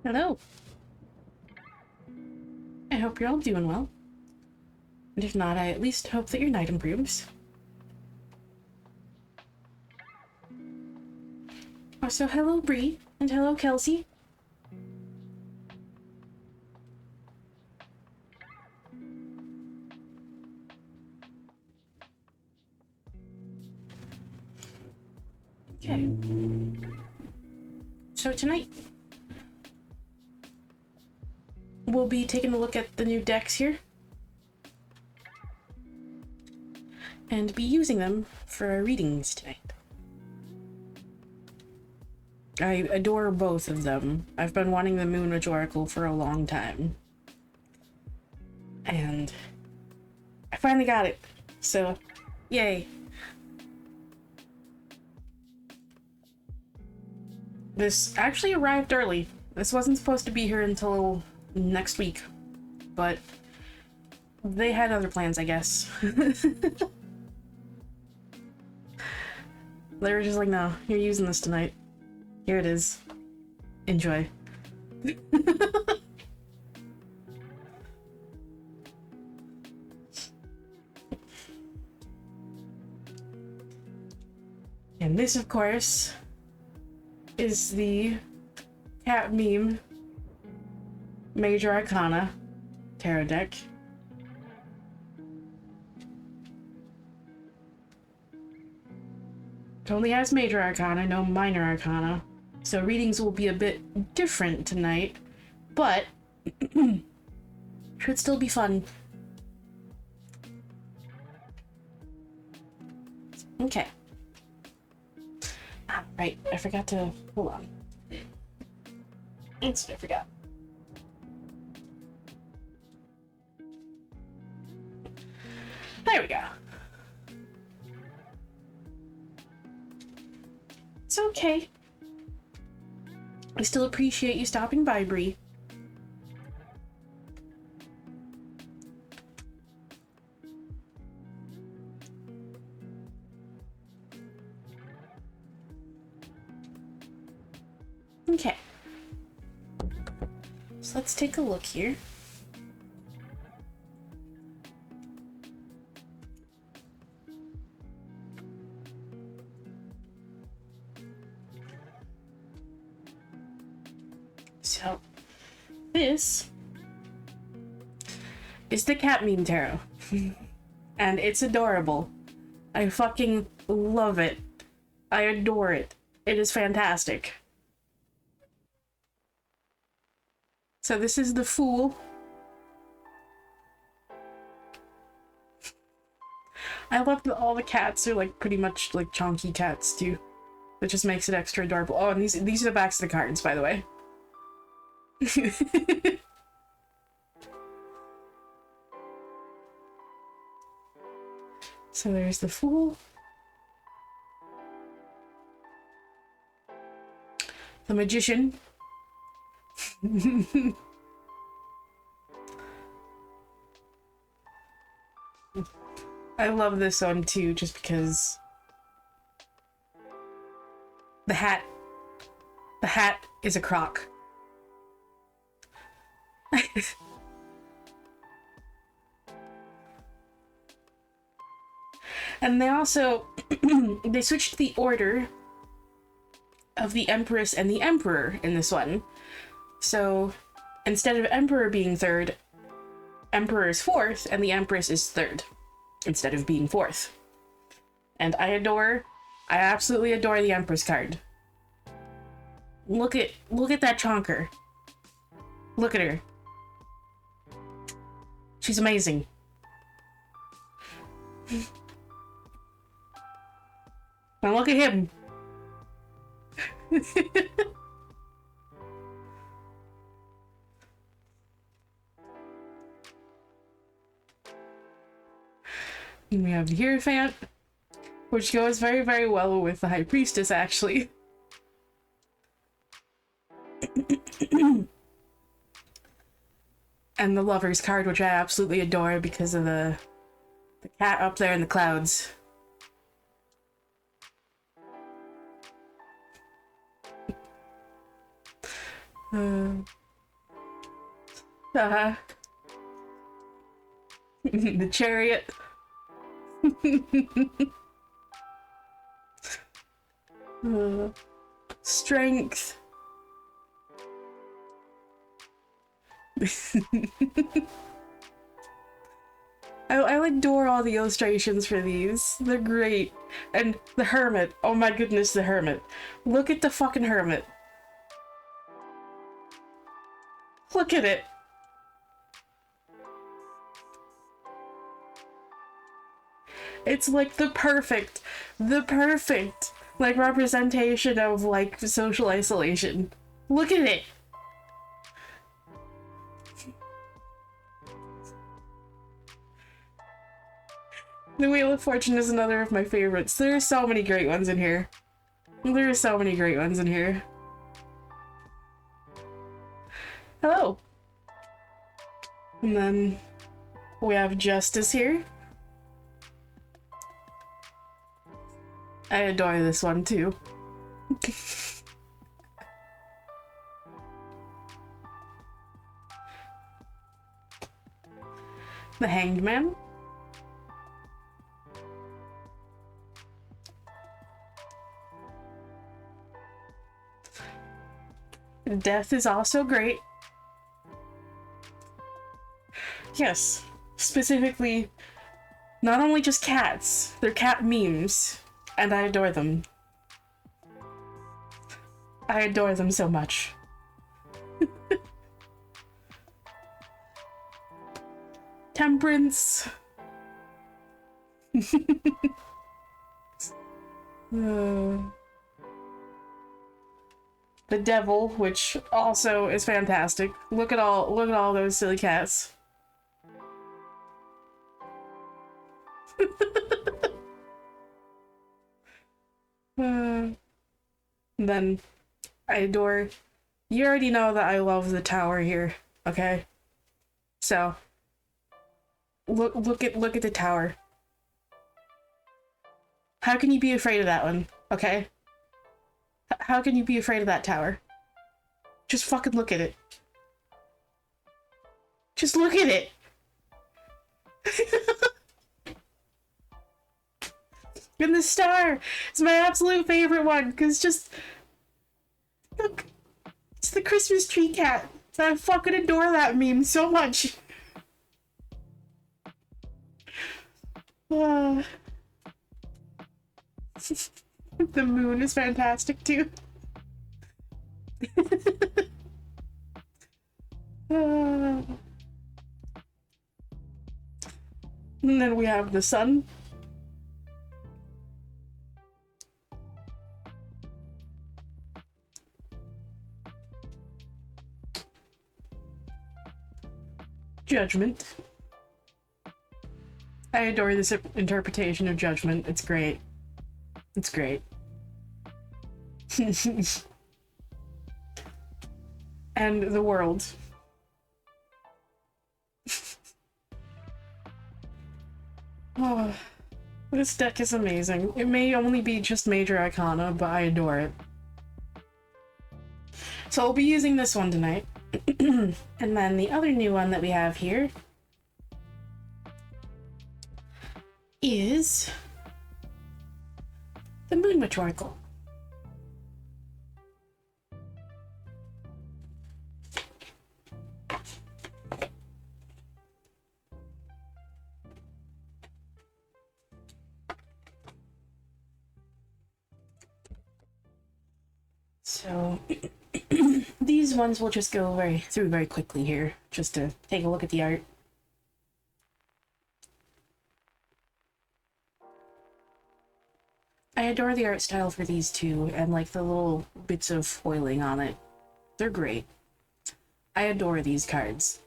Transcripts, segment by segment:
Hello. I hope you're all doing well. And if not, I at least hope that your night improves. Also, hello Bree, and hello Kelsey. Okay. So tonight, we'll be taking a look at the new decks here. And be using them for our readings tonight. I adore both of them. I've been wanting the Moon Witch Oracle for a long time. And I finally got it. So, yay. This actually arrived early. This wasn't supposed to be here until next week. But they had other plans, I guess. They were just like, no, you're using this tonight. Here it is. Enjoy. And this, of course, is the cat meme Major Arcana tarot deck. It only has Major Arcana, no Minor Arcana. So readings will be a bit different tonight, but should still be fun. Okay. Ah, right, I forgot to... Hold on. That's what I forgot. There we go. It's okay. I still appreciate you stopping by, Bree. Okay. So let's take a look here. So, this is the Cat Meme Tarot. And it's adorable. I fucking love it. I adore it. It is fantastic. So this is the Fool. I love that all the cats are like pretty much like chonky cats too. That just makes it extra adorable. Oh, and these are the backs of the cards, by the way. So there's the Fool. The Magician. I love this one too, just because the hat is a croc. And they also they switched the order of the Empress and the Emperor in this one. So instead of Emperor being third, Emperor is fourth, and the Empress is third, instead of being fourth. And I absolutely adore the Empress card. Look at that chonker. Look at her. She's amazing. Now look at him. And we have the Hierophant, which goes very, very well with the High Priestess, actually. And the Lover's card, which I absolutely adore because of the cat up there in the clouds. Uh, uh-huh. The chariot. Strength. I adore all the illustrations for these. They're great. And the hermit. Oh my goodness, the hermit. Look at the fucking hermit. Look at it. It's like the perfect, like representation of like social isolation. Look at it. The Wheel of Fortune is another of my favorites. There are so many great ones in here. There are so many great ones in here. Hello. And then we have Justice here. I adore this one too. The Hanged Man. Death is also great. Yes, specifically, not only just cats, they're cat memes, and I adore them. I adore them so much. Temperance. The Devil, which also is fantastic. Look at all those silly cats. Then I adore. You already know that I love the tower here, okay? So look at the tower. How can you be afraid of that one, okay? How can you be afraid of that tower? Just fucking look at it. Just look at it. And the star is my absolute favorite one, because just look, it's the Christmas tree cat. I fucking adore that meme so much. The moon is fantastic too. And then we have the sun. Judgment. I adore this interpretation of Judgment. It's great. It's great. And the world. Oh, this deck is amazing. It may only be just major arcana, but I adore it. So I'll be using this one tonight. And then the other new one that we have here is the Moon Rhetorical. So these ones will just go through very quickly here, just to take a look at the art. I adore the art style for these two, and like the little bits of foiling on it. They're great. I adore these cards.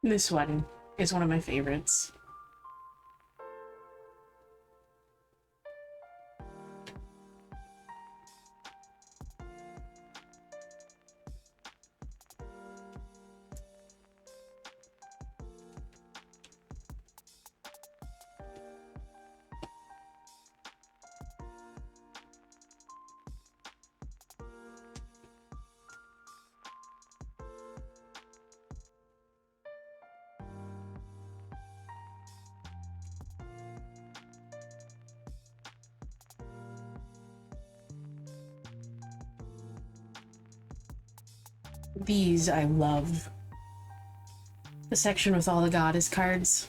This one is one of my favorites. These I love. The section with all the goddess cards.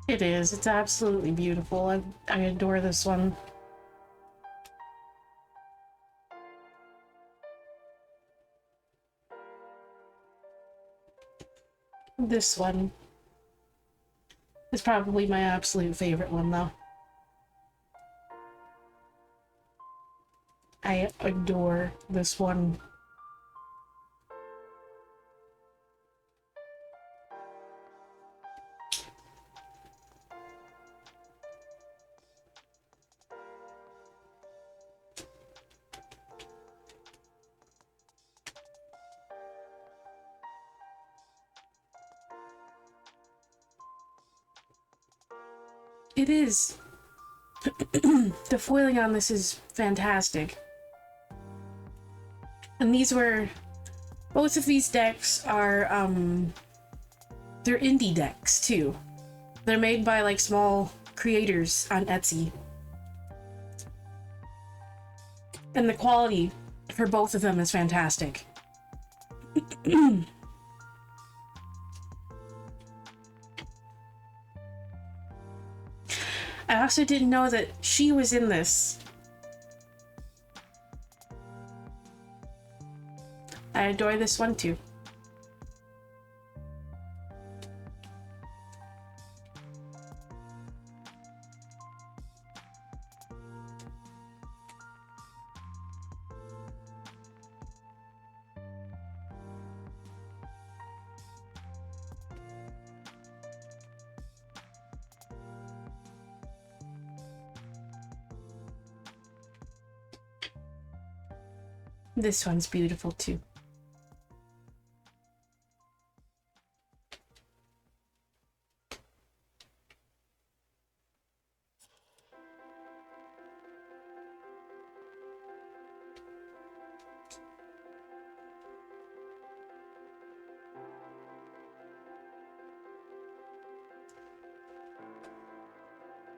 It is. It's absolutely beautiful. I adore this one. This one is probably my absolute favorite one, though. I adore this one. It is. The foiling on this is fantastic. And these were... both of these decks are, they're indie decks, too. They're made by, like, small creators on Etsy. And the quality for both of them is fantastic. I also didn't know that she was in this. I adore this one too. This one's beautiful too.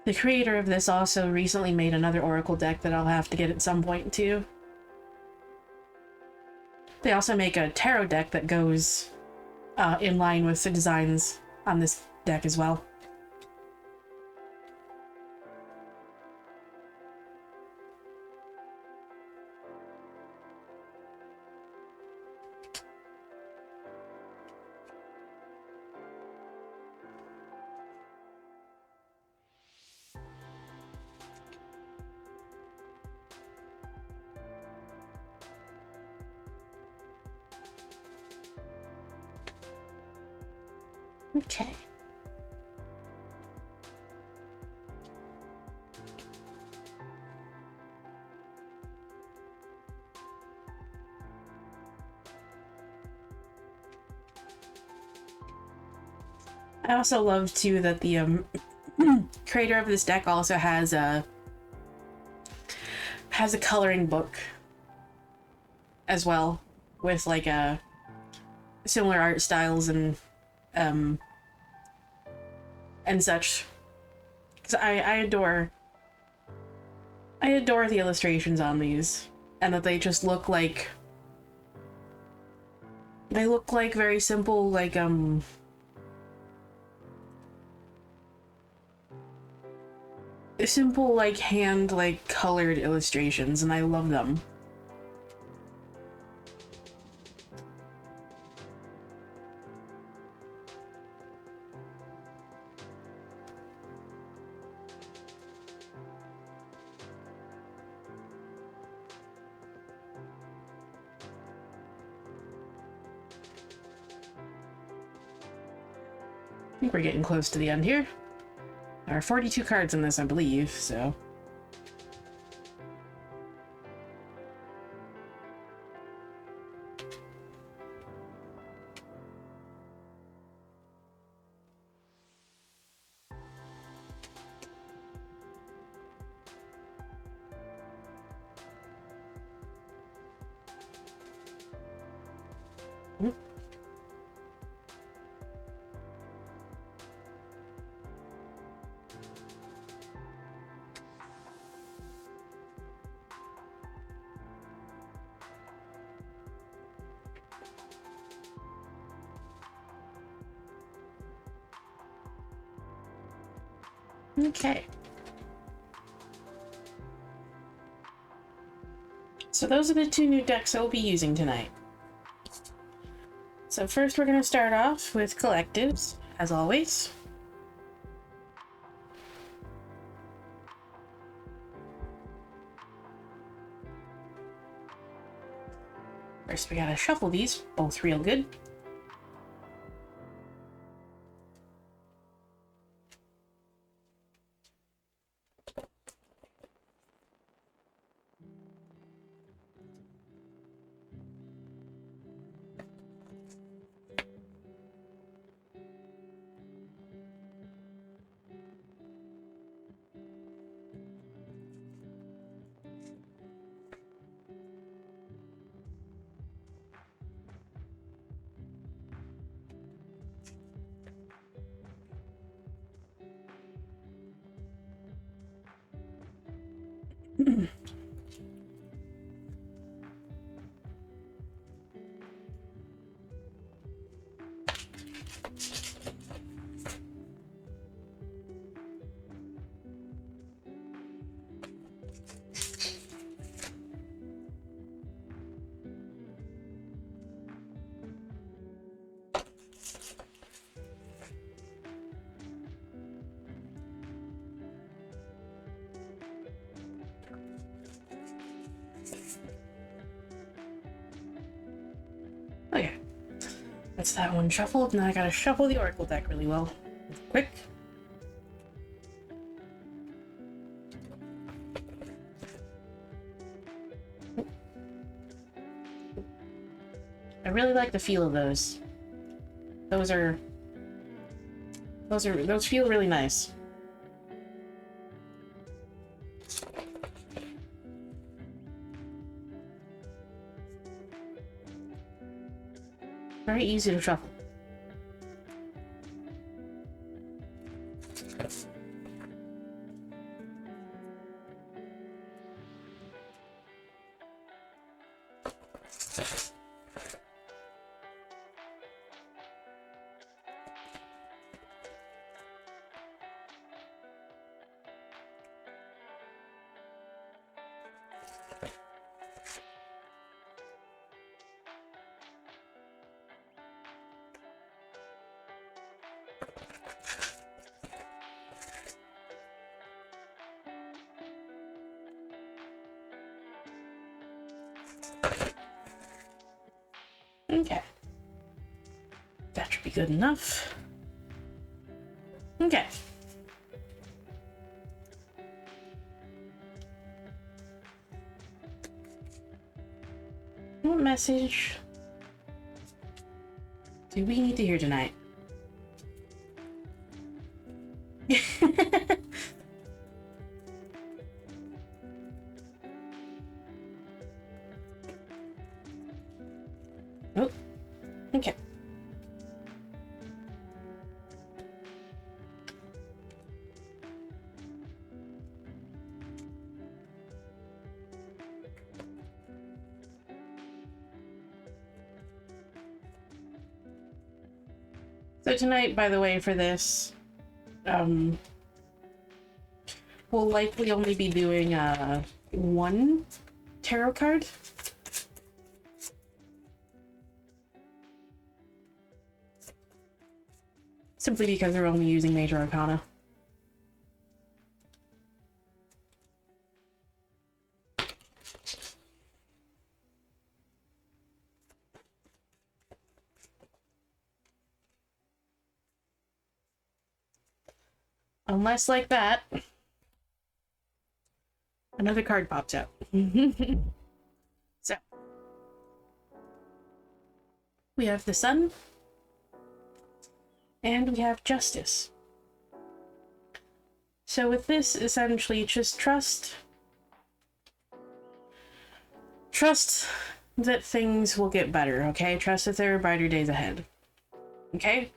The creator of this also recently made another Oracle deck that I'll have to get at some point too. They also make a tarot deck that goes in line with the designs on this deck as well. Okay. I also love too that the creator of this deck also has a coloring book as well with like a similar art styles and such. Because I adore the illustrations on these, and that they just look like very simple, like simple, like, hand, like, colored illustrations, and I love them. I think we're getting close to the end here. There are 42 cards in this, I believe, so... Okay. So those are the two new decks I'll be using tonight. So first we're going to start off with collectives, as always. First we gotta shuffle these, both real good. Okay, that's that one shuffled. Now I gotta shuffle the Oracle deck really well. Quick. I really like the feel of those. Those feel really nice. Very easy to shuffle. Okay. That should be good enough. Okay. What message do we need to hear tonight? Oh, okay. So tonight, by the way, for this, we're we'll likely only be doing one tarot card. Simply because we're only using Major Arcana. Unless, like that, another card pops out. So, we have the Sun, and we have Justice. So with this, essentially, just trust that things will get better, okay? Trust that there are brighter days ahead, okay?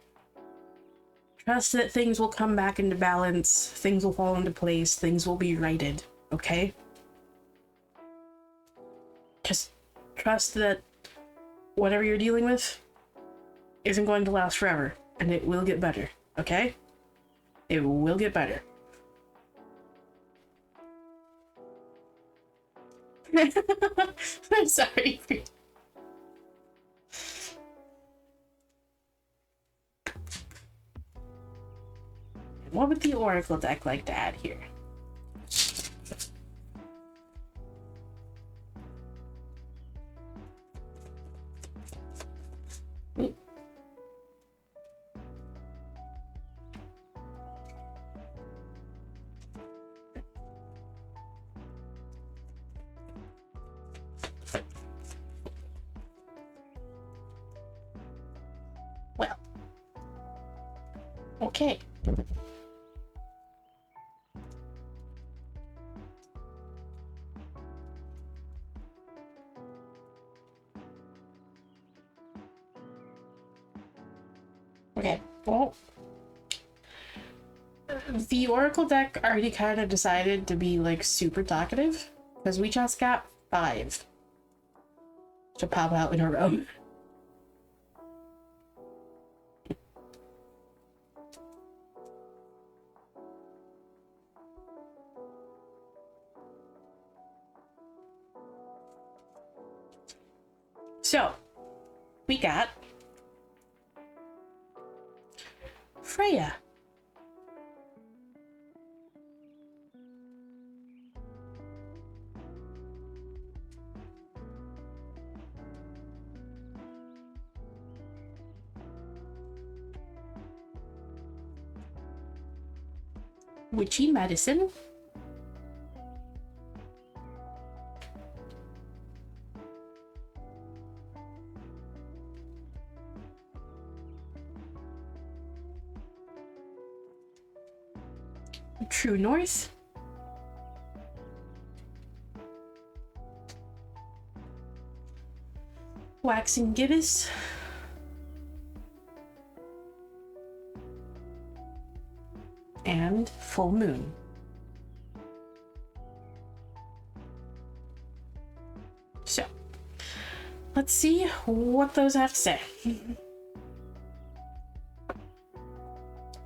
Trust that things will come back into balance, things will fall into place, things will be righted, okay? Just trust that whatever you're dealing with isn't going to last forever, and it will get better, okay? It will get better. I'm sorry. What would the Oracle deck like to add here? Ooh. Well, okay. Okay, well, the Oracle deck already kind of decided to be, like, super talkative, because we just got 5 to pop out in a row. So, we got Freya. Witchy medicine. True North. Waxing Gibbous. And Full Moon. So, let's see what those have to say.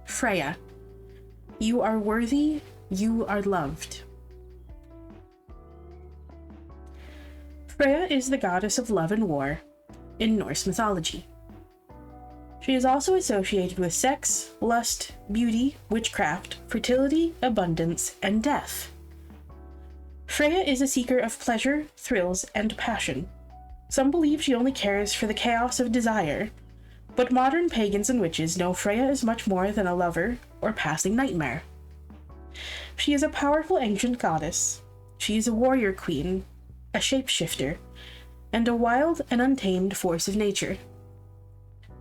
Freya, you are worthy, you are loved. Freya is the goddess of love and war in Norse mythology. She is also associated with sex, lust, beauty, witchcraft, fertility, abundance, and death. Freya is a seeker of pleasure, thrills, and passion. Some believe she only cares for the chaos of desire, but modern pagans and witches know Freya is much more than a lover or passing nightmare. She is a powerful ancient goddess. She is a warrior queen, a shapeshifter, and a wild and untamed force of nature.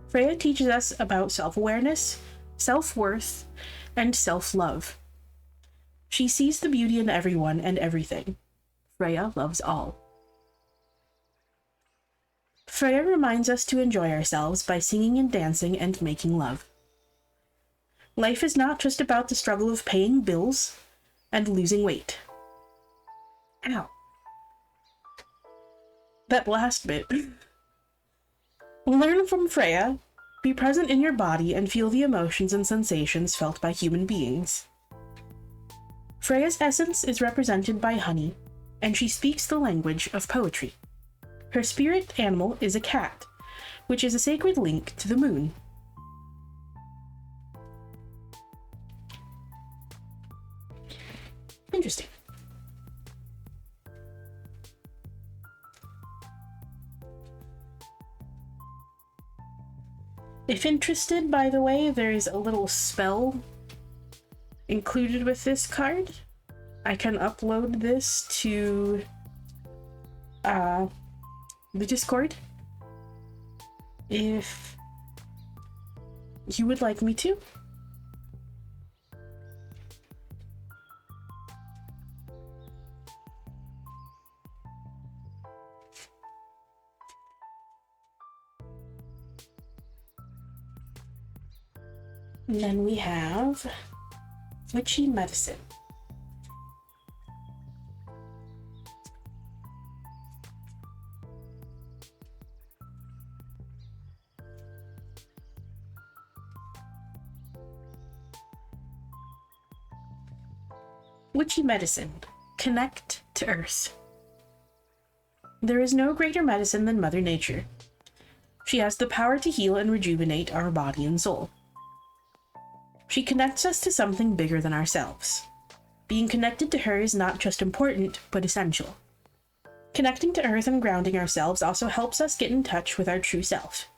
Freya teaches us about self-awareness, self-worth, and self-love. She sees the beauty in everyone and everything. Freya loves all. Freya reminds us to enjoy ourselves by singing and dancing and making love. Life is not just about the struggle of paying bills and losing weight. Ow. That last bit. Learn from Freya, be present in your body, and feel the emotions and sensations felt by human beings. Freya's essence is represented by honey, and she speaks the language of poetry. Her spirit animal is a cat, which is a sacred link to the moon. Interesting. If interested, by the way, there's a little spell included with this card. I can upload this to the Discord if you would like me to. And then we have witchy medicine. Witchy medicine. Connect to Earth. There is no greater medicine than Mother Nature. She has the power to heal and rejuvenate our body and soul. She connects us to something bigger than ourselves. Being connected to her is not just important, but essential. Connecting to Earth and grounding ourselves also helps us get in touch with our true self.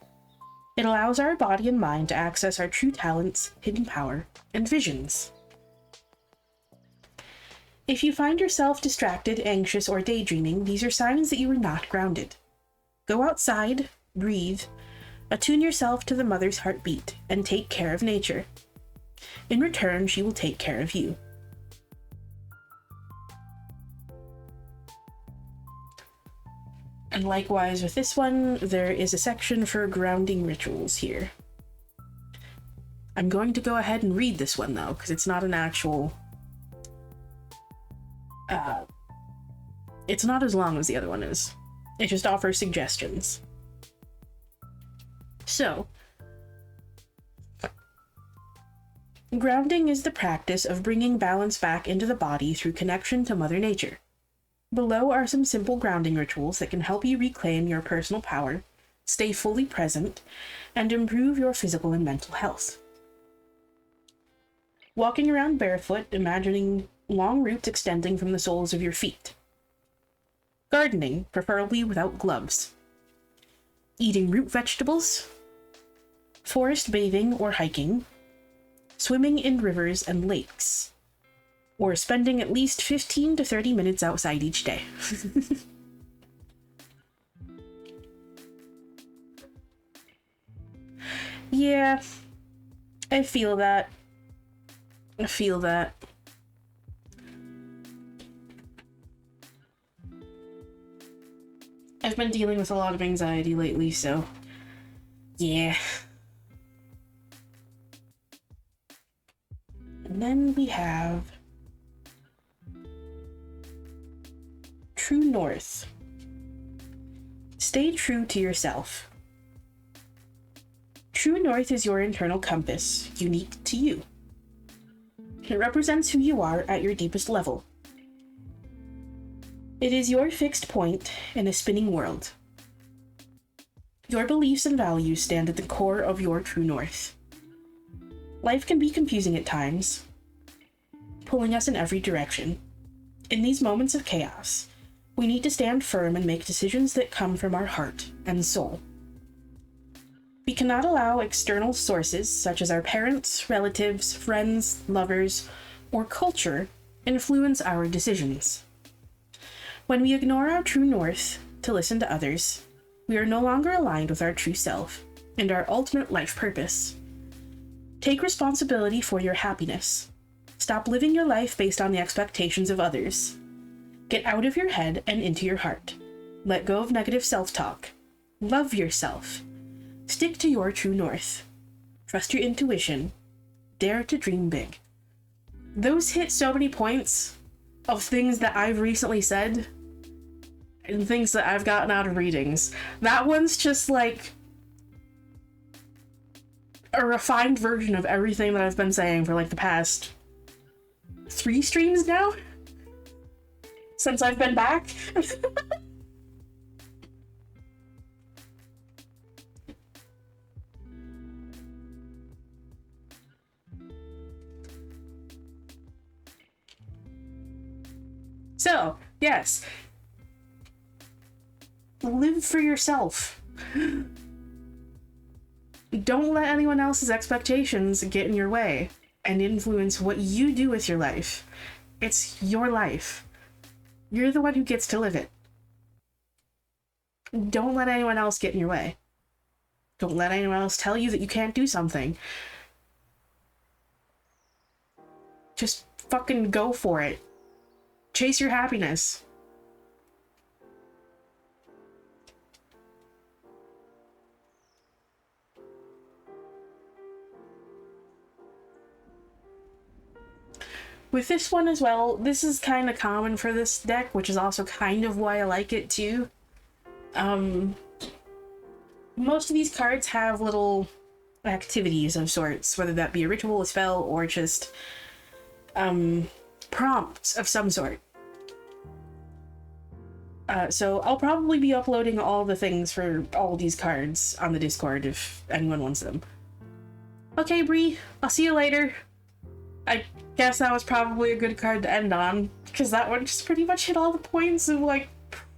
It allows our body and mind to access our true talents, hidden power, and visions. If you find yourself distracted, anxious, or daydreaming, these are signs that you are not grounded. Go outside, breathe, attune yourself to the mother's heartbeat, and take care of nature. In return, she will take care of you. And likewise with this one, there is a section for grounding rituals here. I'm going to go ahead and read this one though, because it's not an actual... it's not as long as the other one is. It just offers suggestions. So, grounding is the practice of bringing balance back into the body through connection to Mother Nature. Below are some simple grounding rituals that can help you reclaim your personal power, stay fully present, and improve your physical and mental health. Walking around barefoot, imagining long roots extending from the soles of your feet. Gardening, preferably without gloves. Eating root vegetables. Forest bathing or hiking. Swimming in rivers and lakes. Or spending at least 15 to 30 minutes outside each day. Yeah, I feel that. I feel that. I've been dealing with a lot of anxiety lately, so yeah. And then we have True North. Stay true to yourself. True North is your internal compass, unique to you. It represents who you are at your deepest level. It is your fixed point in a spinning world. Your beliefs and values stand at the core of your true north. Life can be confusing at times, pulling us in every direction. In these moments of chaos, we need to stand firm and make decisions that come from our heart and soul. We cannot allow external sources, such as our parents, relatives, friends, lovers, or culture, influence our decisions. When we ignore our true north to listen to others, we are no longer aligned with our true self and our ultimate life purpose. Take responsibility for your happiness. Stop living your life based on the expectations of others. Get out of your head and into your heart. Let go of negative self-talk. Love yourself. Stick to your true north. Trust your intuition. Dare to dream big. Those hit so many points of things that I've recently said and things that I've gotten out of readings. That one's just like a refined version of everything that I've been saying for like the past 3 streams now since I've been back. So, yes. Live for yourself. Don't let anyone else's expectations get in your way and influence what you do with your life. It's your life. You're the one who gets to live it. Don't let anyone else get in your way. Don't let anyone else tell you that you can't do something. Just fucking go for it. Chase your happiness. With this one as well, this is kind of common for this deck, which is also kind of why I like it too. Most of these cards have little activities of sorts, whether that be a ritual, a spell, or just prompts of some sort. So I'll probably be uploading all the things for all these cards on the Discord if anyone wants them. Okay, Bree, I'll see you later. I guess that was probably a good card to end on, because that one just pretty much hit all the points of, like,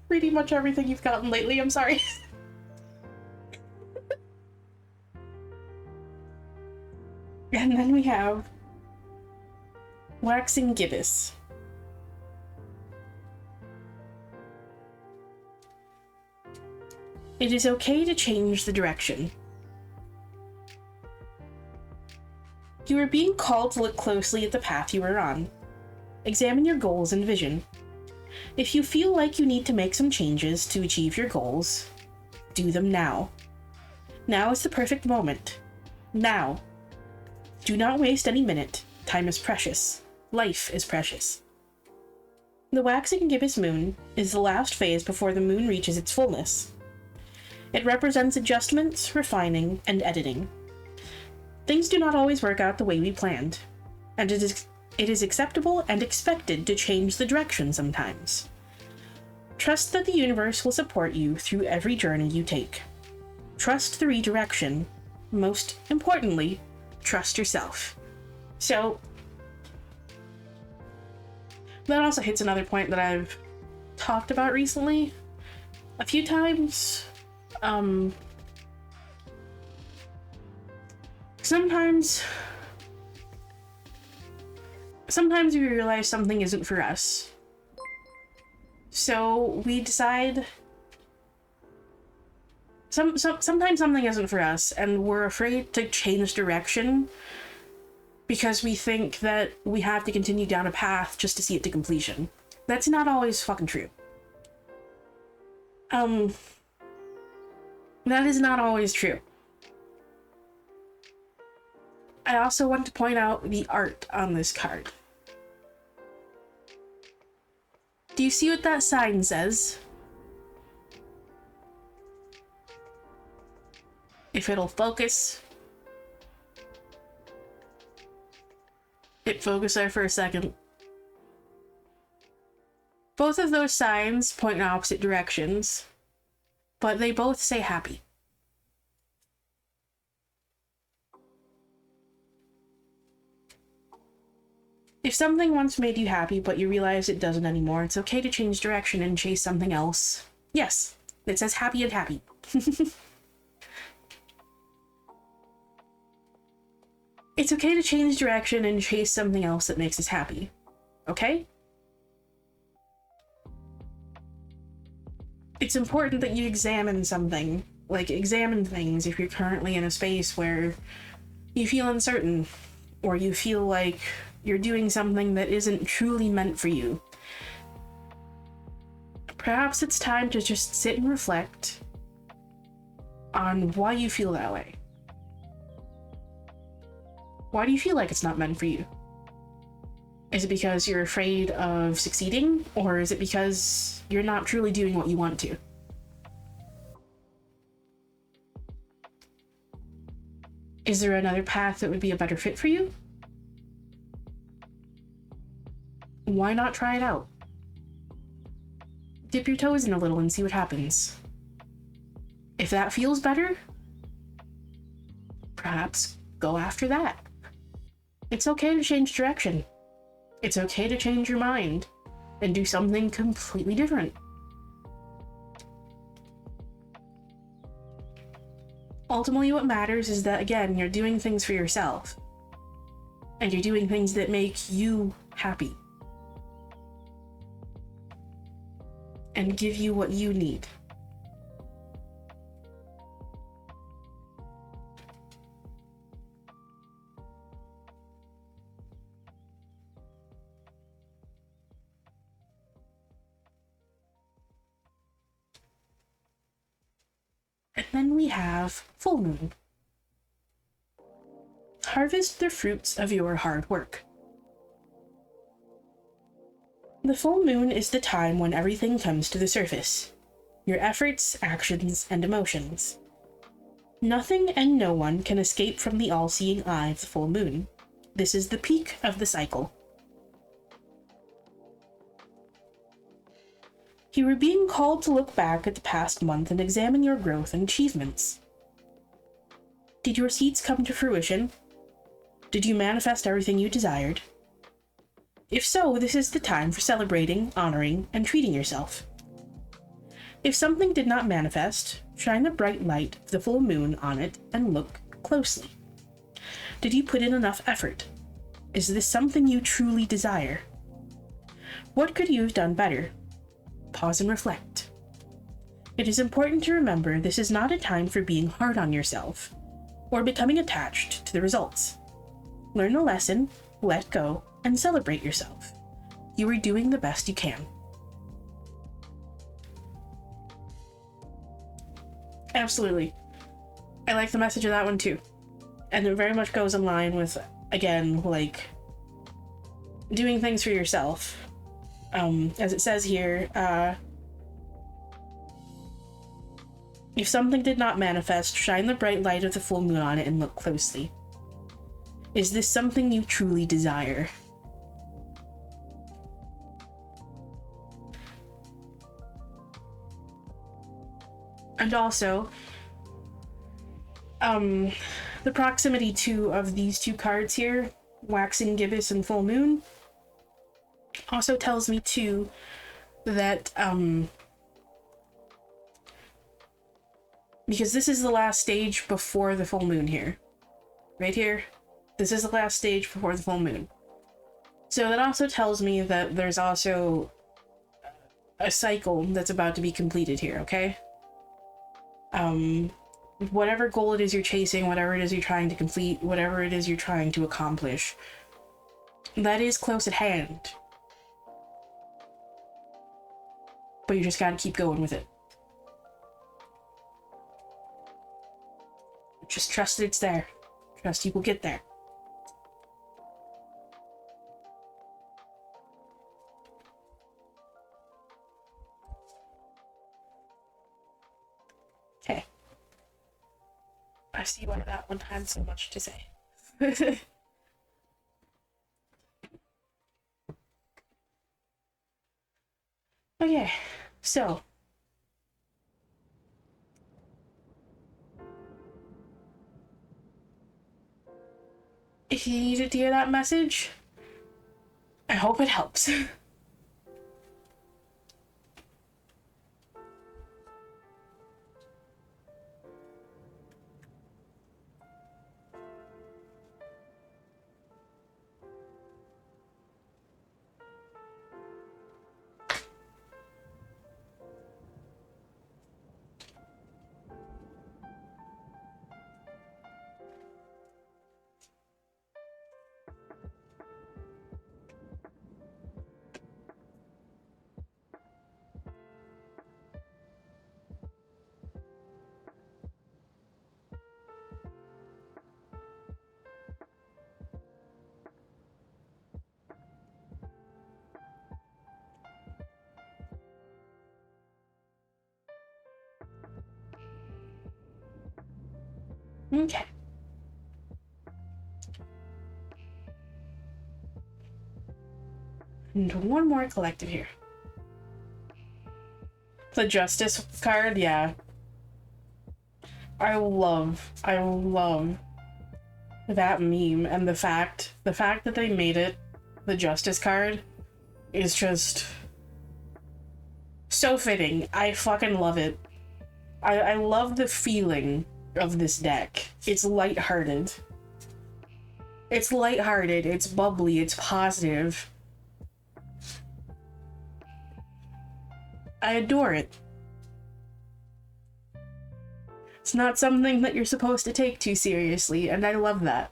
pretty much everything you've gotten lately. I'm sorry. And then we have Waxing Gibbous. It is okay to change the direction. You are being called to look closely at the path you are on. Examine your goals and vision. If you feel like you need to make some changes to achieve your goals, do them now. Now is the perfect moment. Now. Do not waste any minute. Time is precious. Life is precious. The waxing gibbous moon is the last phase before the moon reaches its fullness. It represents adjustments, refining, and editing. Things do not always work out the way we planned, and it is acceptable and expected to change the direction sometimes. Trust that the universe will support you through every journey you take. Trust the redirection. Most importantly, trust yourself. So, that also hits another point that I've talked about recently a few times. Sometimes we realize something isn't for us. So we decide sometimes something isn't for us, and we're afraid to change direction because we think that we have to continue down a path just to see it to completion. That's not always fucking true. That is not always true. I also want to point out the art on this card. Do you see what that sign says? If it'll focus. It focused there for a second. Both of those signs point in opposite directions, but they both say happy. If something once made you happy, but you realize it doesn't anymore, it's okay to change direction and chase something else. Yes, it says happy and happy. It's okay to change direction and chase something else that makes us happy. Okay? It's important that you examine something. Like, examine things if you're currently in a space where you feel uncertain, or you feel like you're doing something that isn't truly meant for you. Perhaps it's time to just sit and reflect on why you feel that way. Why do you feel like it's not meant for you? Is it because you're afraid of succeeding, or is it because you're not truly doing what you want to? Is there another path that would be a better fit for you? why not try it out? Dip your toes in a little and see what happens. If that feels better, perhaps go after that. It's okay to change direction. It's okay to change your mind and do something completely different. Ultimately, what matters is that, again, you're doing things for yourself. And you're doing things that make you happy. And give you what you need. And then we have full moon. Harvest the fruits of your hard work. The full moon is the time when everything comes to the surface. Your efforts, actions, and emotions. Nothing and no one can escape from the all-seeing eye of the full moon. This is the peak of the cycle. You are being called to look back at the past month and examine your growth and achievements. Did your seeds come to fruition? Did you manifest everything you desired? If so, this is the time for celebrating, honoring, and treating yourself. If something did not manifest, shine the bright light of the full moon on it and look closely. Did you put in enough effort? Is this something you truly desire? What could you have done better? Pause and reflect. It is important to remember this is not a time for being hard on yourself or becoming attached to the results. Learn the lesson, let go, and celebrate yourself. You are doing the best you can. Absolutely. I like the message of that one too. And it very much goes in line with, again, like, doing things for yourself. As it says here, if something did not manifest, shine the bright light of the full moon on it and look closely. Is this something you truly desire? And also, the proximity too of these two cards here, Waxing Gibbous and Full Moon, also tells me too that, because this is the last stage before the full moon here. Right here. This is the last stage before the full moon. So that also tells me that there's also a cycle that's about to be completed here, okay? Whatever goal it is you're chasing, whatever it is you're trying to complete, whatever it is you're trying to accomplish, that is close at hand. But you just gotta keep going with it. Just trust that it's there. Trust you will get there. Okay. I see why that one had so much to say. Okay, so if you needed to hear that message, I hope it helps. Okay. And one more collective here. The Justice card, yeah. I love that meme, and the fact that they made it the Justice card is just so fitting. I fucking love it. I love the feeling of this deck. It's lighthearted. It's lighthearted, it's bubbly, it's positive. I adore it. It's not something that you're supposed to take too seriously, and I love that.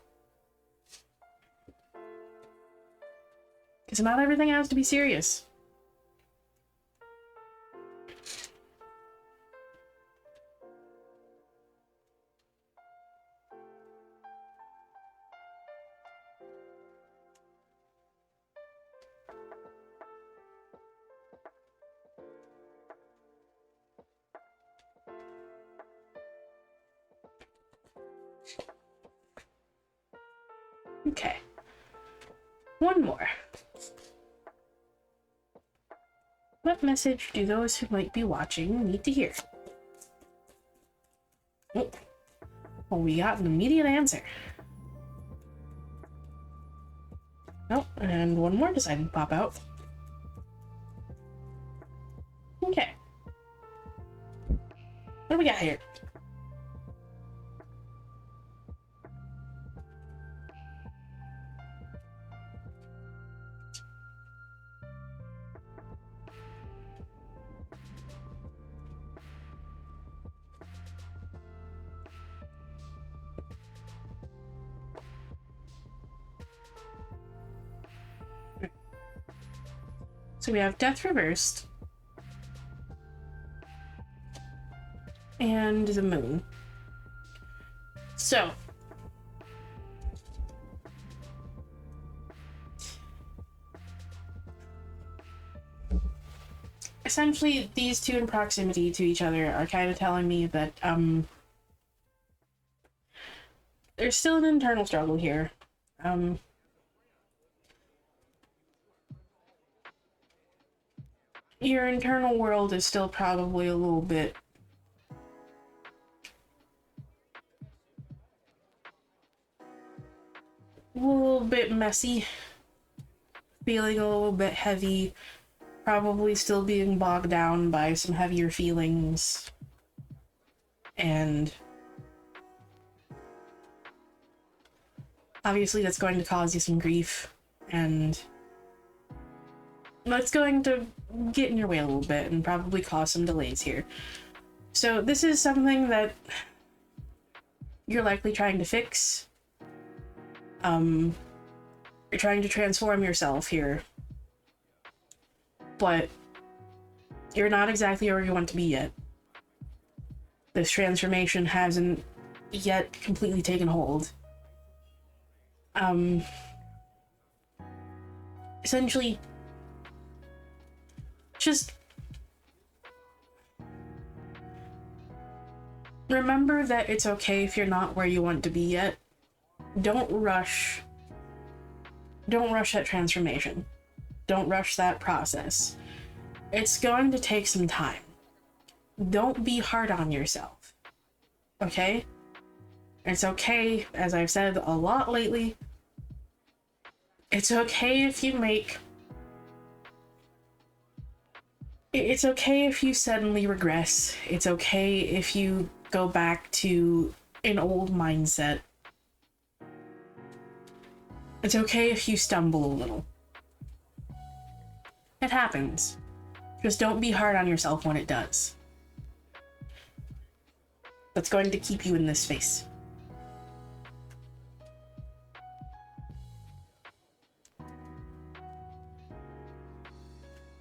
Because not everything has to be serious. Okay. One more. What message do those who might be watching need to hear? Oh. Well, we got an immediate answer. Oh, and one more decided to pop out. Okay. What do we got here? So we have Death Reversed. And the Moon. So. Essentially, these two in proximity to each other are kind of telling me that, there's still an internal struggle here. Your internal world is still probably a little bit messy, feeling a little bit heavy, probably still being bogged down by some heavier feelings, and obviously that's going to cause you some grief, and that's going to get in your way a little bit and probably cause some delays here. So this is something that you're likely trying to fix. You're trying to transform yourself here, but you're not exactly where you want to be yet. This transformation hasn't yet completely taken hold. Essentially, just remember that it's okay if you're not where you want to be yet. Don't rush that transformation. Don't rush that process. It's going to take some time. Don't be hard on yourself. Okay? It's okay, as I've said a lot lately, it's okay if you make... It's okay if you suddenly regress. It's okay if you go back to an old mindset. It's okay if you stumble a little. It happens. Just don't be hard on yourself when it does. That's going to keep you in this space.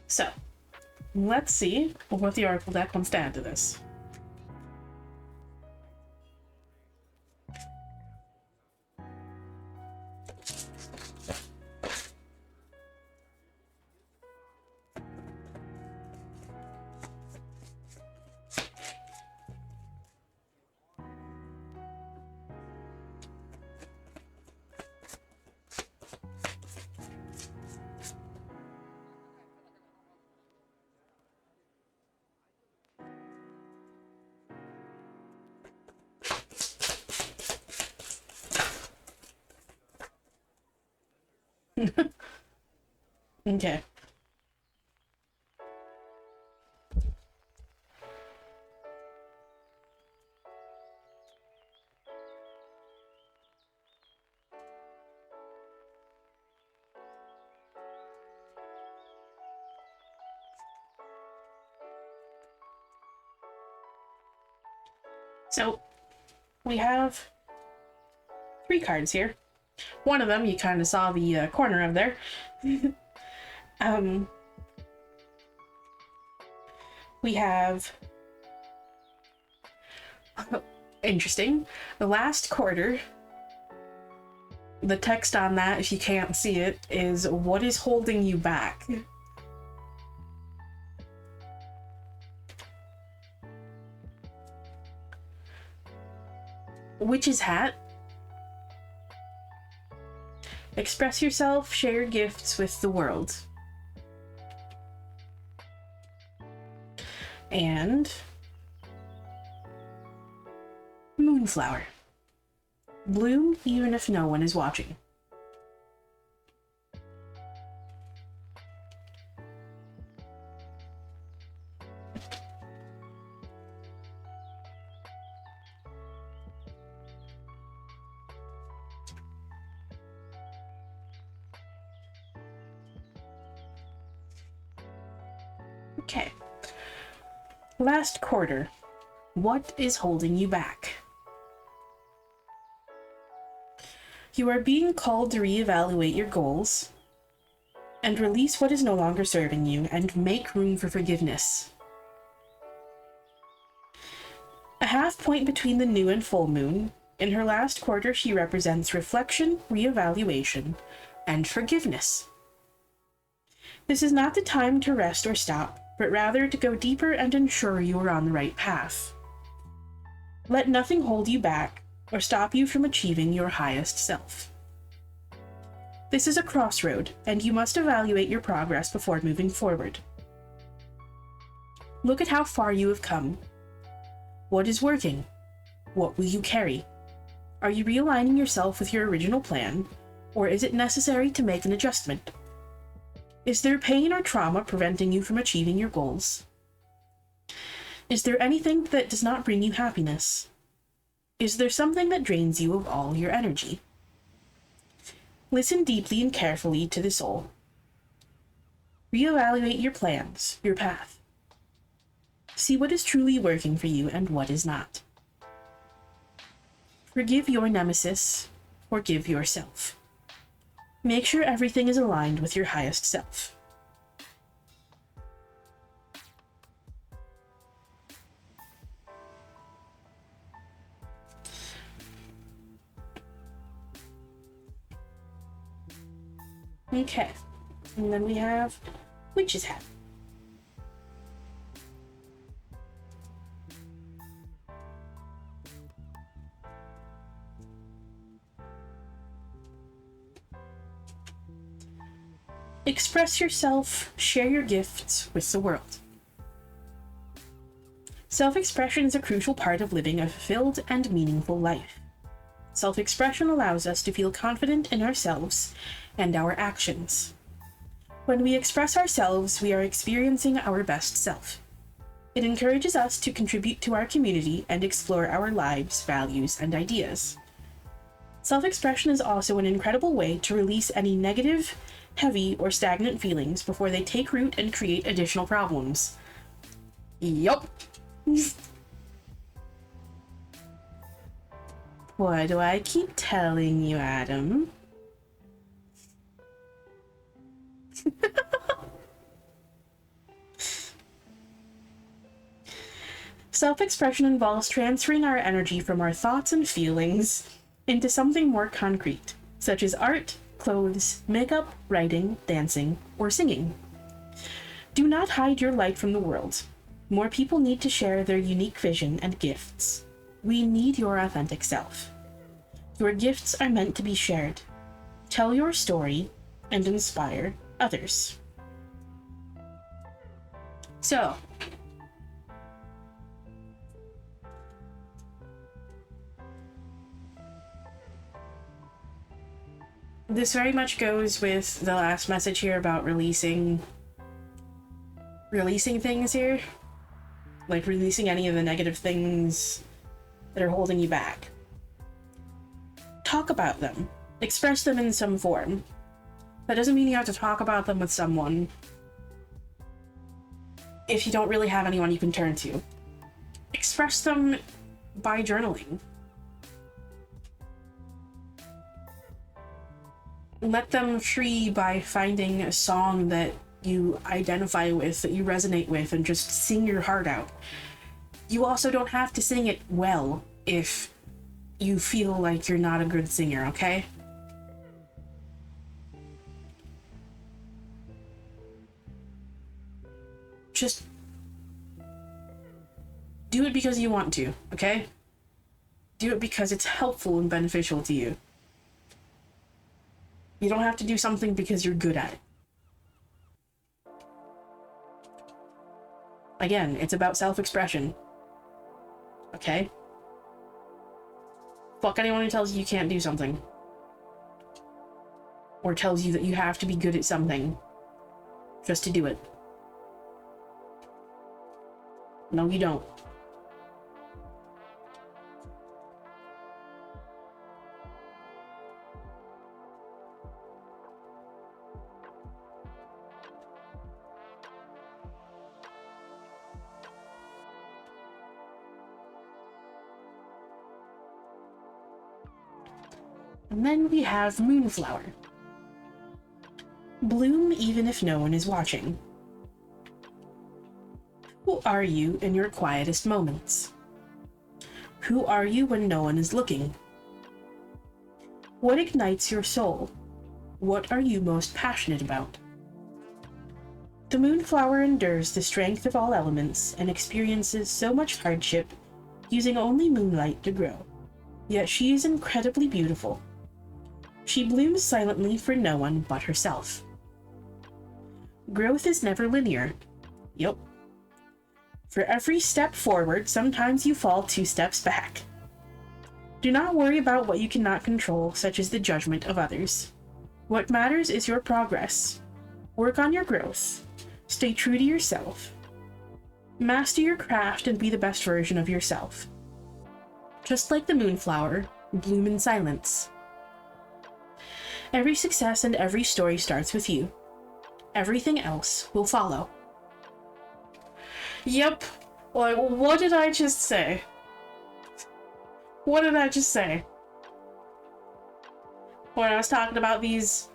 So, let's see what the Oracle deck wants to add to this. Okay. So, we have 3 cards here. One of them, you kind of saw the corner of there. We have... interesting. The last quarter, the text on that, if you can't see it, is "What is holding you back?" Witch's hat. Express yourself, share your gifts with the world. And Moonflower. Bloom even if no one is watching. Okay. Last quarter. What is holding you back? You are being called to reevaluate your goals and release what is no longer serving you and make room for forgiveness. A half point between the new and full moon. In her last quarter, she represents reflection, reevaluation, and forgiveness. This is not the time to rest or stop, but rather to go deeper and ensure you are on the right path. Let nothing hold you back or stop you from achieving your highest self. This is a crossroad, and you must evaluate your progress before moving forward. Look at how far you have come. What is working? What will you carry? Are you realigning yourself with your original plan, or is it necessary to make an adjustment? Is there pain or trauma preventing you from achieving your goals? Is there anything that does not bring you happiness? Is there something that drains you of all your energy? Listen deeply and carefully to the soul. Reevaluate your plans, your path. See what is truly working for you and what is not. Forgive your nemesis, forgive yourself. Make sure everything is aligned with your highest self. Okay, and then we have Witch's Hat. Express yourself, share your gifts with the world. Self-expression is a crucial part of living a fulfilled and meaningful life. Self-expression allows us to feel confident in ourselves and our actions. When we express ourselves, we are experiencing our best self. It encourages us to contribute to our community and explore our lives, values, and ideas. Self-expression is also an incredible way to release any negative, heavy, or stagnant feelings before they take root and create additional problems. Yup. Why do I keep telling you, Adam? Self-expression involves transferring our energy from our thoughts and feelings into something more concrete, such as art, clothes, makeup, writing, dancing, or singing. Do not hide your light from the world. More people need to share their unique vision and gifts. We need your authentic self. Your gifts are meant to be shared. Tell your story and inspire others. So, This very much goes with the last message here about releasing things here. Like releasing any of the negative things that are holding you back. Talk about them. Express them in some form. That doesn't mean you have to talk about them with someone if you don't really have anyone you can turn to. Express them by journaling. Let them free by finding a song that you identify with, that you resonate with, and just sing your heart out. You also don't have to sing it well if you feel like you're not a good singer, okay? Just do it because you want to, okay? Do it because it's helpful and beneficial to you. You don't have to do something because you're good at it. Again, it's about self-expression. Okay? Fuck anyone who tells you can't do something. Or tells you that you have to be good at something just to do it. No, you don't. And then we have Moonflower. Bloom even if no one is watching. Who are you in your quietest moments? Who are you when no one is looking? What ignites your soul? What are you most passionate about? The Moonflower endures the strength of all elements and experiences so much hardship, using only moonlight to grow. Yet she is incredibly beautiful. She blooms silently for no one but herself. Growth is never linear. Yup. For every step forward, sometimes you fall 2 steps back. Do not worry about what you cannot control, such as the judgment of others. What matters is your progress. Work on your growth. Stay true to yourself. Master your craft and be the best version of yourself. Just like the Moonflower, bloom in silence. Every success and every story starts with you. Everything else will follow. Yep. Like, what did I just say? What did I just say? When I was talking about these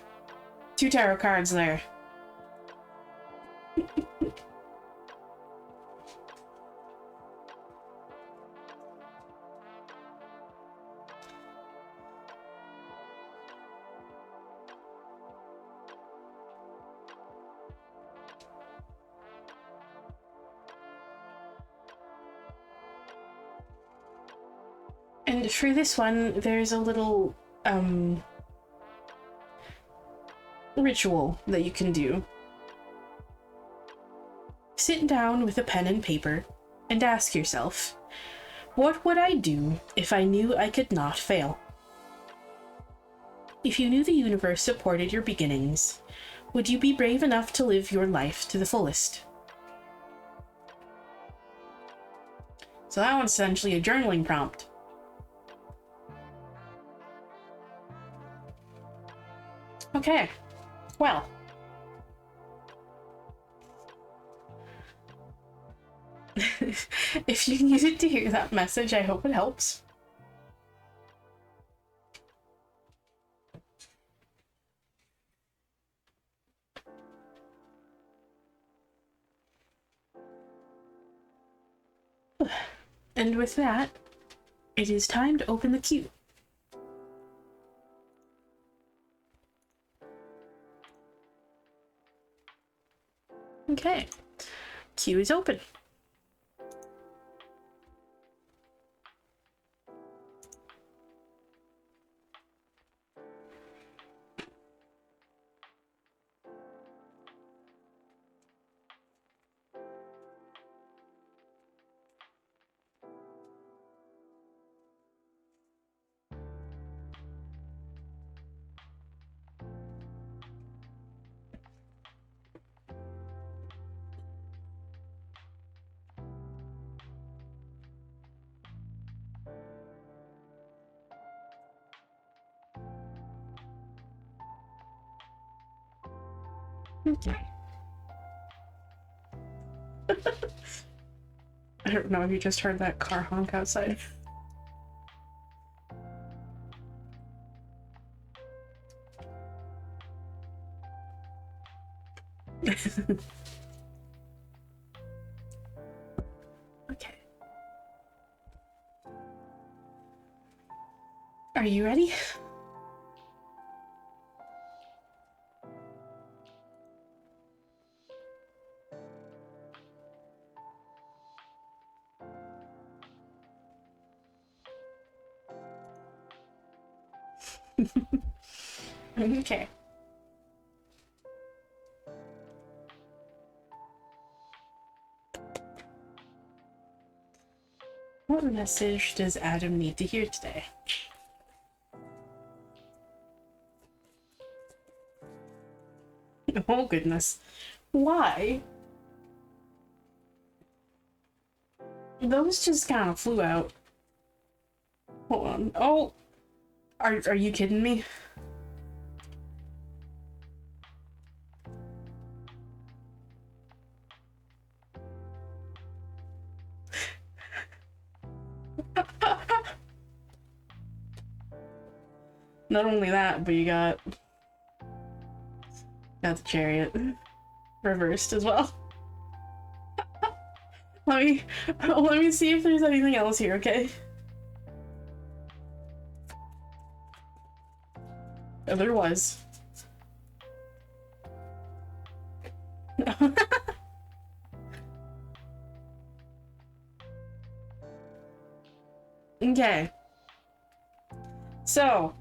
2 tarot cards there. And for this one, there's a little, ritual that you can do. Sit down with a pen and paper and ask yourself, what would I do if I knew I could not fail? If you knew the universe supported your beginnings, would you be brave enough to live your life to the fullest? So that one's essentially a journaling prompt. Okay, well. If you needed to hear that message, I hope it helps. And with that, it is time to open the queue. Okay, queue is open. Okay. I don't know if you just heard that car honk outside. Okay. Are you ready? Okay. What message does Adam need to hear today? Oh goodness. Why? Those just kind of flew out. Hold on. Oh! Are you kidding me? Not only that, but you got the chariot reversed as well. Let me see if there's anything else here, okay? Oh, there was. Okay. So.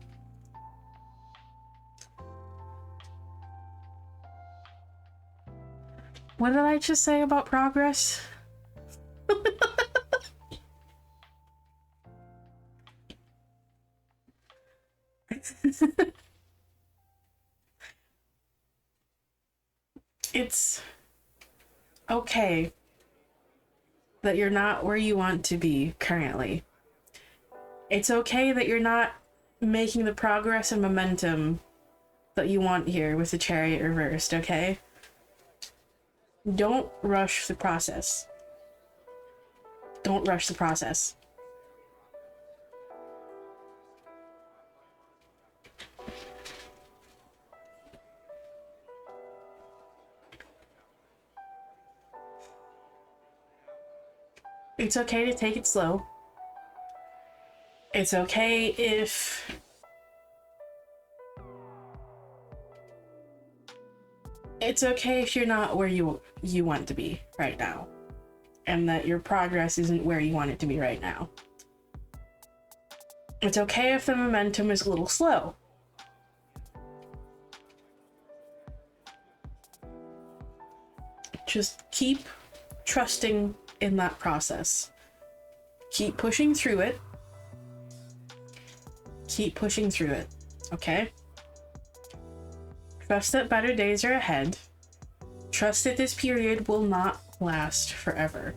What did I just say about progress? It's okay that you're not where you want to be currently. It's okay that you're not making the progress and momentum that you want here with the chariot reversed, okay? Don't rush the process. Don't rush the process. It's okay to take it slow. It's okay if you're not where you want to be right now, and that your progress isn't where you want it to be right now. It's okay if the momentum is a little slow. Just keep trusting in that process. Keep pushing through it. Keep pushing through it, okay? Trust that better days are ahead. Trust that this period will not last forever.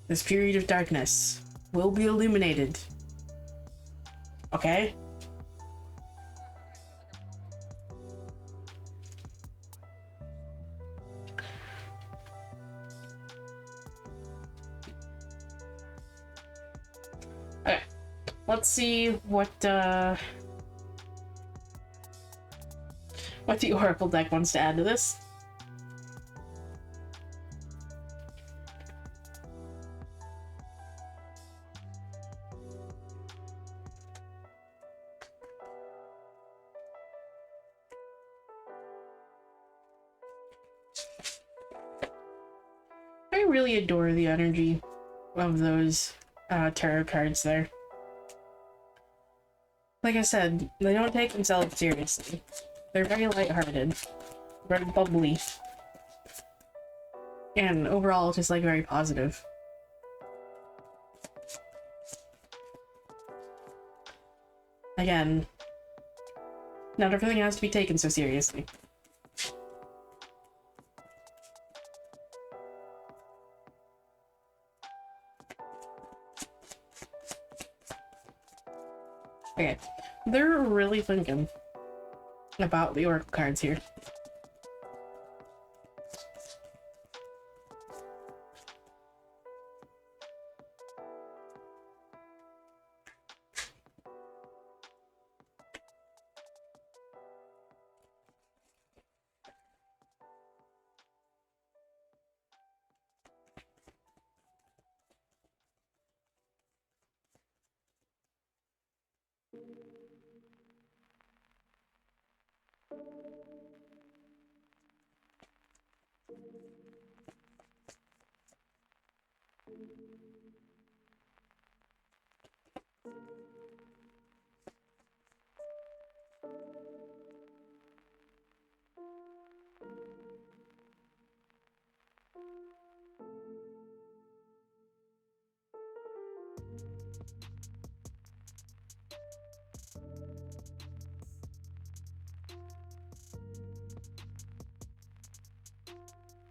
This period of darkness will be illuminated. Okay? Okay. Let's see what the Oracle deck wants to add to this. I really adore the energy of those tarot cards there. Like I said, they don't take themselves seriously. They're very lighthearted, very bubbly, and overall just like very positive. Again, not everything has to be taken so seriously. Okay, they're really thinking about the Oracle cards here.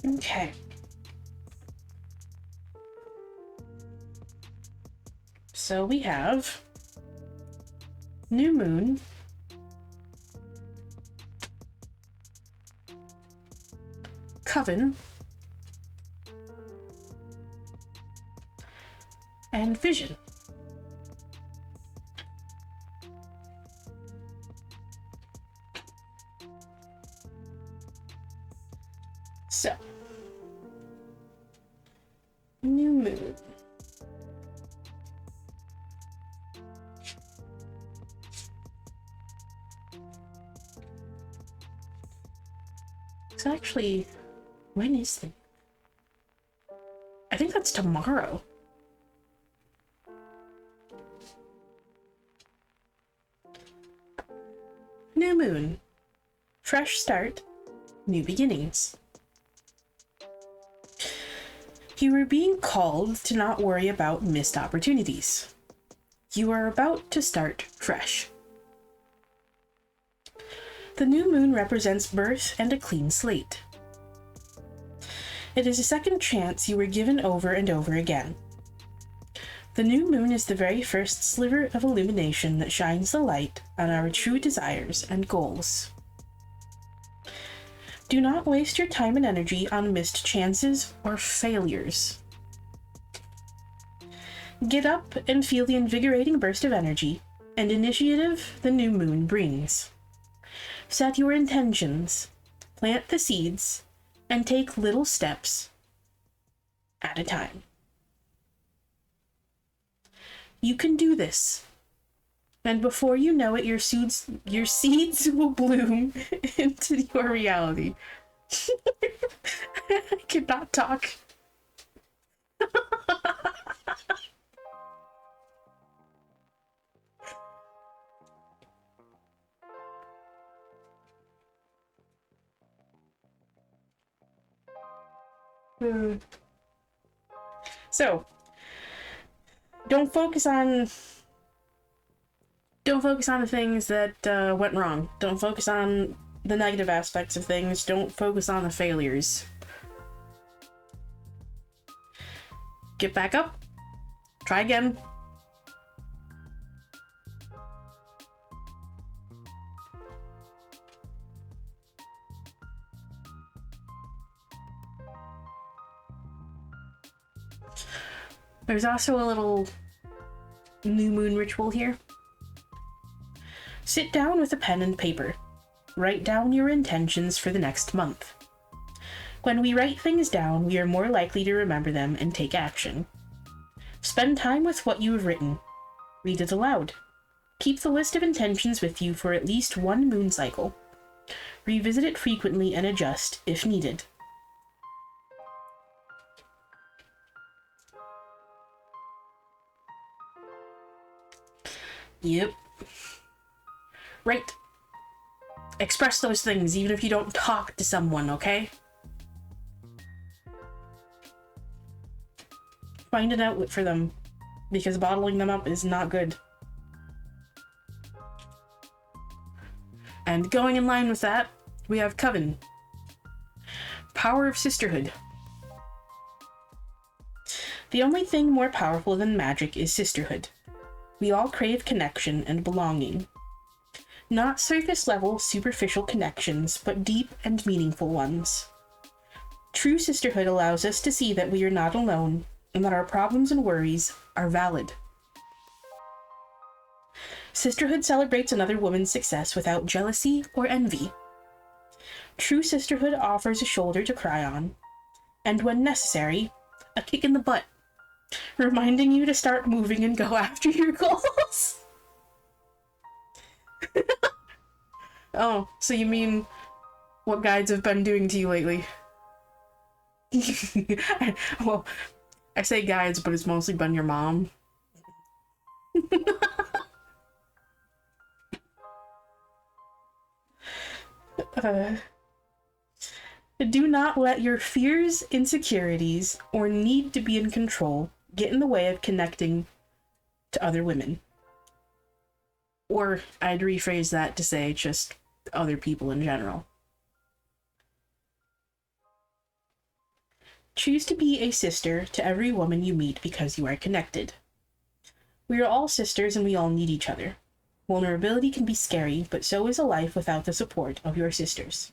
Okay. So we have new moon, coven, and vision. So, new moon. So actually, when is it? I think that's tomorrow. New moon. Fresh start. New beginnings. You are being called to not worry about missed opportunities. You are about to start fresh. The new moon represents birth and a clean slate. It is a second chance you were given over and over again. The new moon is the very first sliver of illumination that shines the light on our true desires and goals. Do not waste your time and energy on missed chances or failures. Get up and feel the invigorating burst of energy and initiative the new moon brings. Set your intentions, plant the seeds, and take little steps at a time. You can do this. And before you know it, your seeds will bloom into your reality. I cannot talk. So, don't focus on the things that went wrong. Don't focus on the negative aspects of things. Don't focus on the failures. Get back up. Try again. There's also a little new moon ritual here. Sit down with a pen and paper. Write down your intentions for the next month. When we write things down, we are more likely to remember them and take action. Spend time with what you have written. Read it aloud. Keep the list of intentions with you for at least one moon cycle. Revisit it frequently and adjust if needed. Yep. Right. Express those things even if you don't talk to someone, okay? Find an outlet for them, because bottling them up is not good. And going in line with that, we have Coven. Power of sisterhood. The only thing more powerful than magic is sisterhood. We all crave connection and belonging. Not surface-level, superficial connections, but deep and meaningful ones. True sisterhood allows us to see that we are not alone, and that our problems and worries are valid. Sisterhood celebrates another woman's success without jealousy or envy. True sisterhood offers a shoulder to cry on, and when necessary, a kick in the butt, reminding you to start moving and go after your goals. Oh, so you mean what guides have been doing to you lately? Well, I say guides, but it's mostly been your mom. Do not let your fears, insecurities, or need to be in control get in the way of connecting to other women. Or I'd rephrase that to say just other people in general. Choose to be a sister to every woman you meet because you are connected. We are all sisters and we all need each other. Vulnerability can be scary, but so is a life without the support of your sisters.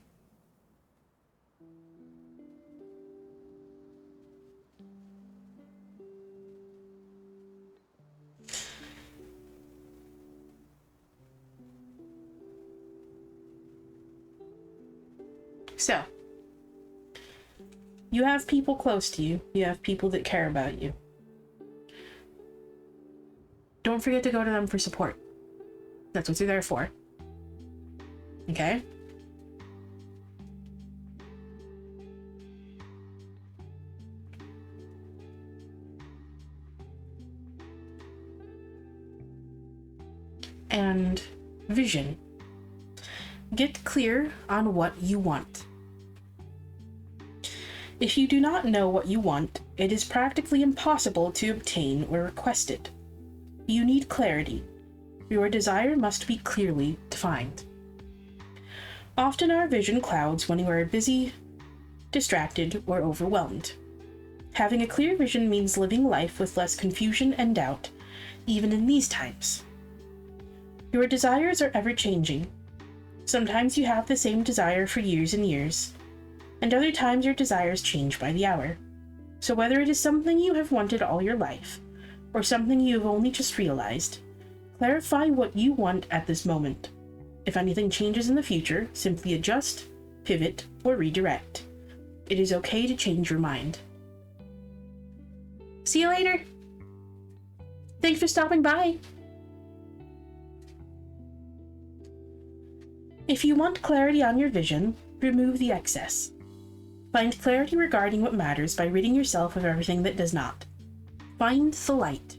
So, you have people close to you. You have people that care about you. Don't forget to go to them for support. That's what you're there for. Okay? And vision. Get clear on what you want. If you do not know what you want, it is practically impossible to obtain or request it. You need clarity. Your desire must be clearly defined. Often our vision clouds when you are busy, distracted, or overwhelmed. Having a clear vision means living life with less confusion and doubt, even in these times. Your desires are ever-changing. Sometimes you have the same desire for years and years, and other times your desires change by the hour. So whether it is something you have wanted all your life, or something you have only just realized, clarify what you want at this moment. If anything changes in the future, simply adjust, pivot, or redirect. It is okay to change your mind. See you later! Thanks for stopping by! If you want clarity on your vision, remove the excess. Find clarity regarding what matters by ridding yourself of everything that does not. Find the light.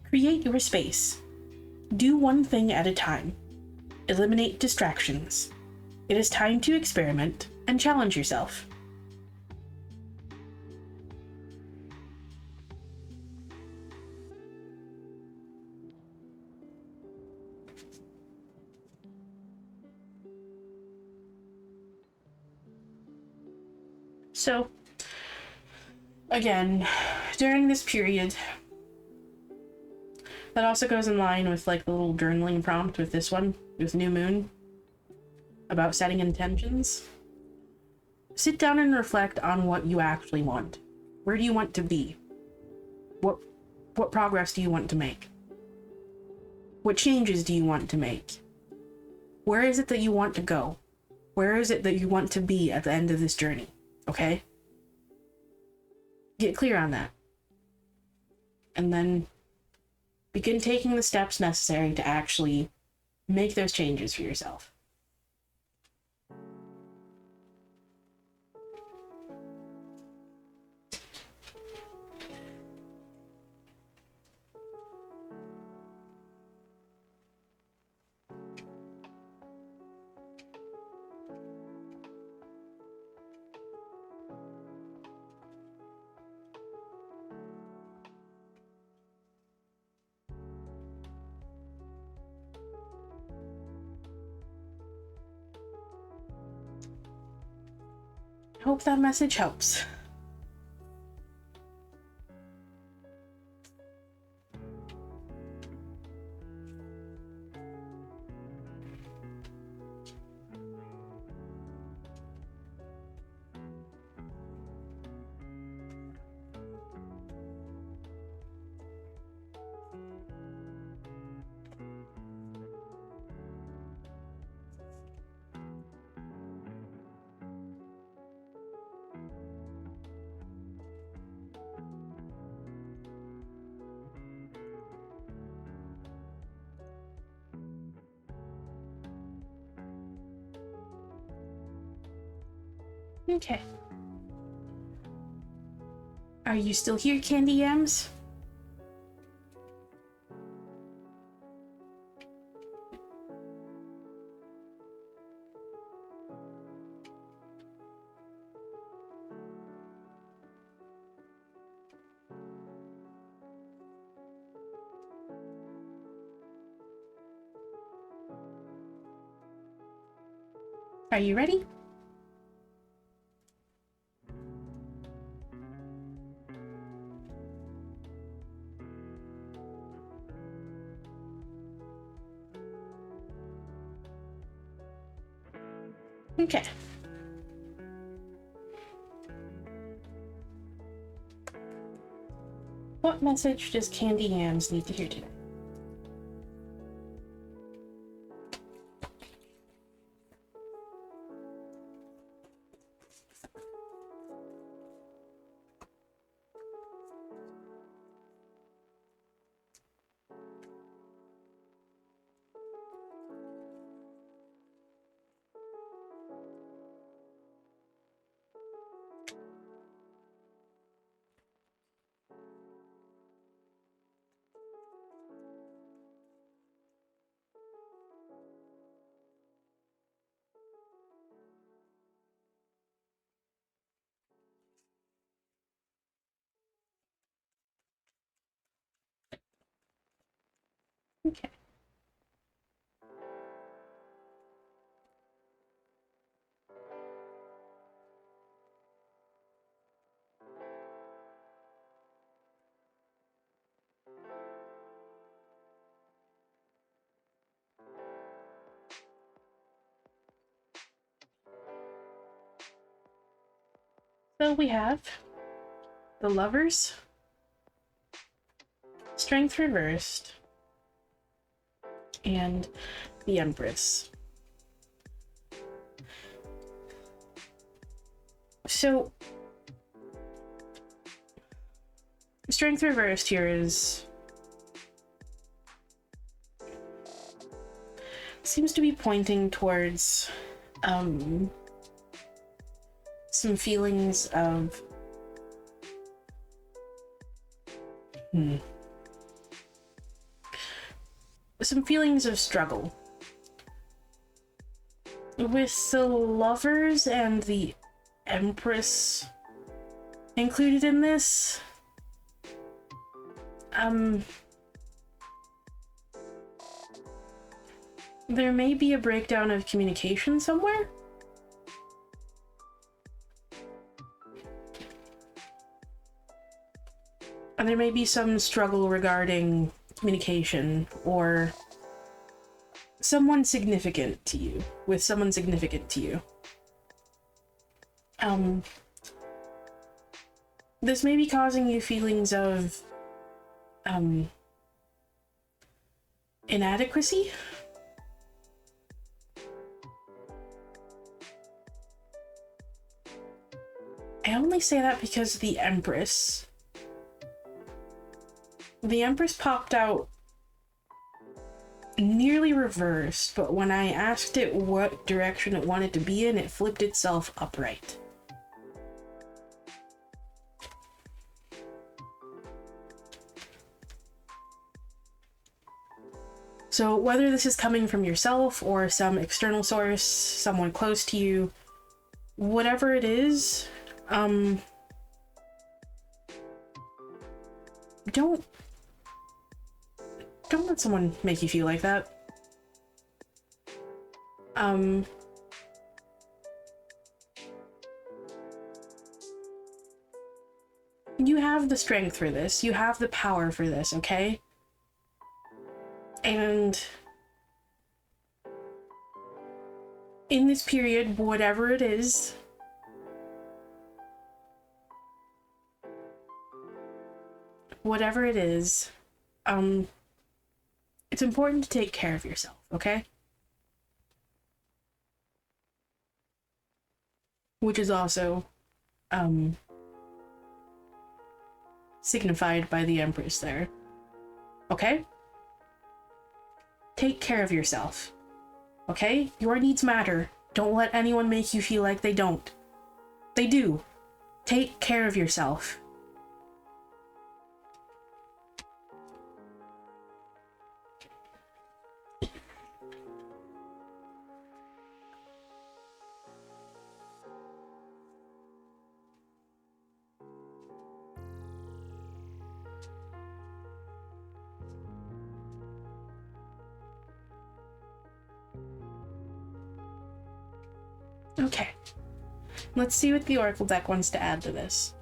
Create your space. Do one thing at a time. Eliminate distractions. It is time to experiment and challenge yourself. So, again, during this period, that also goes in line with like the little journaling prompt with this one, with New Moon, about setting intentions. Sit down and reflect on what you actually want. Where do you want to be? What progress do you want to make? What changes do you want to make? Where is it that you want to go? Where is it that you want to be at the end of this journey? Okay? Get clear on that. And then begin taking the steps necessary to actually make those changes for yourself. Hope that message helps. Okay. Are you still here, Candy Yams? Are you ready? Okay. What message does Candy Yams need to hear today? Okay. So we have the Lovers, Strength Reversed, and the Empress. So, Strength Reversed here seems to be pointing towards some feelings of some feelings of struggle. With the Lovers and the Empress included in this, there may be a breakdown of communication somewhere. And there may be some struggle regarding communication or someone significant to you, with someone significant to you. This may be causing you feelings of inadequacy. I only say that because the Empress popped out nearly reversed, but when I asked it what direction it wanted to be in, it flipped itself upright. So whether this is coming from yourself or some external source, someone close to you, whatever it is, don't let someone make you feel like that. You have the strength for this. You have the power for this, okay? And in this period, whatever it is, it's important to take care of yourself, okay? Which is also, signified by the Empress there. Okay? Take care of yourself. Okay? Your needs matter. Don't let anyone make you feel like they don't. They do. Take care of yourself. Okay. Let's see what the Oracle deck wants to add to this.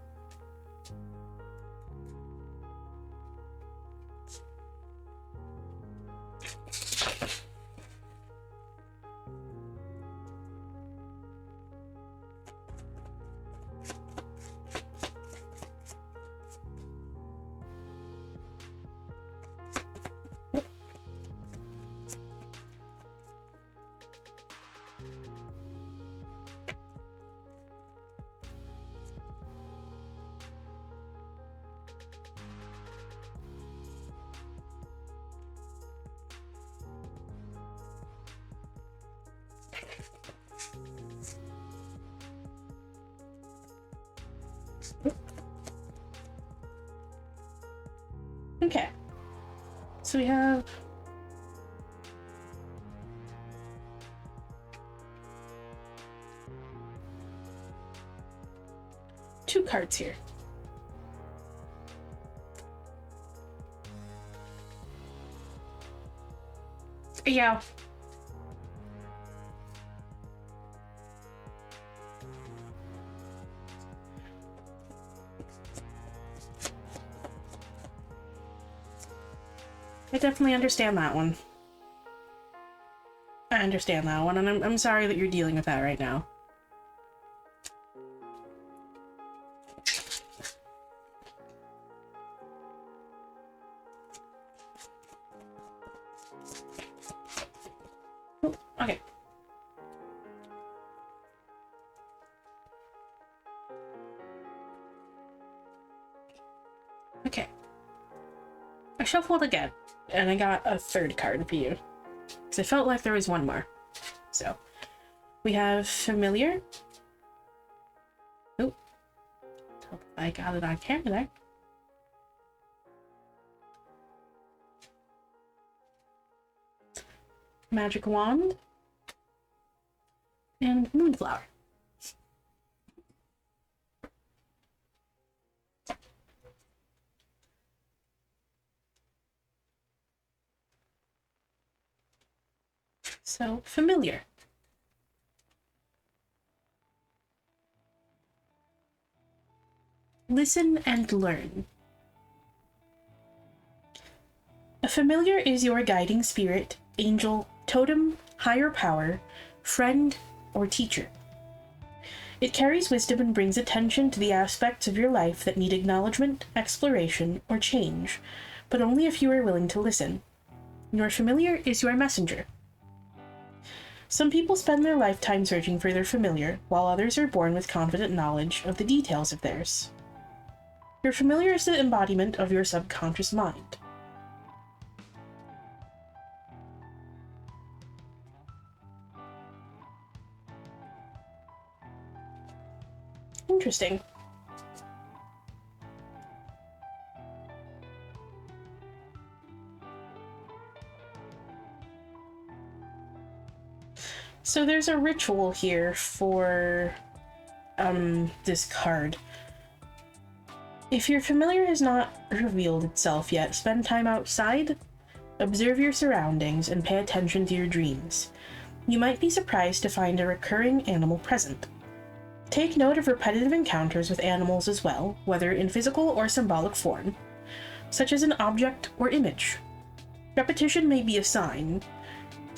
Okay. So we have two cards here. Yeah. I definitely understand that one. I understand that one, and I'm sorry that you're dealing with that right now. Oh, okay. Okay. I shuffled again, and I got a third card for you. Because I felt like there was one more. So, we have Familiar. Oh. Hope I got it on camera there. Magic Wand. And Moonflower. So, Familiar. Listen and learn. A familiar is your guiding spirit, angel, totem, higher power, friend, or teacher. It carries wisdom and brings attention to the aspects of your life that need acknowledgement, exploration, or change, but only if you are willing to listen. Your familiar is your messenger. Some people spend their lifetime searching for their familiar, while others are born with confident knowledge of the details of theirs. Your familiar is the embodiment of your subconscious mind. Interesting. So there's a ritual here for this card. If your familiar has not revealed itself yet, spend time outside, observe your surroundings, and pay attention to your dreams. You might be surprised to find a recurring animal present. Take note of repetitive encounters with animals as well, whether in physical or symbolic form, such as an object or image. Repetition may be a sign.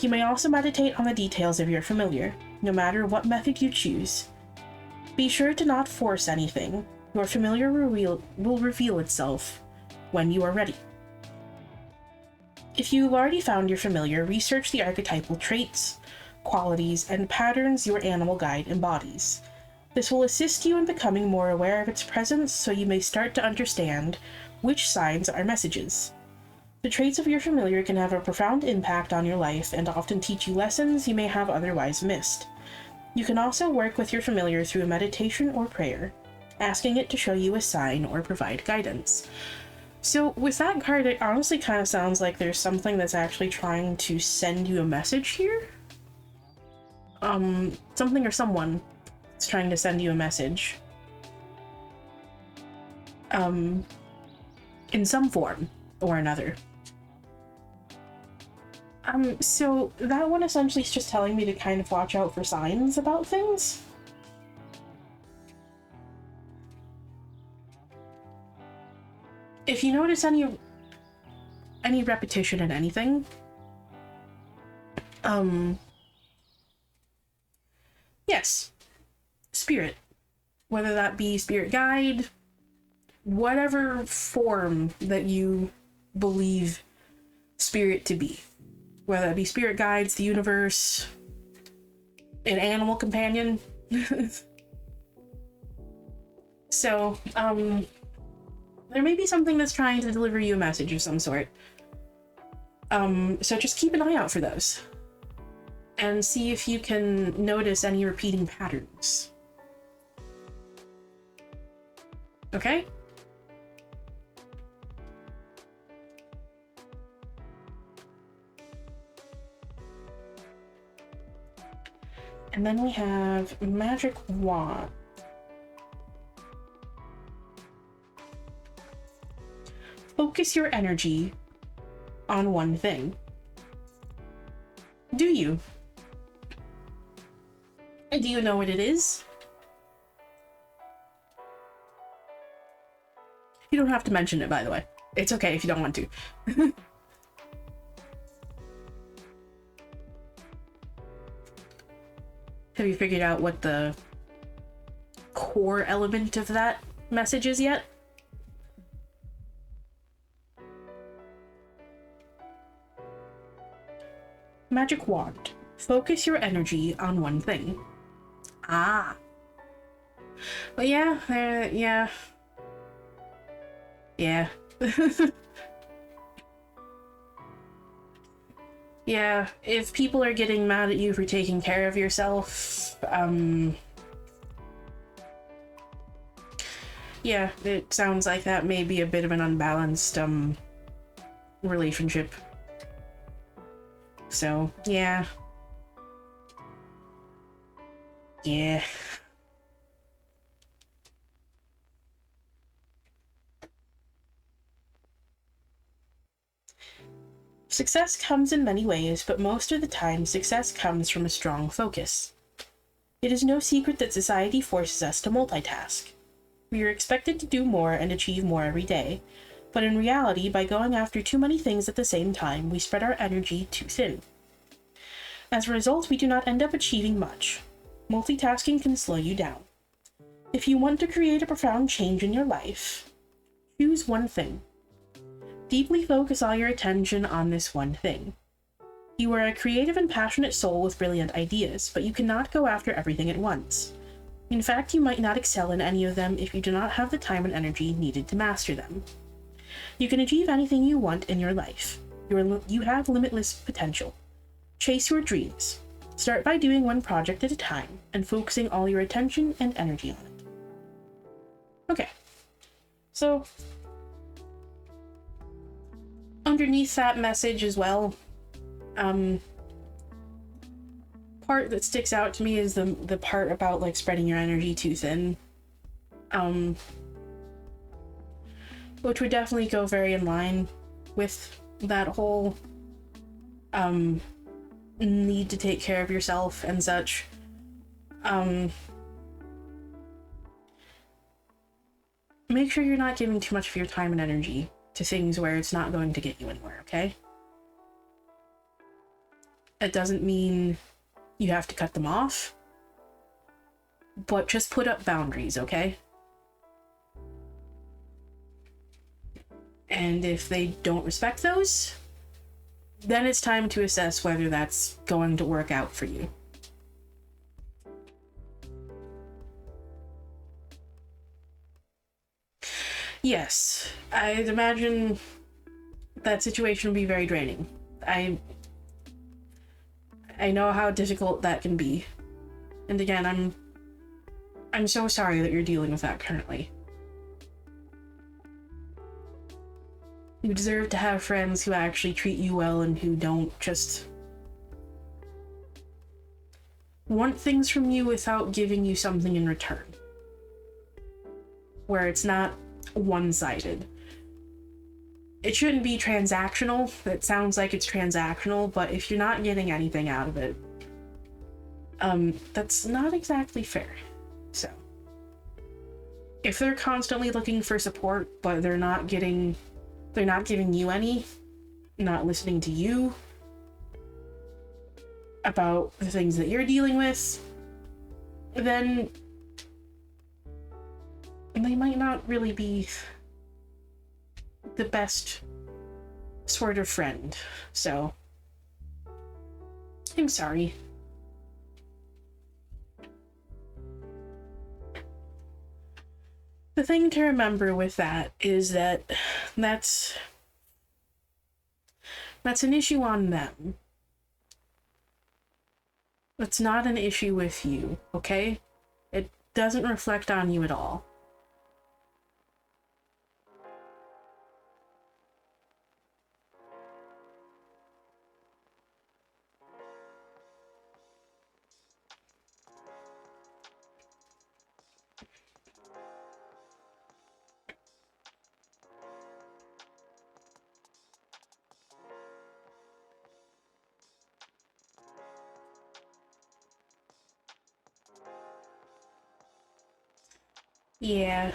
You may also meditate on the details of your familiar, no matter what method you choose. Be sure to not force anything. Your familiar will reveal itself when you are ready. If you've already found your familiar, research the archetypal traits, qualities, and patterns your animal guide embodies. This will assist you in becoming more aware of its presence so you may start to understand which signs are messages. The traits of your familiar can have a profound impact on your life and often teach you lessons you may have otherwise missed. You can also work with your familiar through a meditation or prayer, asking it to show you a sign or provide guidance. So with that card, it honestly kind of sounds like there's something that's actually trying to send you a message here. Something or someone is trying to send you a message. In some form or another. So that one essentially is just telling me to kind of watch out for signs about things. If you notice any repetition in anything, yes, spirit, whether that be spirit guide, whatever form that you believe spirit to be, whether that be spirit guides, the universe, an animal companion. So, there may be something that's trying to deliver you a message of some sort. So just keep an eye out for those. And see if you can notice any repeating patterns. Okay? And then we have Magic Wand. Focus your energy on one thing. Do you? Do you know what it is? You don't have to mention it, by the way. It's okay if you don't want to. Have you figured out what the core element of that message is yet? Magic Wand. Focus your energy on one thing. Ah. Well, yeah, yeah. Yeah. Yeah, if people are getting mad at you for taking care of yourself, yeah, it sounds like that may be a bit of an unbalanced, relationship. So, yeah. Yeah. Success comes in many ways, but most of the time, success comes from a strong focus. It is no secret that society forces us to multitask. We are expected to do more and achieve more every day, but in reality, by going after too many things at the same time, we spread our energy too thin. As a result, we do not end up achieving much. Multitasking can slow you down. If you want to create a profound change in your life, choose one thing. Deeply focus all your attention on this one thing. You are a creative and passionate soul with brilliant ideas, but you cannot go after everything at once. In fact, you might not excel in any of them if you do not have the time and energy needed to master them. You can achieve anything you want in your life. You have limitless potential. Chase your dreams. Start by doing one project at a time and focusing all your attention and energy on it. Okay. So, underneath that message as well, part that sticks out to me is the part about like spreading your energy too thin, which would definitely go very in line with that whole need to take care of yourself and such. Make sure you're not giving too much of your time and energy to things where it's not going to get you anywhere, okay? It doesn't mean you have to cut them off, but just put up boundaries, okay? And if they don't respect those, then it's time to assess whether that's going to work out for you. Yes, I'd imagine that situation would be very draining. I know how difficult that can be. And again, I'm so sorry that you're dealing with that currently. You deserve to have friends who actually treat you well and who don't just want things from you without giving you something in return. Where it's not one-sided. It shouldn't be transactional. It sounds like it's transactional, but if you're not getting anything out of it, that's not exactly fair. So, if they're constantly looking for support, but they're not giving you any, not listening to you about the things that you're dealing with, then they might not really be the best sort of friend. So, I'm sorry. The thing to remember with that is that that's an issue on them. It's not an issue with you, okay? It doesn't reflect on you at all. Yeah.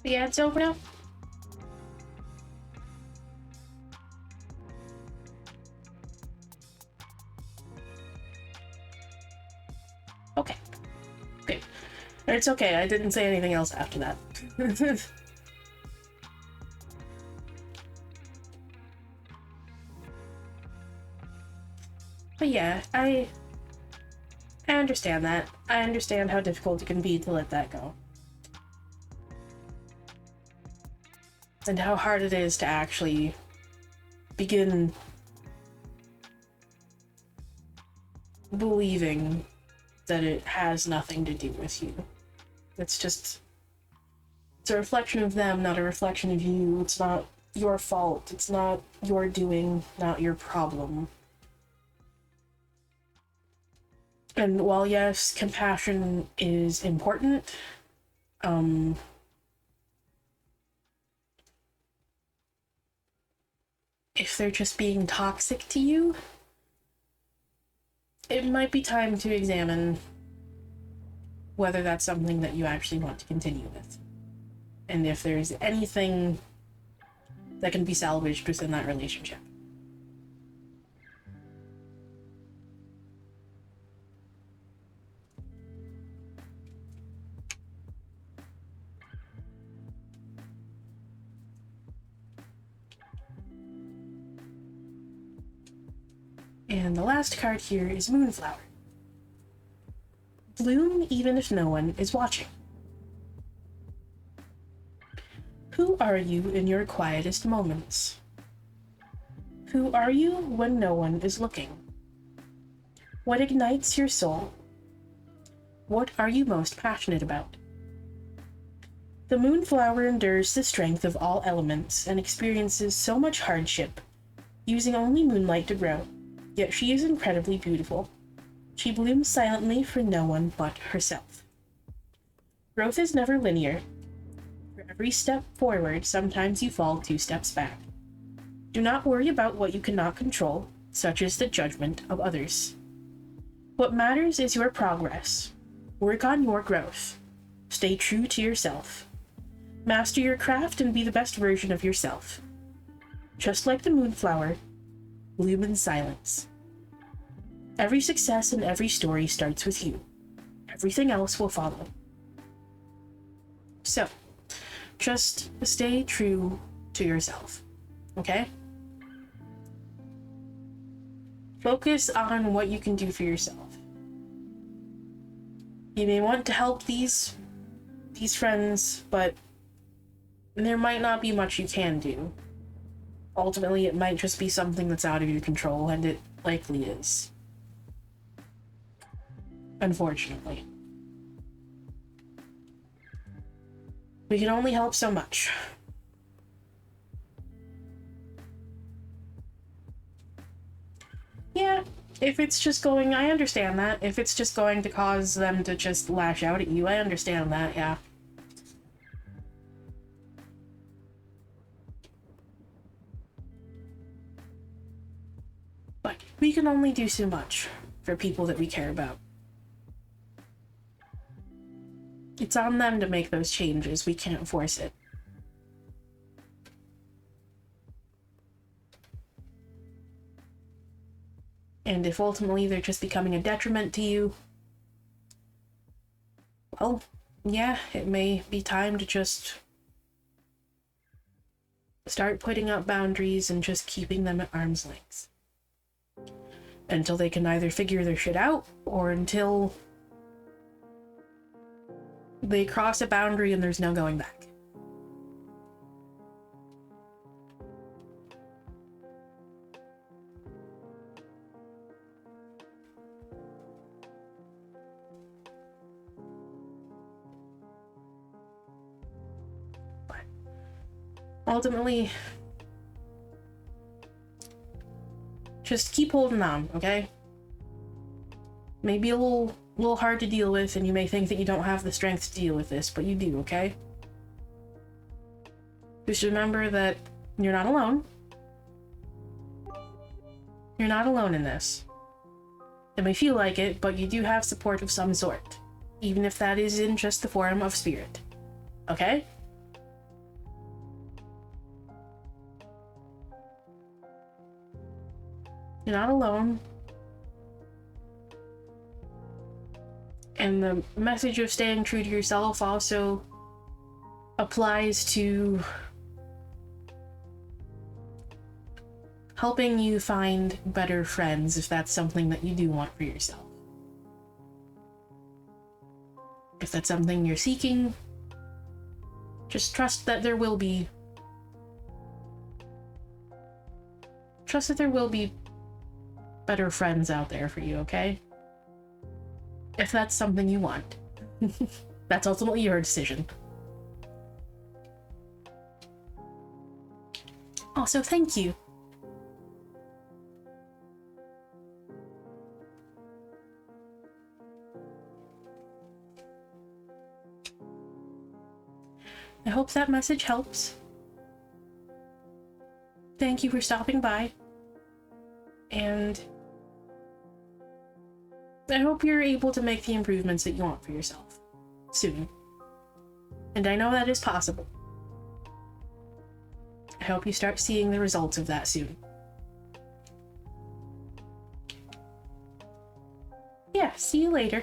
Yeah, it's over now. Okay. Okay. It's okay, I didn't say anything else after that. But yeah, I understand that. I understand how difficult it can be to let that go. And how hard it is to actually begin believing that it has nothing to do with you. It's a reflection of them, not a reflection of you. It's not your fault. It's not your doing, not your problem. And while yes, compassion is important, if they're just being toxic to you, it might be time to examine whether that's something that you actually want to continue with. And if there's anything that can be salvaged within that relationship. And the last card here is Moonflower. Bloom even if no one is watching. Who are you in your quietest moments? Who are you when no one is looking? What ignites your soul? What are you most passionate about? The Moonflower endures the strength of all elements and experiences so much hardship, using only moonlight to grow, yet she is incredibly beautiful. She blooms silently for no one but herself. Growth is never linear. For every step forward, sometimes you fall 2 steps back. Do not worry about what you cannot control, such as the judgment of others. What matters is your progress. Work on your growth. Stay true to yourself. Master your craft and be the best version of yourself. Just like the Moonflower, bloom in silence. Every success and every story starts with you. Everything else will follow. So, just stay true to yourself, okay? Focus on what you can do for yourself. You may want to help these friends, but there might not be much you can do. Ultimately, it might just be something that's out of your control, and it likely is. unfortunately. We can only help so much. Yeah, if it's just going, I understand that. If it's just going to cause them to just lash out at you, I understand that, yeah. But we can only do so much for people that we care about. It's on them to make those changes. We can't force it. And if ultimately they're just becoming a detriment to you, well, yeah, it may be time to just start putting up boundaries and just keeping them at arm's length. Until they can either figure their shit out, or until they cross a boundary and there's no going back. Ultimately, just keep holding on, okay? Maybe a little hard to deal with, and you may think that you don't have the strength to deal with this, but you do, okay? Just remember that you're not alone. You're not alone in this. It may feel like it, but you do have support of some sort, even if that is in just the form of spirit. Okay? You're not alone. And the message of staying true to yourself also applies to helping you find better friends if that's something that you do want for yourself. If that's something you're seeking, just trust that there will be better friends out there for you, okay? If that's something you want. That's ultimately your decision. Also, thank you. I hope that message helps. Thank you for stopping by. And I hope you're able to make the improvements that you want for yourself soon. And I know that is possible. I hope you start seeing the results of that soon. Yeah, see you later.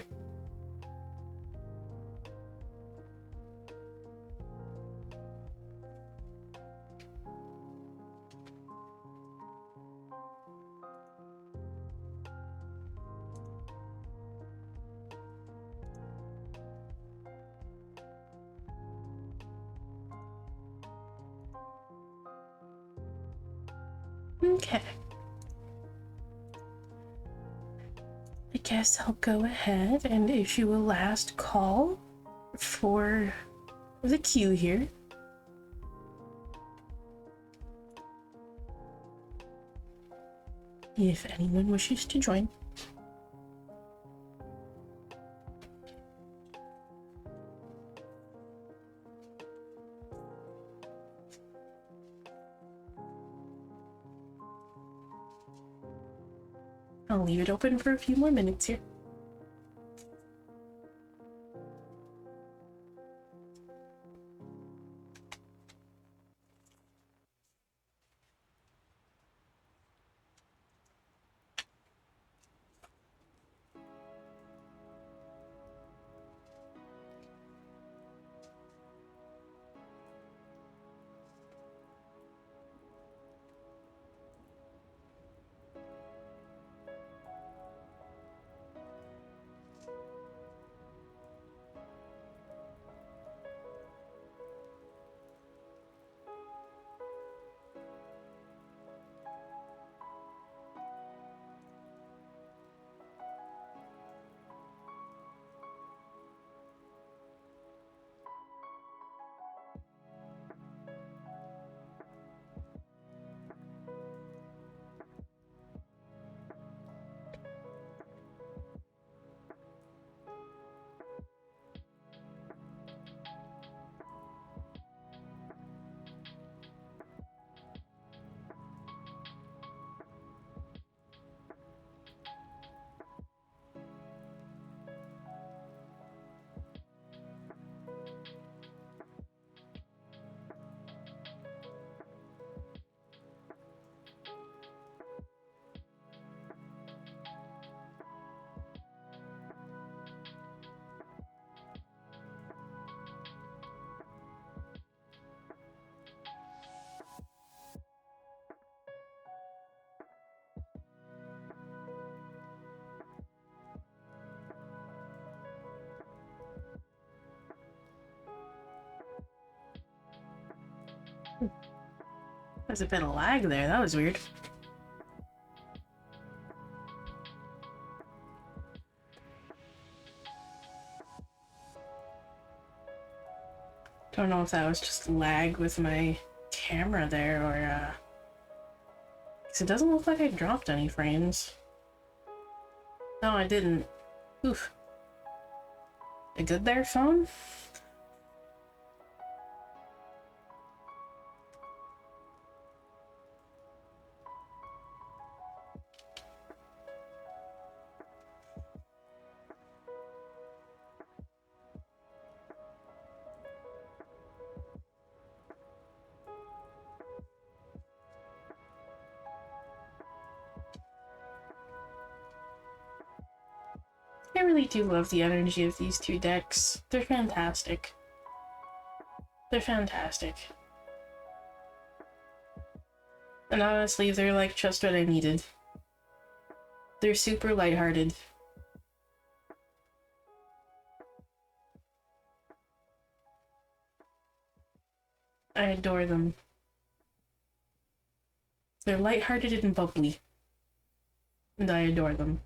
Okay. I guess I'll go ahead and issue a last call for the queue here. If anyone wishes to join. I'll leave it open for a few more minutes here. There's a bit of lag there, that was weird. Don't know if that was just lag with my camera there or, because it doesn't look like I dropped any frames. No, I didn't. Oof. You good there, phone? I really do love the energy of these two decks. They're fantastic. They're fantastic. And honestly, they're like just what I needed. They're super lighthearted. I adore them. They're lighthearted and bubbly. And I adore them.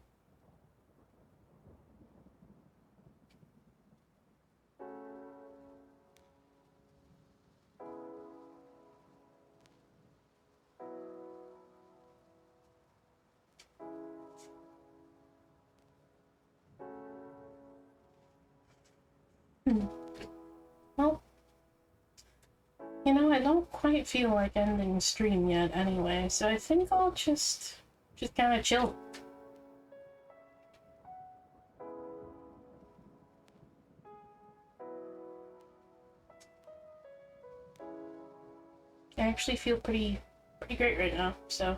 Well, you know, I don't quite feel like ending stream yet anyway, so I think I'll just kind of chill. I actually feel pretty great right now, so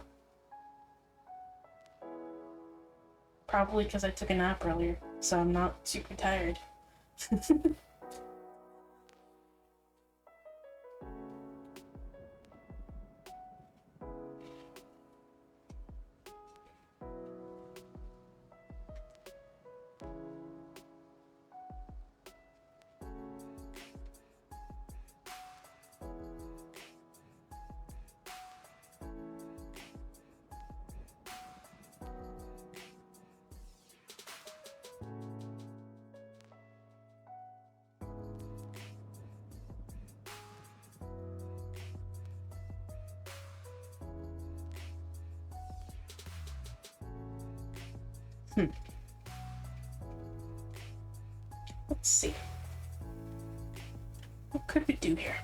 probably because I took a nap earlier, so I'm not super tired. Let's see. What could we do here?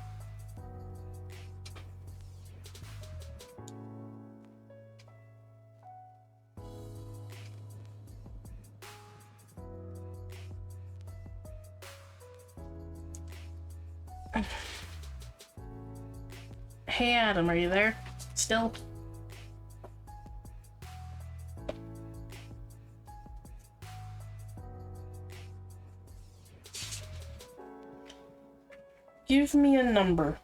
Hey Adam, are you there? Still? Give me a number.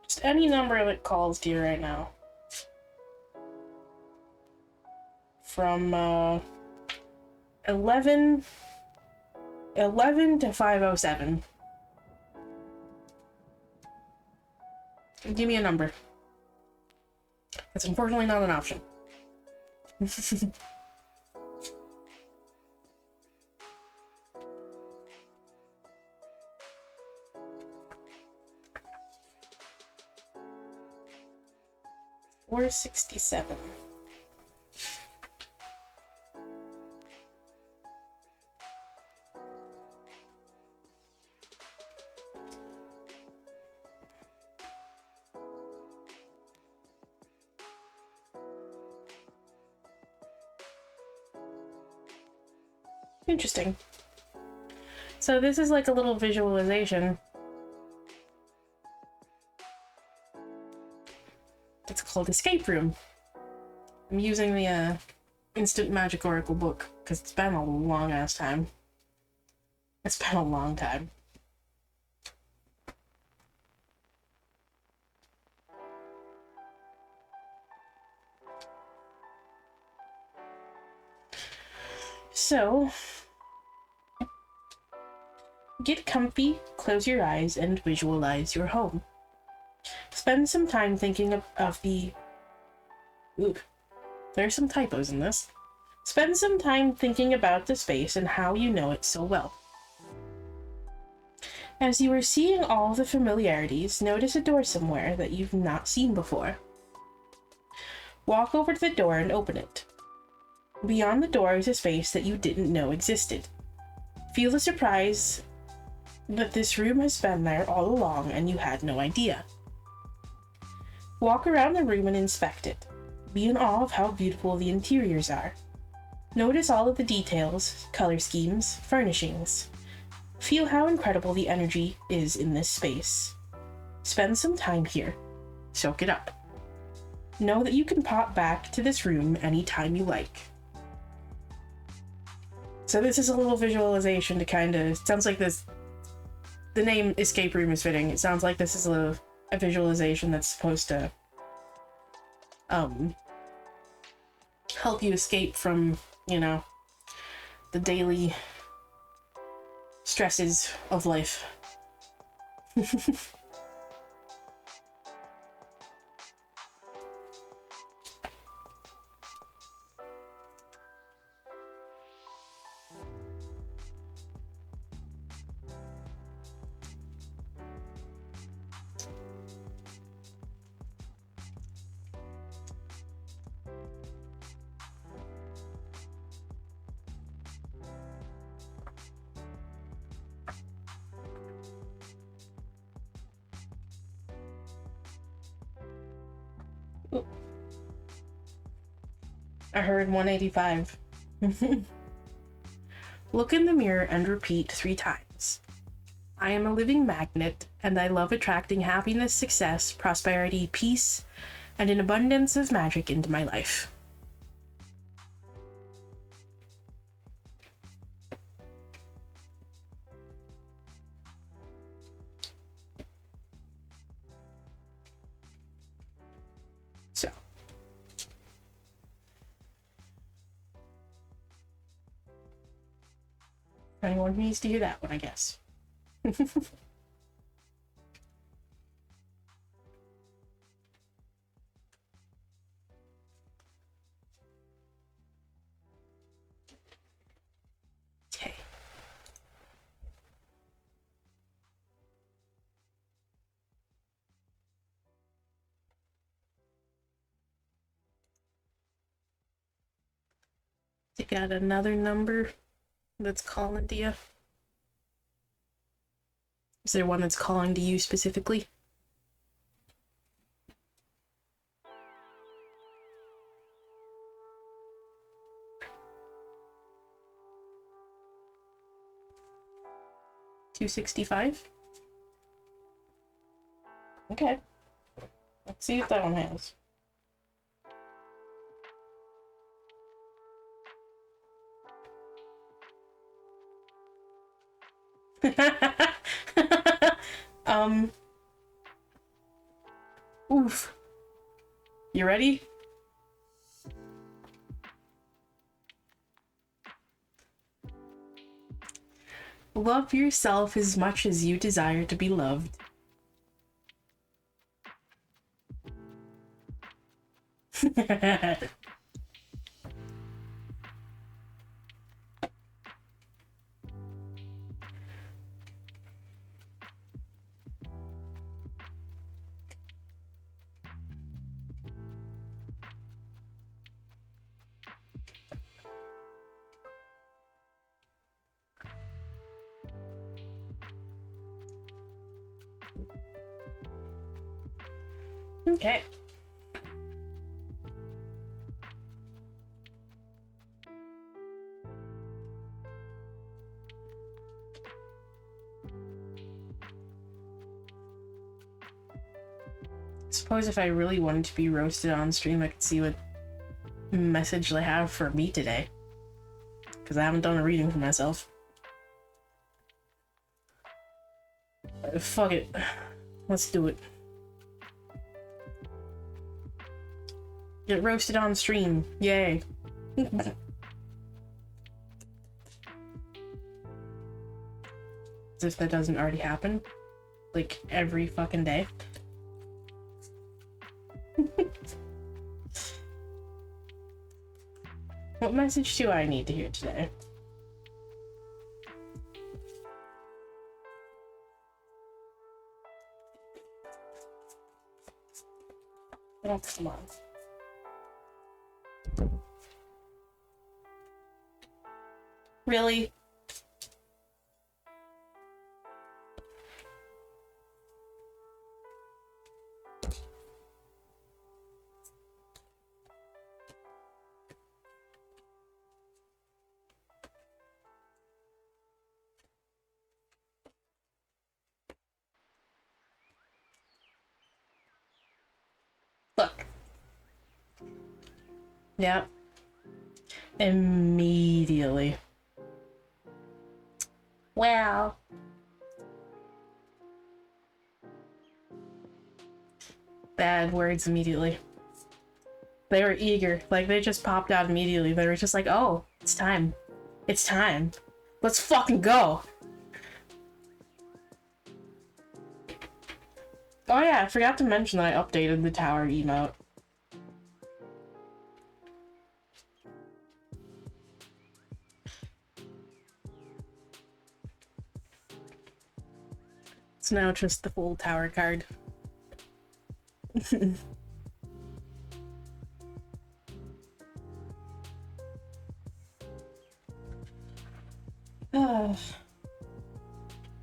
Just any number that calls to you right now. From 11 to 507. Give me a number. That's unfortunately not an option. We're 67. Interesting. So this is like a little visualization. It's called Escape Room. I'm using the Instant Magic Oracle book because it's been a long ass time. It's been a long time. So, Get comfy, close your eyes, and visualize your home. Spend some time thinking of the... Ooh, there's some typos in this. Spend some time thinking about the space and how you know it so well. As you are seeing all the familiarities, notice a door somewhere that you've not seen before. Walk over to the door and open it. Beyond the door is a space that you didn't know existed. Feel the surprise that this room has been there all along and you had no idea. Walk around the room and inspect it. Be in awe of how beautiful the interiors are. Notice all of the details, color schemes, furnishings. Feel how incredible the energy is in this space. Spend some time here. Soak it up. Know that you can pop back to this room anytime you like. So this is a little visualization to kind of... Sounds like this... The name Escape Room is fitting. It sounds like this is a visualization that's supposed to help you escape from, you know, the daily stresses of life. I heard 185. Look in the mirror and repeat 3 times. I am a living magnet, and I love attracting happiness, success, prosperity, peace, and an abundance of magic into my life. So. Anyone who needs to hear that one, I guess. Okay. Take out another number that's calling to you. Is there one that's calling to you specifically? $265? Okay. Let's see what that one has. Oof. You ready? Love yourself as much as you desire to be loved. Okay. Suppose if I really wanted to be roasted on stream, I could see what message they have for me today. Because I haven't done a reading for myself. Fuck it. Let's do it. Get roasted on stream. Yay. As if that doesn't already happen. Like, every fucking day. What message do I need to hear today? Oh, come on. Really? Look. Yep. Immediately. Wow. Bad words immediately. They were eager. Like, they just popped out immediately. They were just like, oh, it's time. It's time. Let's fucking go. Oh yeah, I forgot to mention that I updated the tower emote. It's now just the full tower card.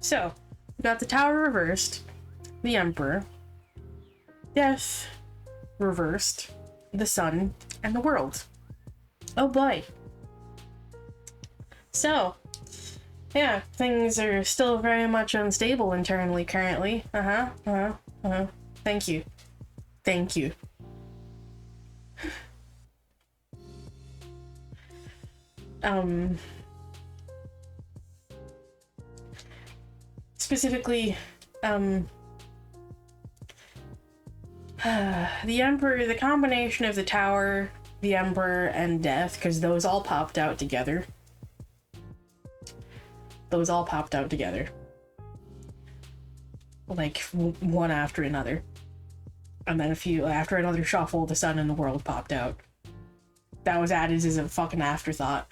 So, we got the tower reversed, the Emperor, Death reversed, the Sun, and the World. Oh boy. So, yeah, things are still very much unstable internally currently. Thank you. Thank you. Specifically, the Emperor, the combination of the Tower, the Emperor, and Death, because those all popped out together. Those all popped out together. Like, one after another. And then after another shuffle, the Sun and the World popped out. That was added as a fucking afterthought.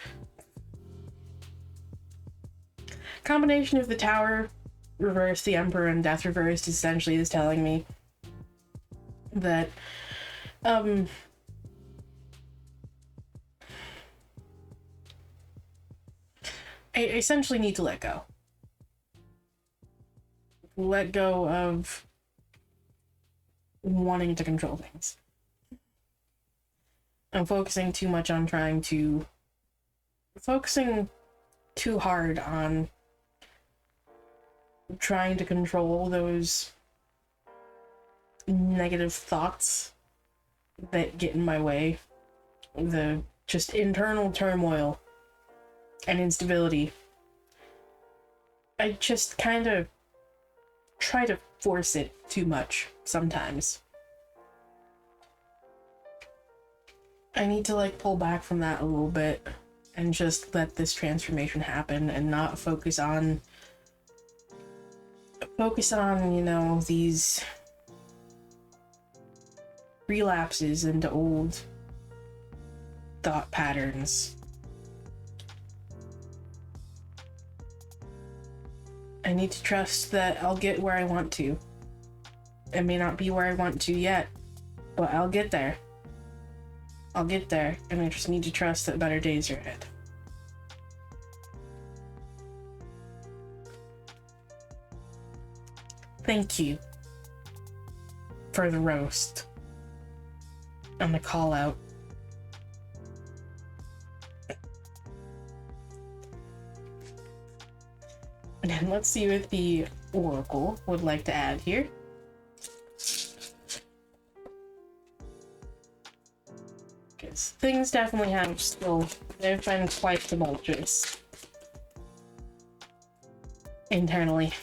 Combination of the Tower reversed, the Emperor, and Death reversed essentially is telling me that, I essentially need to let go. Let go of wanting to control things. I'm focusing too much on focusing too hard on trying to control those negative thoughts that get in my way. The just internal turmoil and instability. I just kind of try to force it too much sometimes. I need to like pull back from that a little bit and just let this transformation happen and not focus on, you know, these relapses into old thought patterns. I need to trust that I'll get where I want to. It may not be where I want to yet, but I'll get there. I'll get there, and I just need to trust that better days are ahead. Thank you for the roast and the call out. And then let's see what the Oracle would like to add here. Because things definitely have they've been quite tumultuous internally.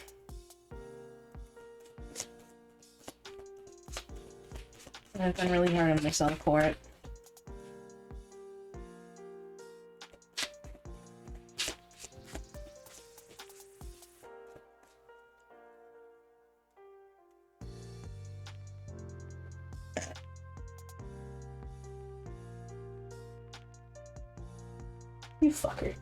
I've been really hard on myself for it. You fucker.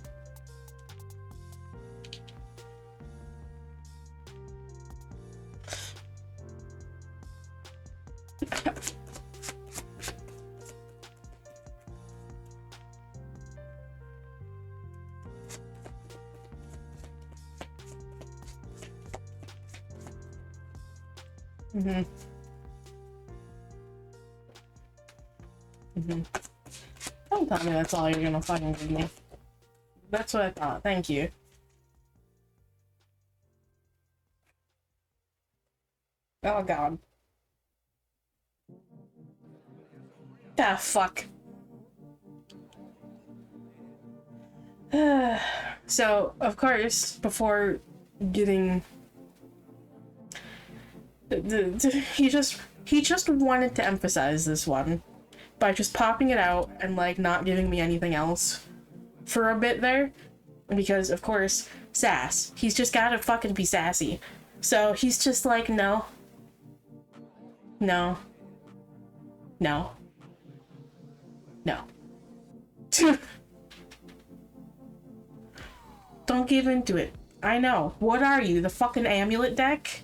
Mm-hmm. Mm-hmm. Don't tell me that's all you're gonna fucking give me. That's what I thought. Thank you. Oh god. Ah, fuck. So, of course, before getting... he just wanted to emphasize this one by just popping it out and, like, not giving me anything else for a bit there. Because, of course, sass. He's just gotta fucking be sassy. So, he's just like, no. No. No. No. Don't give into it. I know. What are you, the fucking amulet deck?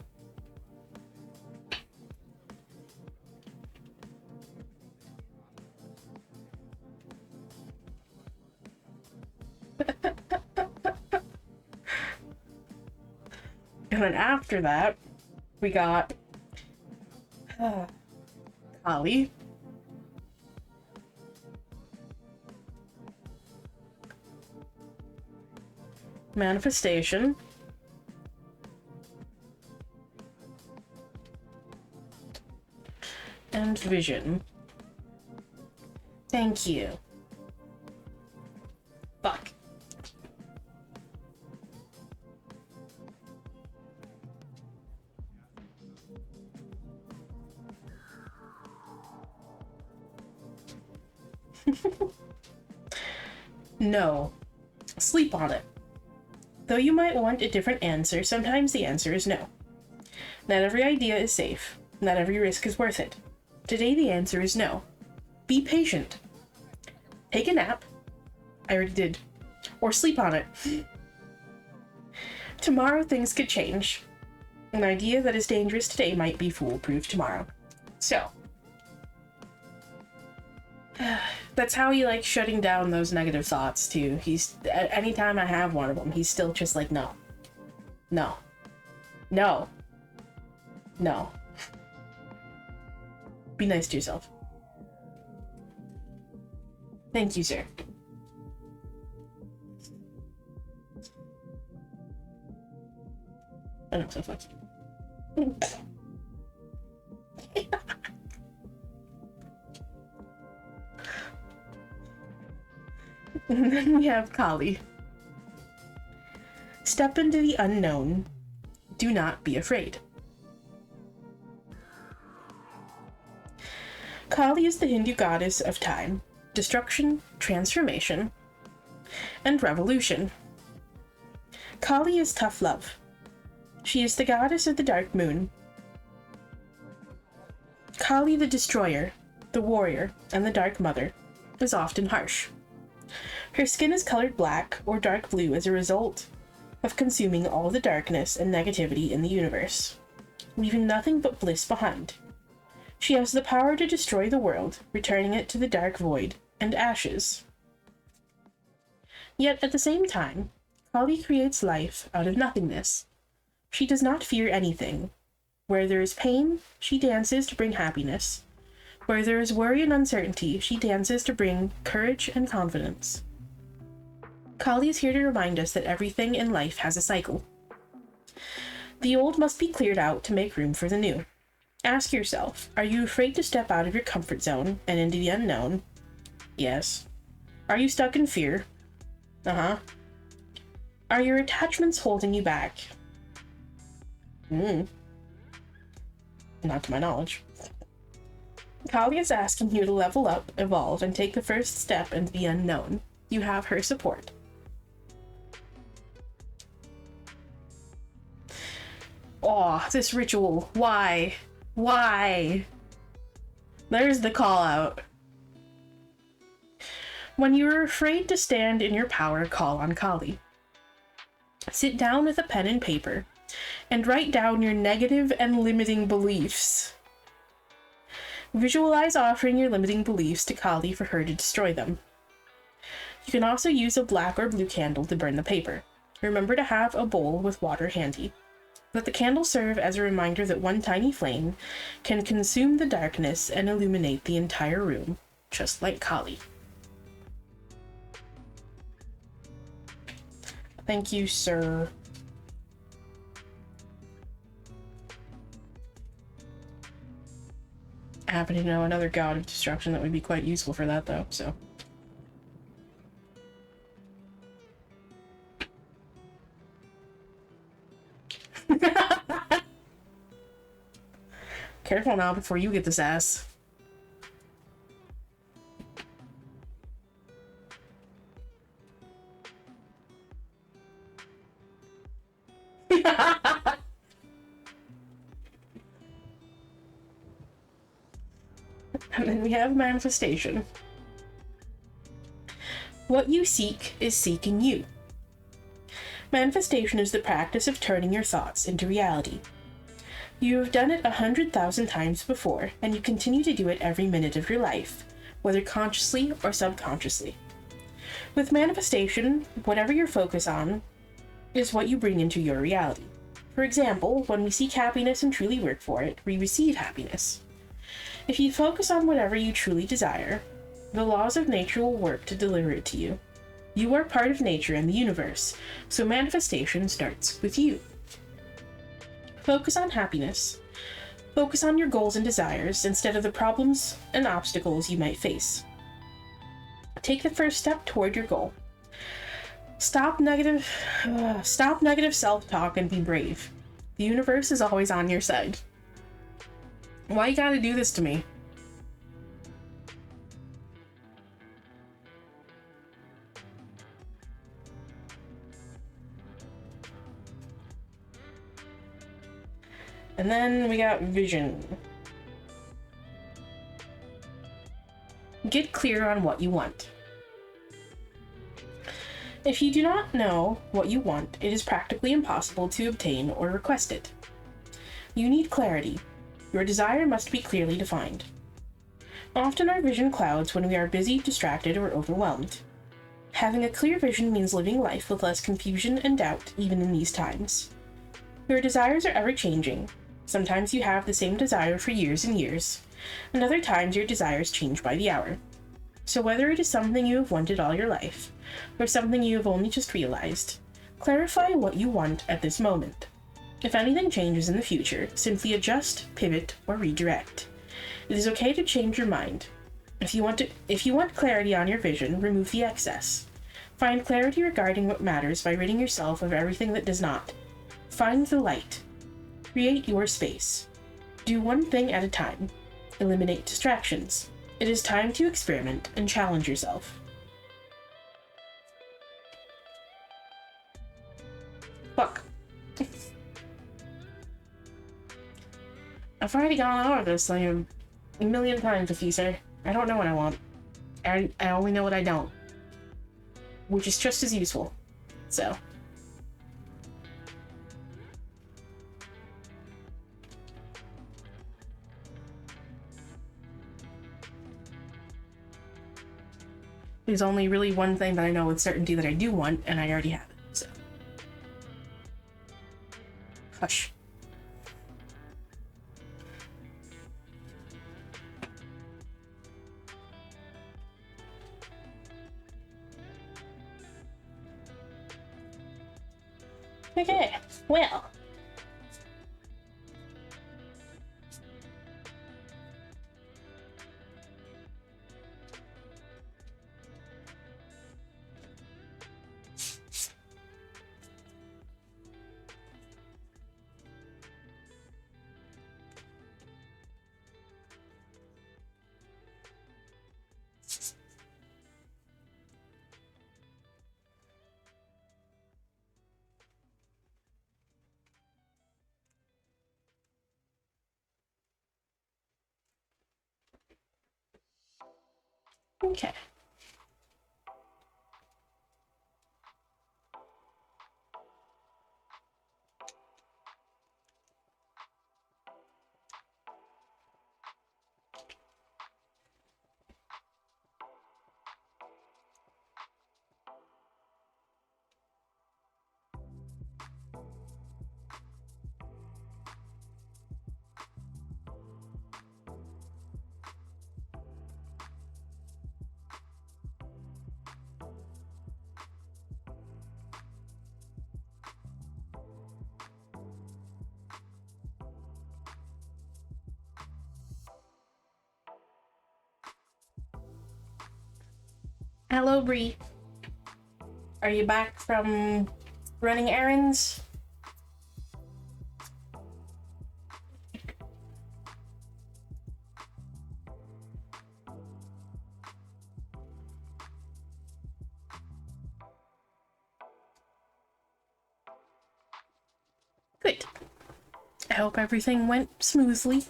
And then after that, we got Kali. Manifestation. And vision. Thank you. Fuck. No. Sleep on it. Though you might want a different answer, sometimes the answer is no. Not every idea is safe. Not every risk is worth it. Today the answer is no. Be patient. Take a nap. I already did. Or sleep on it. Tomorrow things could change. An idea that is dangerous today might be foolproof tomorrow. So. That's how he likes shutting down those negative thoughts too. He's, anytime I have one of them, he's still just like, no. No. No. No. Be nice to yourself. Thank you, sir. I know, so fucked. And then we have Kali. Step into the unknown. Do not be afraid. Kali is the Hindu goddess of time, destruction, transformation, and revolution. Kali is tough love. She is the goddess of the dark moon. Kali the destroyer, the warrior, and the dark mother is often harsh. Her skin is colored black or dark blue as a result of consuming all the darkness and negativity in the universe, leaving nothing but bliss behind. She has the power to destroy the world, returning it to the dark void and ashes. Yet at the same time, Kali creates life out of nothingness. She does not fear anything. Where there is pain, she dances to bring happiness. Where there is worry and uncertainty, she dances to bring courage and confidence. Kali is here to remind us that everything in life has a cycle. The old must be cleared out to make room for the new. Ask yourself, are you afraid to step out of your comfort zone and into the unknown? Yes. Are you stuck in fear? Uh-huh. Are your attachments holding you back? Not to my knowledge. Kali is asking you to level up, evolve, and take the first step into the unknown. You have her support. Oh, this ritual. Why? Why? There's the call out. When you are afraid to stand in your power, call on Kali. Sit down with a pen and paper and write down your negative and limiting beliefs. Visualize offering your limiting beliefs to Kali for her to destroy them. You can also use a black or blue candle to burn the paper. Remember to have a bowl with water handy. Let the candle serve as a reminder that one tiny flame can consume the darkness and illuminate the entire room, just like Kali. Thank you, sir. I happen to know another god of destruction that would be quite useful for that, though, so. Careful now before you get this ass. And then we have manifestation. What you seek is seeking you. Manifestation is the practice of turning your thoughts into reality. You have done it 100,000 times before, and you continue to do it every minute of your life, whether consciously or subconsciously. With manifestation, whatever you focus on is what you bring into your reality. For example, when we seek happiness and truly work for it, we receive happiness. If you focus on whatever you truly desire, the laws of nature will work to deliver it to you. You are part of nature and the universe, so manifestation starts with you. Focus on happiness. Focus on your goals and desires instead of the problems and obstacles you might face. Take the first step toward your goal. Stop negative self-talk and be brave. The universe is always on your side. Why you gotta do this to me? And then we got vision. Get clear on what you want. If you do not know what you want, it is practically impossible to obtain or request it. You need clarity. Your desire must be clearly defined. Often our vision clouds when we are busy, distracted, or overwhelmed. Having a clear vision means living life with less confusion and doubt, even in these times. Your desires are ever-changing. Sometimes you have the same desire for years and years, and other times your desires change by the hour. So whether it is something you have wanted all your life, or something you have only just realized, clarify what you want at this moment. If anything changes in the future, simply adjust, pivot, or redirect. It is okay to change your mind. If you want clarity on your vision, remove the excess. Find clarity regarding what matters by ridding yourself of everything that does not. Find the light. Create your space. Do one thing at a time. Eliminate distractions. It is time to experiment and challenge yourself. Fuck. I've already gone over this like a million times with you, sir. I don't know what I want. I only know what I don't. Which is just as useful. So. There's only really one thing that I know with certainty that I do want, and I already have it, so. Hush. Okay, well. Okay. Hello, Bree. Are you back from running errands? Good. I hope everything went smoothly.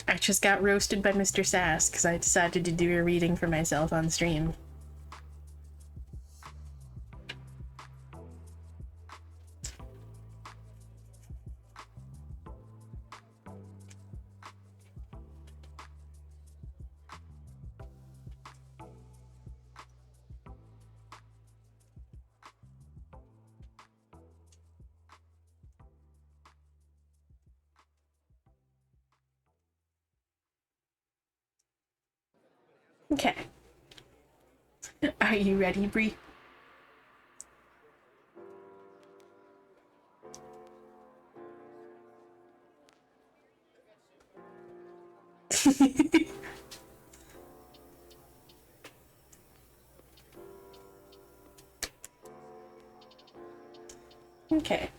I just got roasted by Mr. Sass because I decided to do a reading for myself on stream. Okay. Are you ready, Bree? Okay.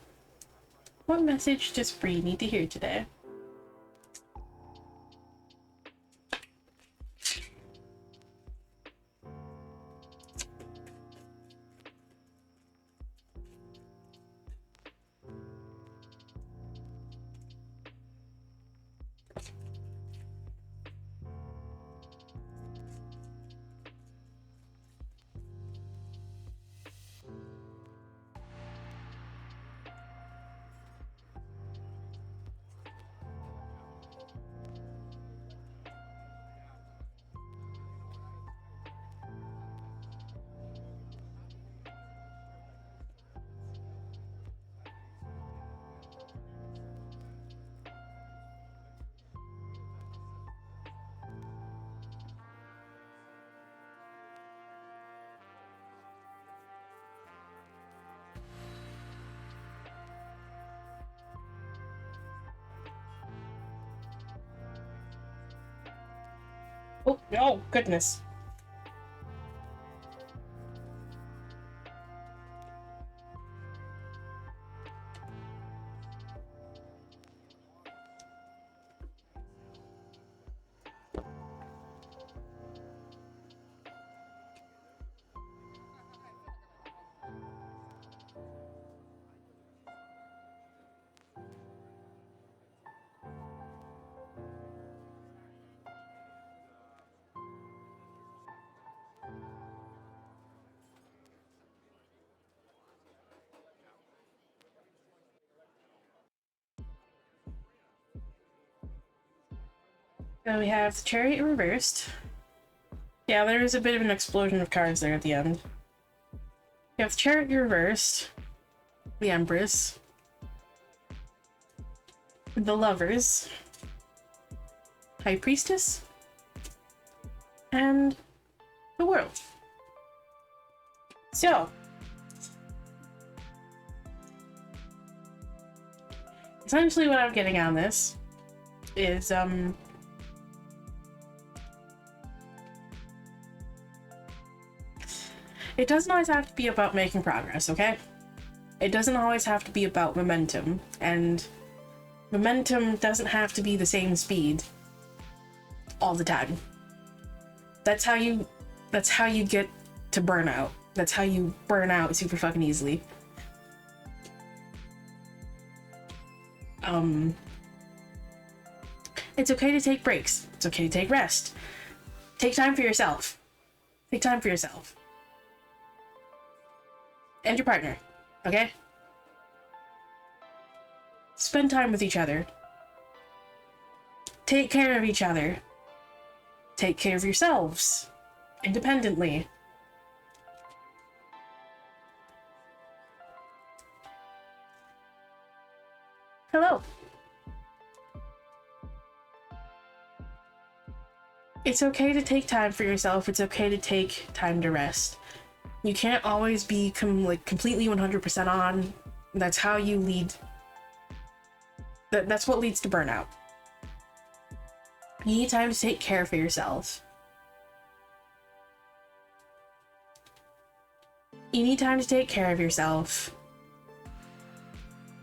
What message does Bree need to hear today? Oh, no, goodness. Now we have the Chariot reversed. Yeah, there is a bit of an explosion of cards there at the end. We have the Chariot reversed, the Empress, the Lovers, High Priestess, and the World. So, essentially what I'm getting on this is, it doesn't always have to be about making progress, okay? It doesn't always have to be about momentum, and momentum doesn't have to be the same speed all the time. That's how you get to burnout. That's how you burn out super fucking easily. It's okay to take breaks. It's okay to take rest. Take time for yourself. Take time for yourself. And your partner, okay? Spend time with each other. Take care of each other. Take care of yourselves. Independently. Hello. It's okay to take time for yourself. It's okay to take time to rest. You can't always be completely 100% on. That's how you lead. That's what leads to burnout. You need time to take care for yourself. You need time to take care of yourself.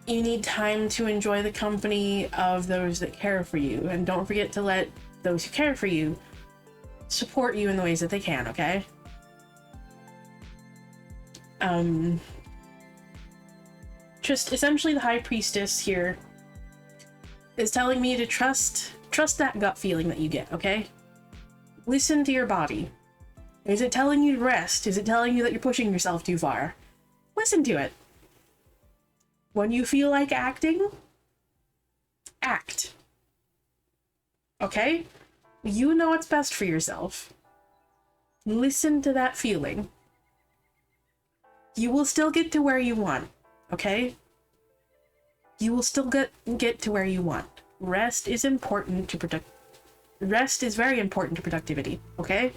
You need time to enjoy the company of those that care for you. And don't forget to let those who care for you support you in the ways that they can, okay? Just essentially the High Priestess here is telling me to trust that gut feeling that you get, okay? Listen to your body. Is it telling you to rest? Is it telling you that you're pushing yourself too far? Listen to it. When you feel like acting, act. Okay? You know what's best for yourself. Listen to that feeling. You will still get to where you want, okay? You will still get to where you want. Rest is important to Rest is very important to productivity, okay?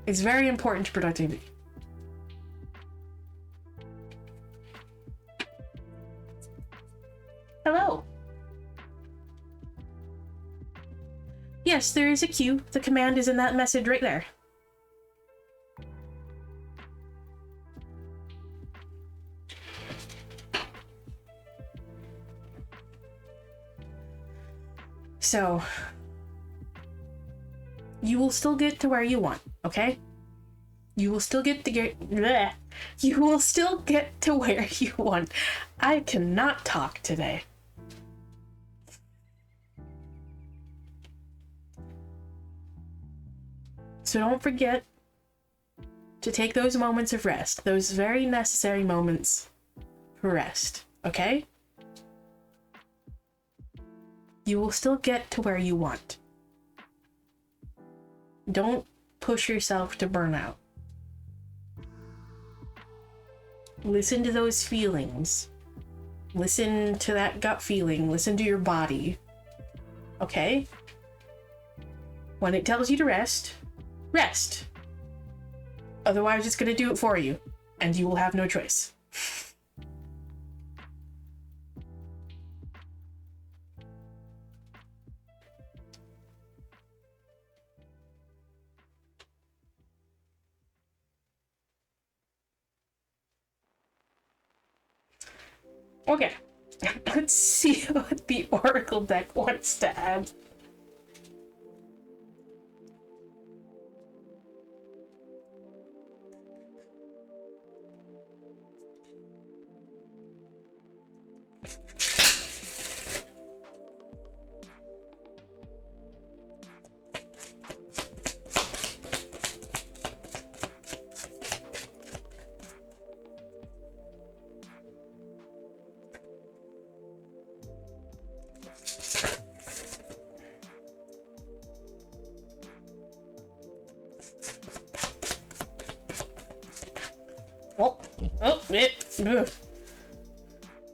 It's very important to productivity. Hello. Yes, there is a queue. The command is in that message right there. So, you will still get to where you want, okay? You will still get to You will still get to where you want. I cannot talk today. So don't forget to take those moments of rest, those very necessary moments for rest, okay? You will still get to where you want. Don't push yourself to burnout. Listen to those feelings. Listen to that gut feeling. Listen to your body. Okay? When it tells you to rest, rest. Otherwise, it's going to do it for you, and you will have no choice. Okay, let's see what the Oracle deck wants to add.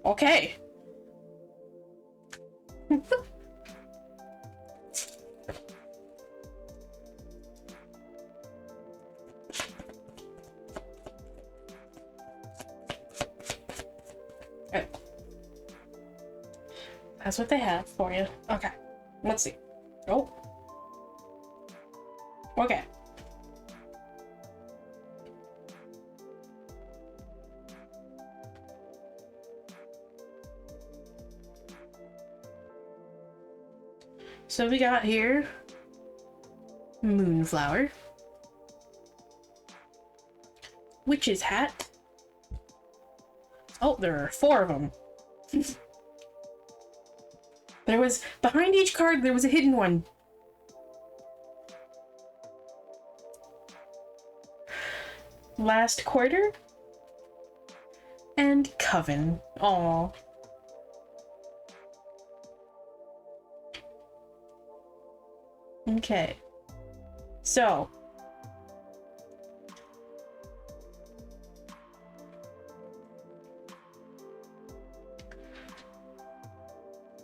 Okay. That's what they have for you. Okay. Let's see. Oh. Okay. So we got here Moonflower, Witch's Hat. Oh, there are 4 of them. There was, behind each card, there was a hidden one. Last Quarter and Coven. Aww. Okay. So.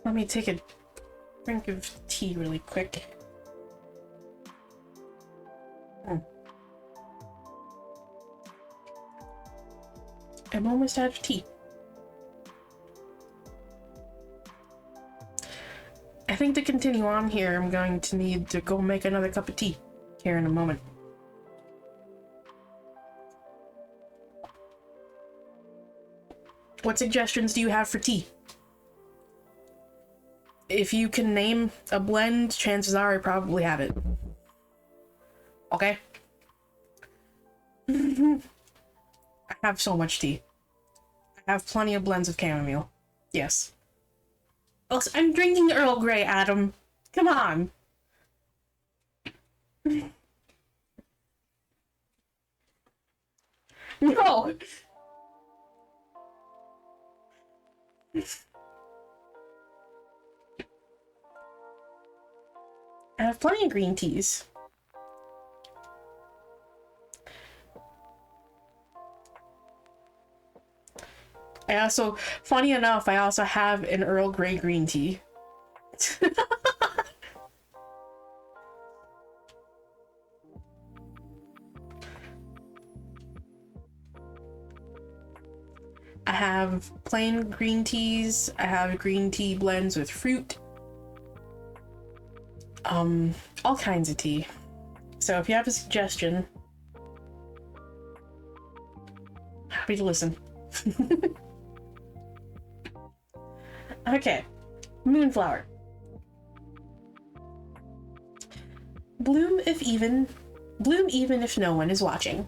Let me take a drink of tea really quick. I'm almost out of tea. I think to continue on here, I'm going to need to go make another cup of tea here in a moment. What suggestions do you have for tea? If you can name a blend, chances are I probably have it. Okay? I have so much tea. I have plenty of blends of chamomile. Yes. Also, I'm drinking Earl Grey, Adam. Come on. No! I have plenty of green teas. I also, funny enough, I also have an Earl Grey green tea. I have plain green teas. I have green tea blends with fruit. All kinds of tea. So if you have a suggestion, happy to listen. Okay, moonflower. Bloom even if no one is watching.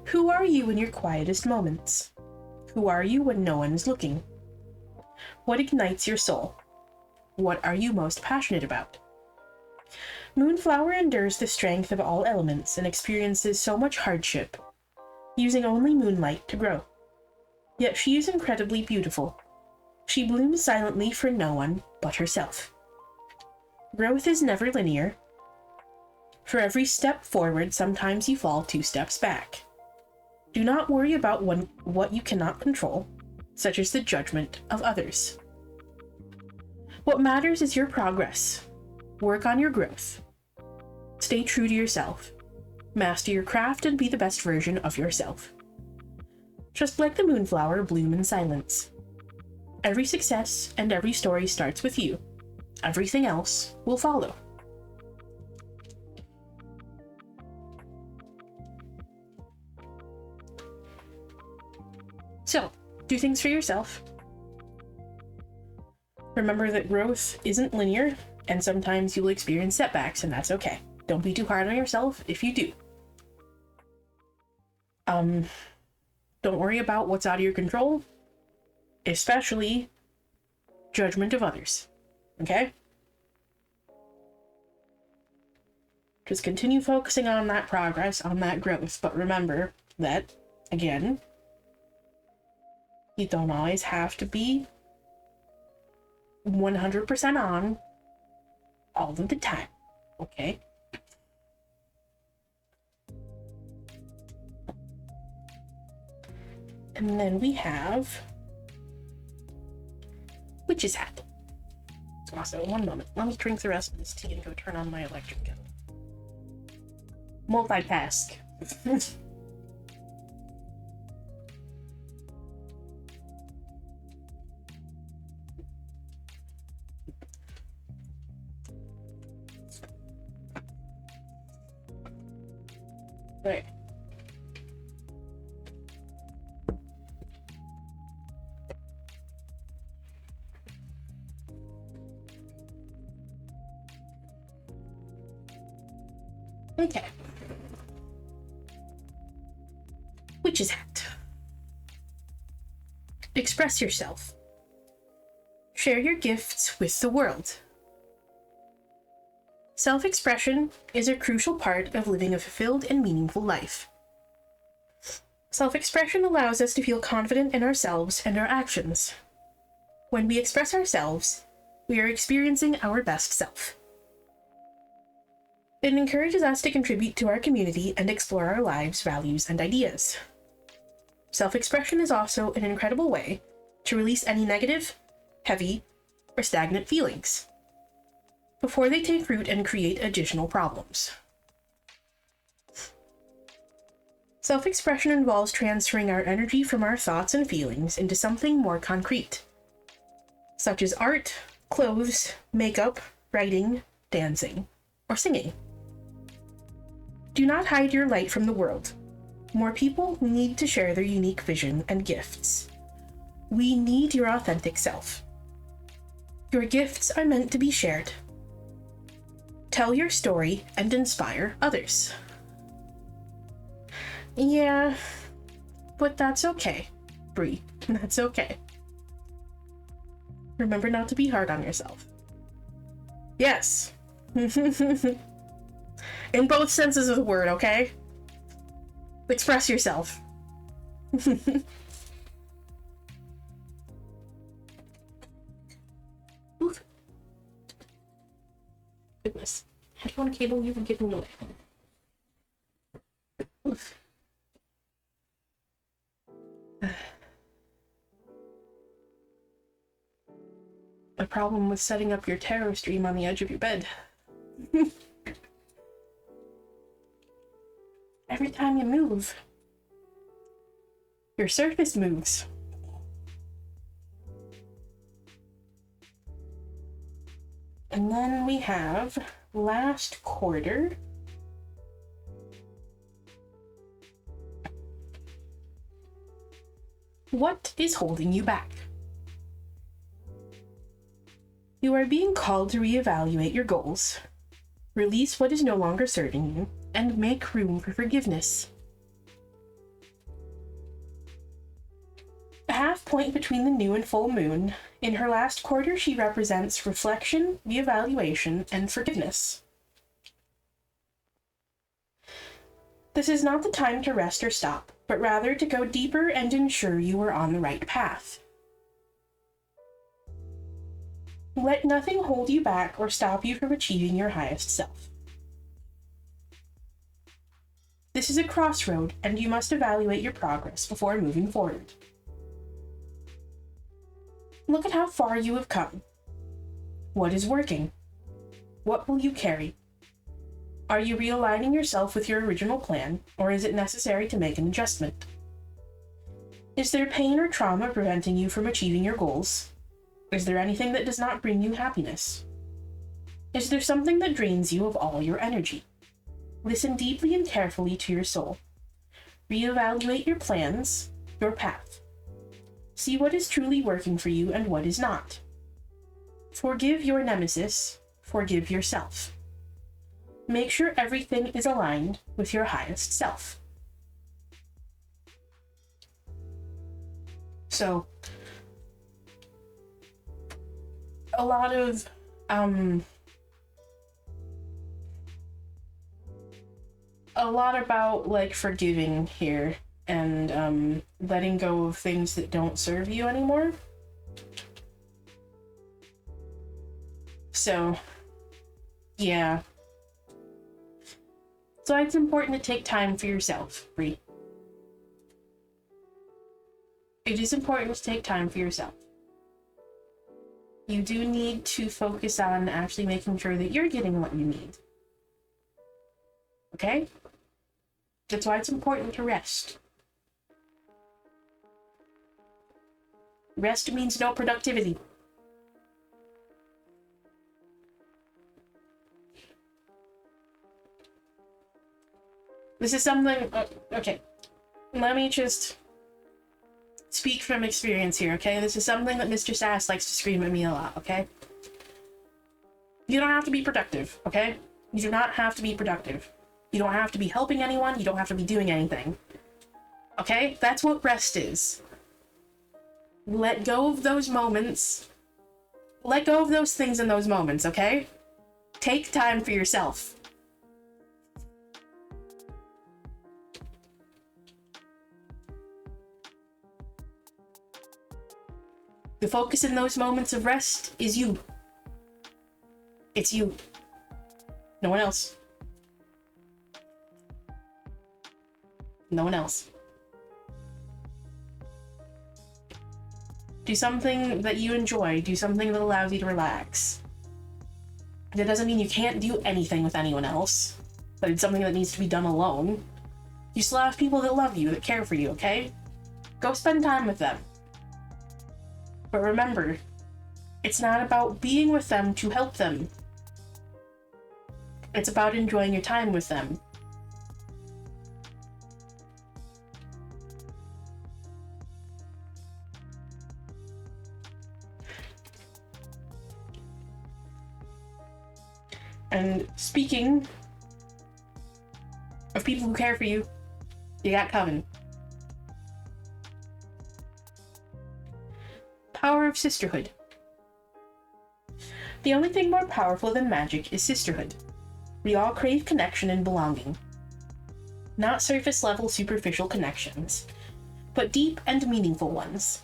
Who are you in your quietest moments? Who are you when no one is looking? What ignites your soul? What are you most passionate about? Moonflower endures the strength of all elements and experiences so much hardship, using only moonlight to grow. Yet she is incredibly beautiful. She blooms silently for no one but herself. Growth is never linear. For every step forward, sometimes you fall 2 steps back. Do not worry about what you cannot control, such as the judgment of others. What matters is your progress. Work on your growth. Stay true to yourself. Master your craft and be the best version of yourself. Just let the moonflower bloom in silence. Every success and every story starts with you. Everything else will follow. So, do things for yourself. Remember that growth isn't linear, and sometimes you will experience setbacks, and that's okay. Don't be too hard on yourself if you do. Don't worry about what's out of your control, especially judgment of others. Okay? Just continue focusing on that progress, on that growth, but remember that, again, you don't always have to be 100% on all of the time, okay? And then we have Witch's Hat. Also, one moment. Let me drink the rest of this tea and go turn on my electric kettle. Multitask. Right. Okay. Witch's Hat. Express yourself. Share your gifts with the world. Self-expression is a crucial part of living a fulfilled and meaningful life. Self-expression allows us to feel confident in ourselves and our actions. When we express ourselves, we are experiencing our best self. It encourages us to contribute to our community and explore our lives, values, and ideas. Self-expression is also an incredible way to release any negative, heavy, or stagnant feelings before they take root and create additional problems. Self-expression involves transferring our energy from our thoughts and feelings into something more concrete, such as art, clothes, makeup, writing, dancing, or singing. Do not hide your light from the world. More people need to share their unique vision and gifts. We need your authentic self. Your gifts are meant to be shared. Tell your story and inspire others. Yeah, but that's okay, Bree. That's okay. Remember not to be hard on yourself. Yes. In both senses of the word, okay? Express yourself. Oof. Goodness. Headphone cable, you were giving away. Oof. A problem with setting up your tarot stream on the edge of your bed. Every time you move, your surface moves. And then we have last quarter. What is holding you back? You are being called to reevaluate your goals, release what is no longer serving you, and make room for forgiveness. A half point between the new and full moon. In her last quarter, she represents reflection, reevaluation, and forgiveness. This is not the time to rest or stop, but rather to go deeper and ensure you are on the right path. Let nothing hold you back or stop you from achieving your highest self. This is a crossroad, and you must evaluate your progress before moving forward. Look at how far you have come. What is working? What will you carry? Are you realigning yourself with your original plan, or is it necessary to make an adjustment? Is there pain or trauma preventing you from achieving your goals? Is there anything that does not bring you happiness? Is there something that drains you of all your energy? Listen deeply and carefully to your soul. Reevaluate your plans, your path. See what is truly working for you and what is not. Forgive your nemesis, forgive yourself. Make sure everything is aligned with your highest self. So, a lot about like forgiving here and letting go of things that don't serve you anymore. So, yeah. So it's important to take time for yourself, Bree. It is important to take time for yourself. You do need to focus on actually making sure that you're getting what you need. Okay? That's why it's important to rest. Rest means no productivity. This is something... okay. Let me just speak from experience here, okay? This is something that Mr. Sass likes to scream at me a lot, okay? You don't have to be productive, okay? You do not have to be productive. You don't have to be helping anyone. You don't have to be doing anything. Okay? That's what rest is. Let go of those moments. Let go of those things in those moments, okay? Take time for yourself. The focus in those moments of rest is you. It's you. No one else. No one else. Do something that you enjoy. Do something that allows you to relax. That doesn't mean you can't do anything with anyone else, but it's something that needs to be done alone. You still have people that love you, that care for you, okay? Go spend time with them. But remember, It's not about being with them to help them. It's about enjoying your time with them. And speaking of people who care for you, you got Coven. Power of sisterhood. The only thing more powerful than magic is sisterhood. We all crave connection and belonging. Not surface-level superficial connections, but deep and meaningful ones.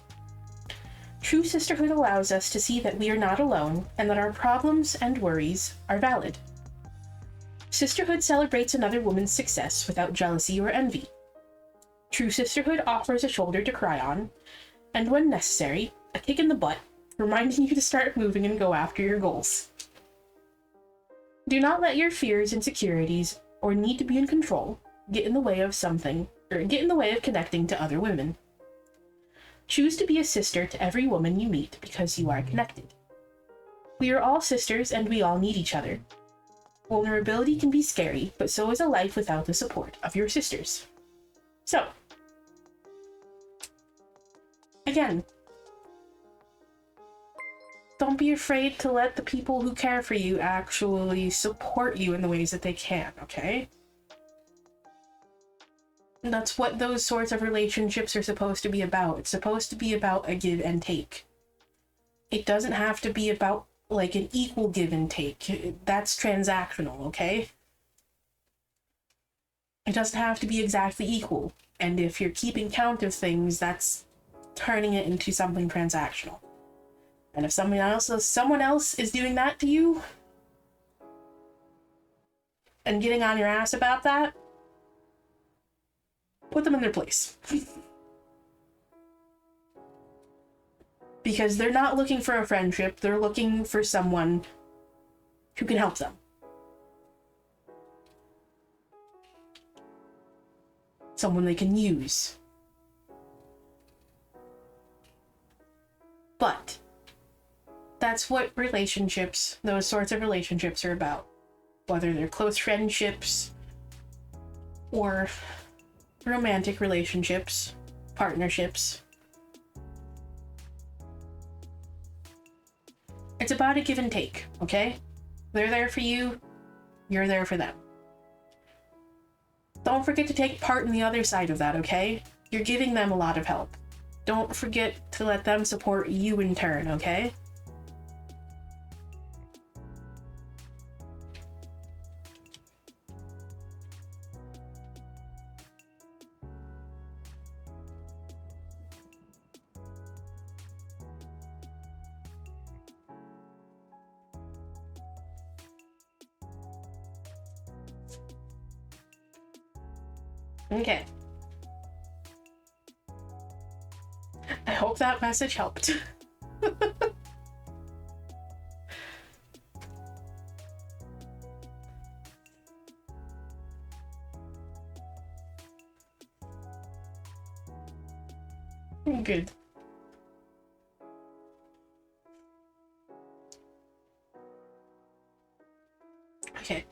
True sisterhood allows us to see that we are not alone and that our problems and worries are valid. Sisterhood celebrates another woman's success without jealousy or envy. True sisterhood offers a shoulder to cry on, and when necessary, a kick in the butt, reminding you to start moving and go after your goals. Do not let your fears, insecurities, or need to be in control get in the way of connecting to other women. Choose to be a sister to every woman you meet because you are connected. We are all sisters and we all need each other. Vulnerability can be scary, but so is a life without the support of your sisters. So, again, don't be afraid to let the people who care for you actually support you in the ways that they can, okay? And that's what those sorts of relationships are supposed to be about. It's supposed to be about a give and take. It doesn't have to be about, like, an equal give and take. That's transactional, okay? It doesn't have to be exactly equal. And if you're keeping count of things, that's turning it into something transactional. And if someone else is doing that to you and getting on your ass about that, put them in their place. Because they're not looking for a friendship, they're looking for someone who can help them. Someone they can use. But that's what relationships, those sorts of relationships are about. Whether they're close friendships or romantic relationships, partnerships. It's about a give and take, okay? They're there for you, you're there for them. Don't forget to take part in the other side of that, okay? You're giving them a lot of help. Don't forget to let them support you in turn, okay? Okay. I hope that message helped. Good. Okay.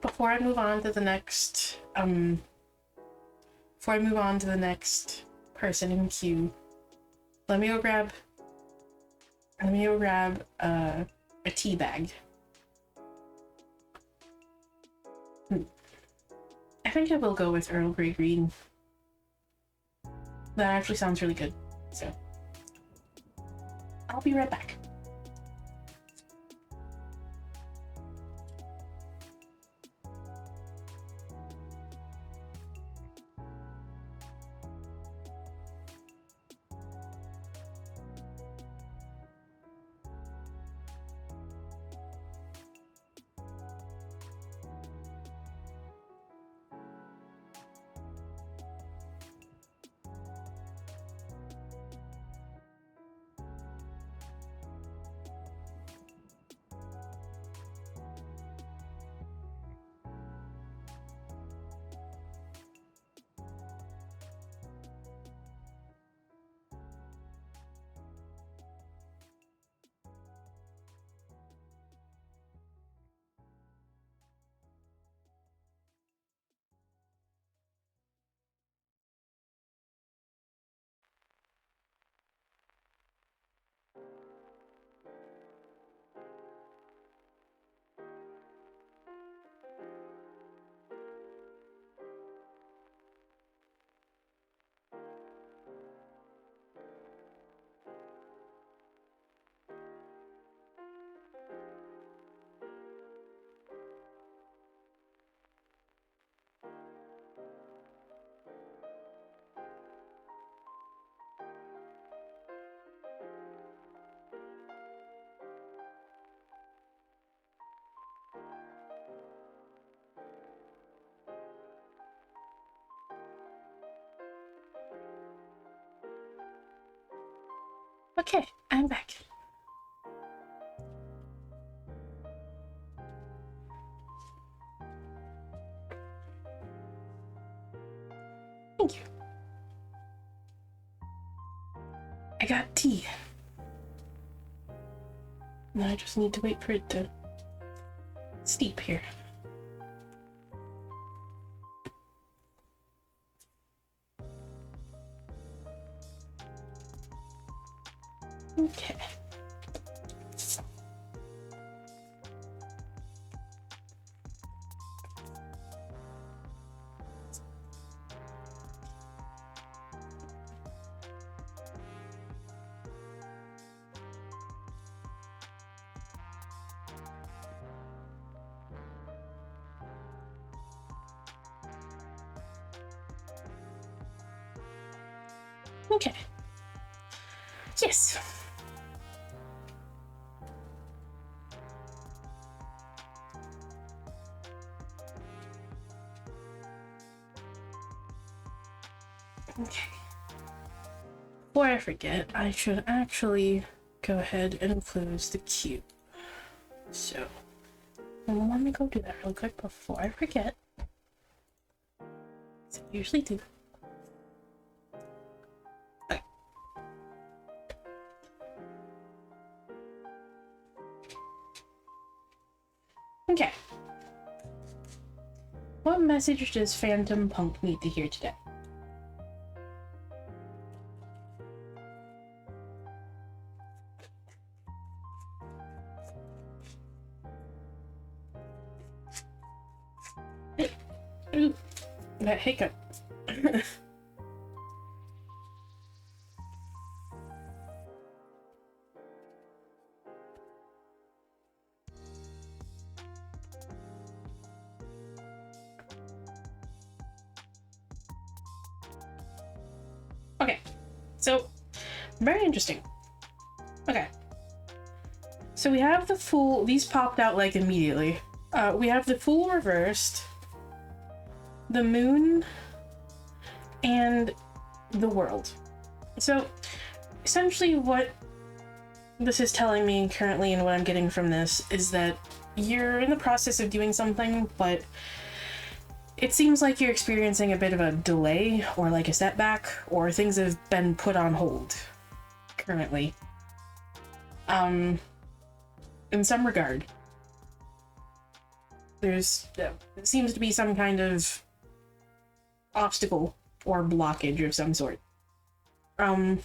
Before I move on to the next, person in queue, let me go grab a tea bag. I think I will go with Earl Grey Green. That actually sounds really good. So, I'll be right back. Okay, I'm back. Thank you. I got tea. Now I just need to wait for it to steep here. Okay. Okay. Yes. Okay. Before I forget, I should actually go ahead and close the queue. So, let me go do that real quick before I forget. As I usually do. Okay. Okay. What message does Phantom Punk need to hear today? Ooh, that hiccup. Okay, so very interesting. Okay, so we have the Fool. These popped out like immediately. We have the Fool reversed, the Moon, and the World. So essentially what this is telling me currently, and what I'm getting from this, is that you're in the process of doing something, but it seems like you're experiencing a bit of a delay, or like a setback, or things have been put on hold currently. In some regard. It seems to be some kind of obstacle or blockage of some sort. And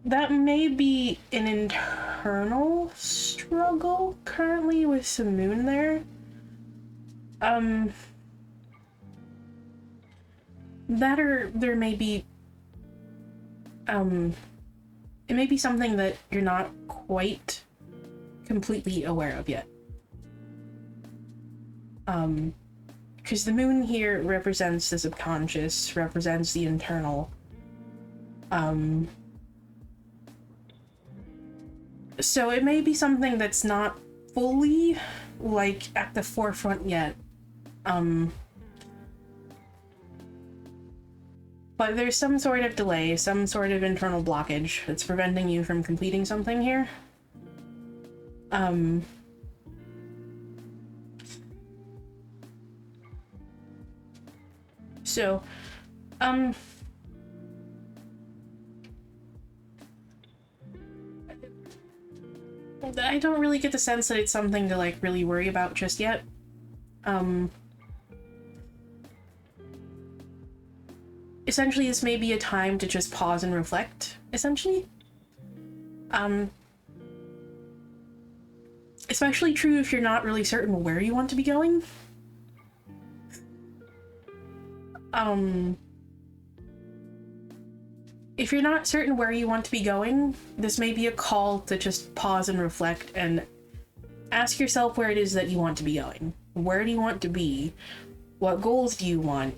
that may be an internal struggle currently with some Moon there. That, or there may be, it may be something that you're not quite completely aware of yet. Because the Moon here represents the subconscious, represents the internal. So it may be something that's not fully, like, at the forefront yet. But there's some sort of delay, some sort of internal blockage that's preventing you from completing something here. So, I don't really get the sense that it's something to, like, really worry about just yet. Essentially, this may be a time to just pause and reflect, essentially. Especially true if you're not really certain where you want to be going. If you're not certain where you want to be going, this may be a call to just pause and reflect and ask yourself where it is that you want to be going. Where do you want to be? What goals do you want?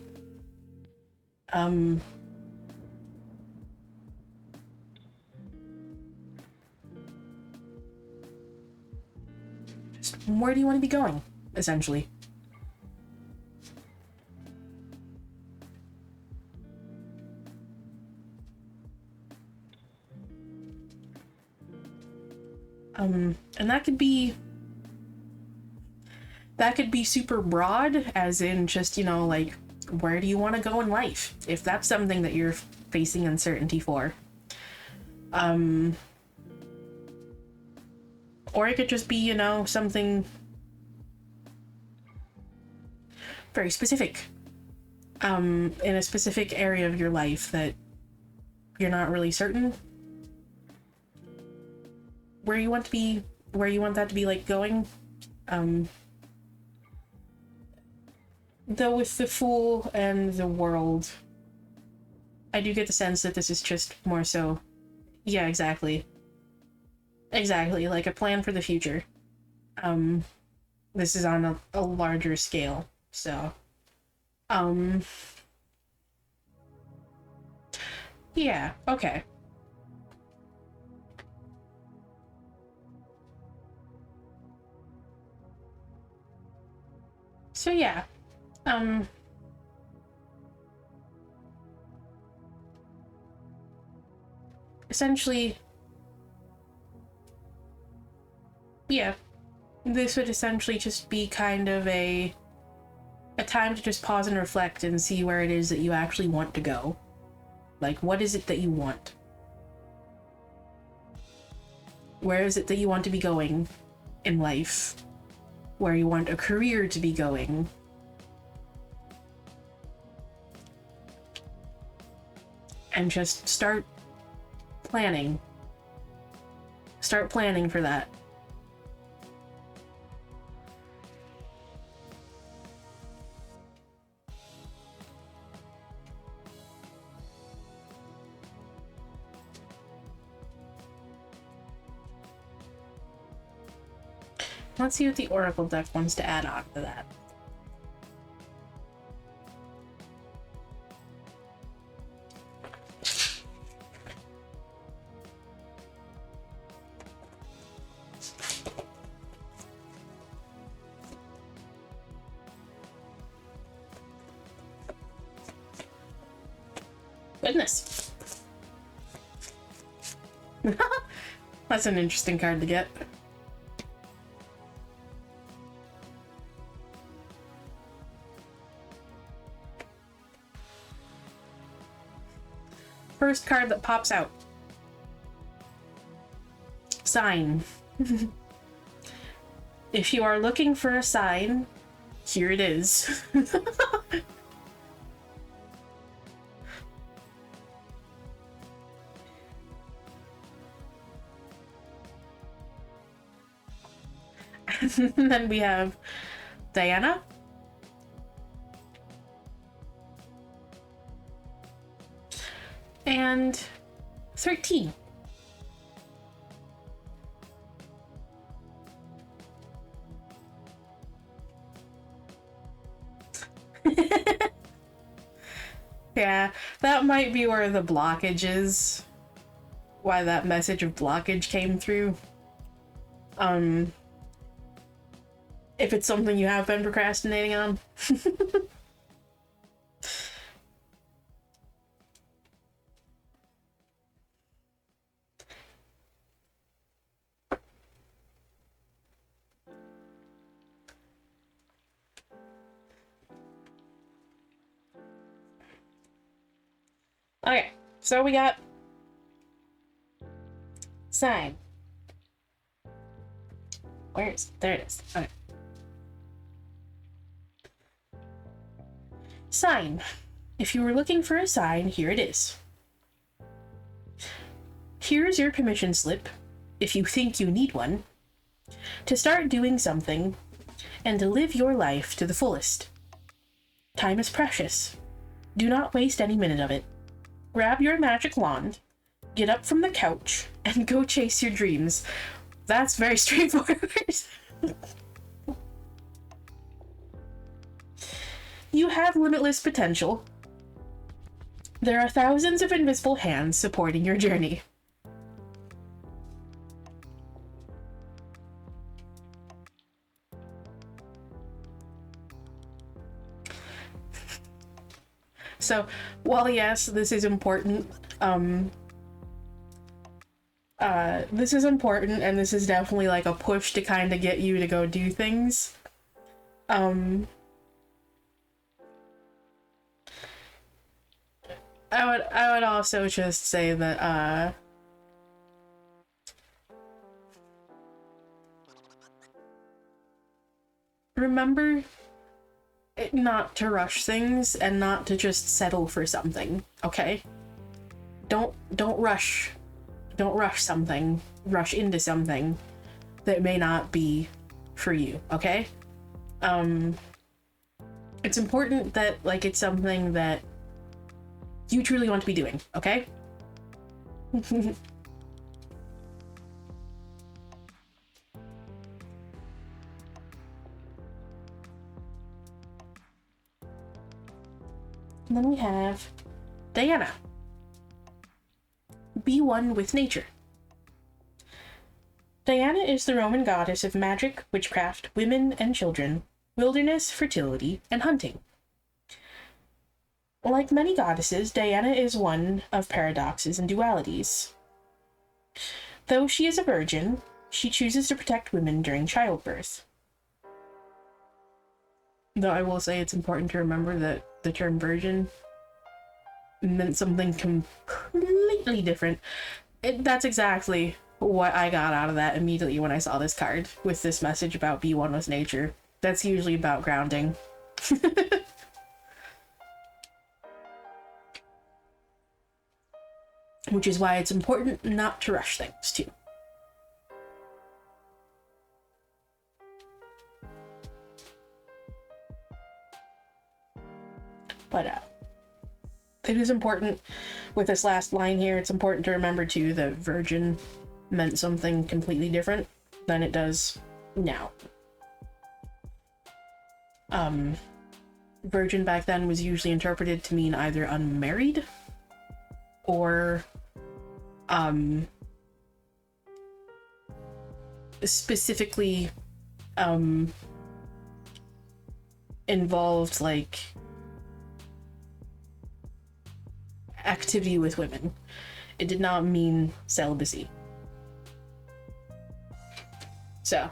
Just where do you want to be going, essentially? And that could be super broad, as in just, you know, like, where do you want to go in life? If that's something that you're facing uncertainty for. Or it could just be, you know, something very specific. In a specific area of your life that you're not really certain where you want that to be, like, going. Though with the Fool and the World, I do get the sense that this is just more so, yeah, exactly, like a plan for the future. This is on a larger scale, so, yeah, okay. So yeah, essentially, yeah, this would essentially just be kind of a time to just pause and reflect and see where it is that you actually want to go. Like, what is it that you want? Where is it that you want to be going in life? Where you want a career to be going? And just start planning. Start planning for that. Let's see what the Oracle deck wants to add on to that. Goodness. That's an interesting card to get. First card that pops out. Sign. If you are looking for a sign, here it is. And then we have Diana. And 13. Yeah, that might be where the blockage is. Why that message of blockage came through. If it's something you have been procrastinating on. Okay, so we got sign. Where is it? There it is. Okay. Sign. If you were looking for a sign, here it is. Here's your permission slip, if you think you need one, to start doing something and to live your life to the fullest. Time is precious. Do not waste any minute of it. Grab your magic wand, get up from the couch, and go chase your dreams. That's very straightforward. You have limitless potential. There are thousands of invisible hands supporting your journey. So, while yes, this is important, this is important, and this is definitely like a push to kind of get you to go do things. I would also just say that remember not to rush things and not to just settle for something, okay? Don't rush. Don't rush something. Rush into something that may not be for you, okay? It's important that, like, it's something that you truly want to be doing, okay? And then we have Diana. Be one with nature. Diana is the Roman goddess of magic, witchcraft, women and children, wilderness, fertility, and hunting. Like many goddesses, Diana is one of paradoxes and dualities. Though she is a virgin, she chooses to protect women during childbirth. Though I will say it's important to remember that the term virgin meant something completely different. That's exactly what I got out of that immediately when I saw this card with this message about be one with nature. That's usually about grounding. Which is why it's important not to rush things too. But it is important with this last line here, it's important to remember too that virgin meant something completely different than it does now. Virgin back then was usually interpreted to mean either unmarried or specifically involved like activity with women. It did not mean celibacy. So,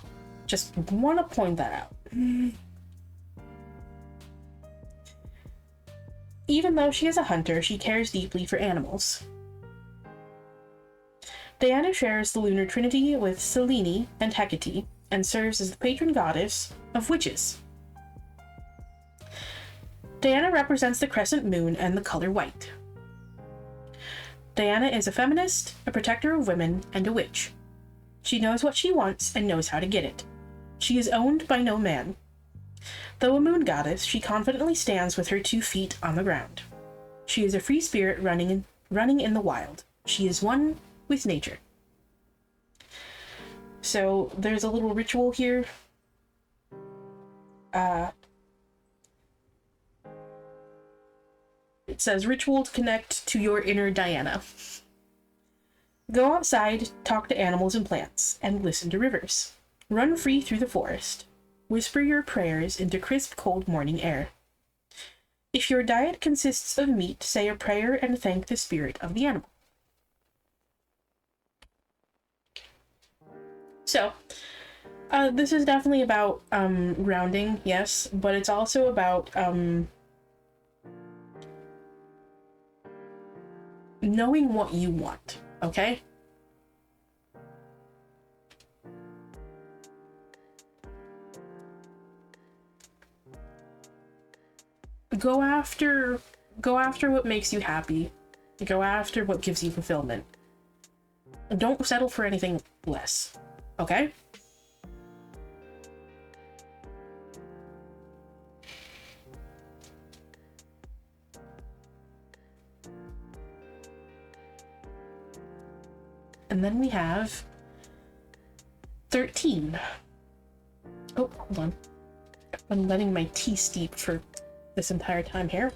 just want to point that out. Even though she is a hunter, she cares deeply for animals. Diana shares the lunar trinity with Selene and Hecate, and serves as the patron goddess of witches. Diana represents the crescent moon and the color white. Diana is a feminist, a protector of women, and a witch. She knows what she wants and knows how to get it. She is owned by no man. Though a moon goddess, she confidently stands with her 2 feet on the ground. She is a free spirit running in the wild. She is one with nature. So there's a little ritual here. It says ritual to connect to your inner Diana. Go outside, talk to animals and plants, and listen to rivers. Run free through the forest. Whisper your prayers into crisp, cold morning air. If your diet consists of meat, say a prayer and thank the spirit of the animal. So, this is definitely about grounding, yes, but it's also about knowing what you want, okay? Go after what makes you happy. Go after what gives you fulfillment. Don't settle for anything less, okay? And then we have 13. Oh, hold on. I've been letting my tea steep for this entire time here.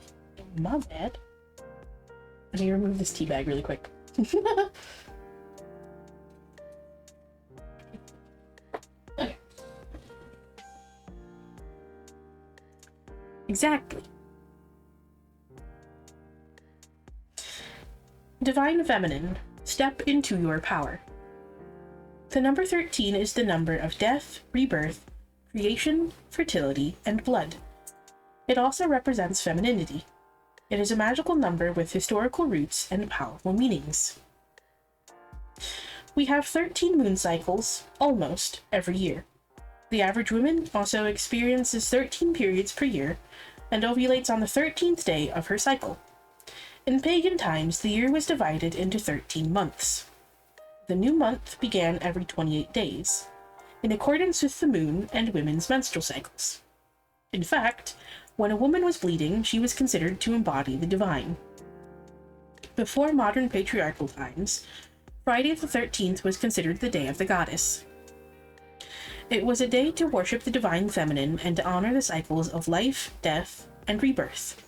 My bad. Let me remove this tea bag really quick. Okay. Exactly. Divine Feminine, step into your power. The number 13 is the number of death, rebirth, creation, fertility, and blood. It also represents femininity. It is a magical number with historical roots and powerful meanings. We have 13 moon cycles, almost, every year. The average woman also experiences 13 periods per year and ovulates on the 13th day of her cycle. In pagan times, the year was divided into 13 months. The new month began every 28 days, in accordance with the moon and women's menstrual cycles. In fact, when a woman was bleeding, she was considered to embody the divine. Before modern patriarchal times, Friday the 13th was considered the day of the goddess. It was a day to worship the divine feminine and to honor the cycles of life, death, and rebirth.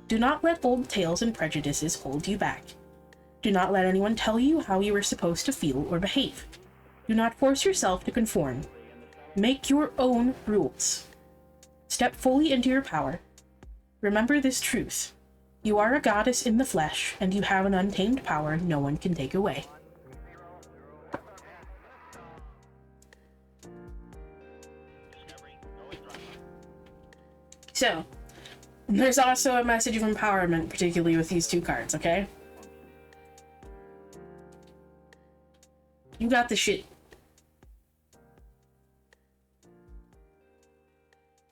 Do not let old tales and prejudices hold you back. Do not let anyone tell you how you are supposed to feel or behave. Do not force yourself to conform. Make your own rules. Step fully into your power. Remember this truth. You are a goddess in the flesh, and you have an untamed power no one can take away. So, there's also a message of empowerment, particularly with these two cards, okay? You got the shit.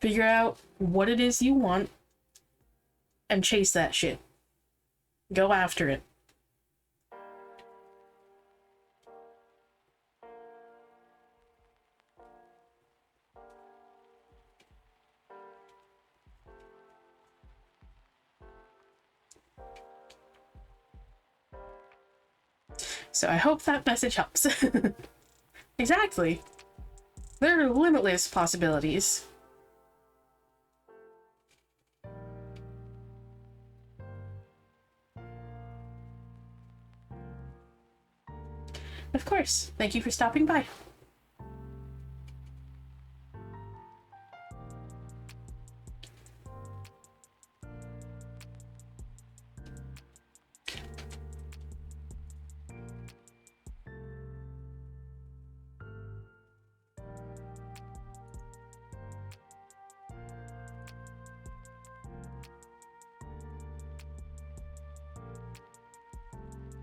Figure out what it is you want and chase that shit. Go after it. So I hope that message helps. Exactly. There are limitless possibilities. Of course. Thank you for stopping by.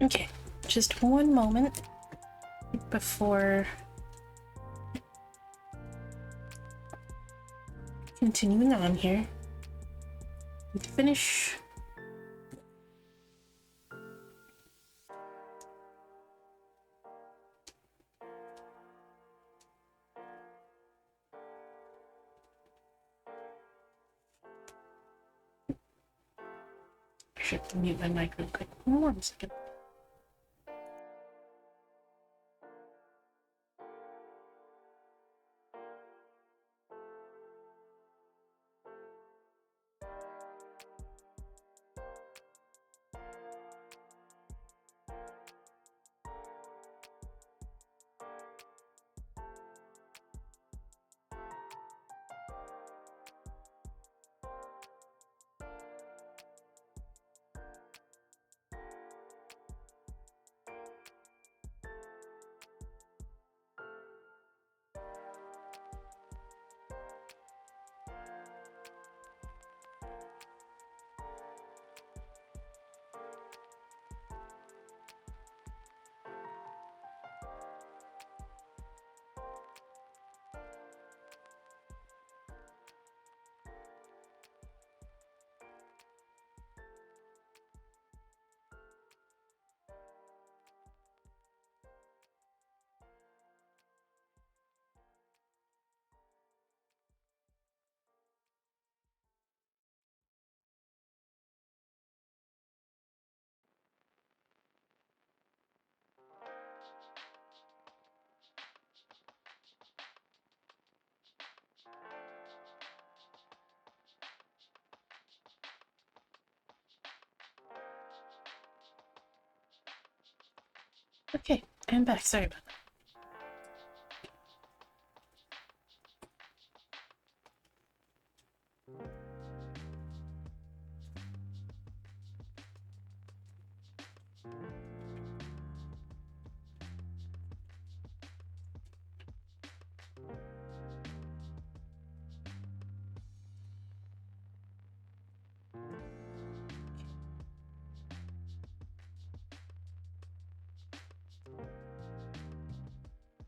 Okay, just one moment before continuing on here. To finish. I should mute my mic real quick. 1 second. Okay, I'm back. Sorry about that.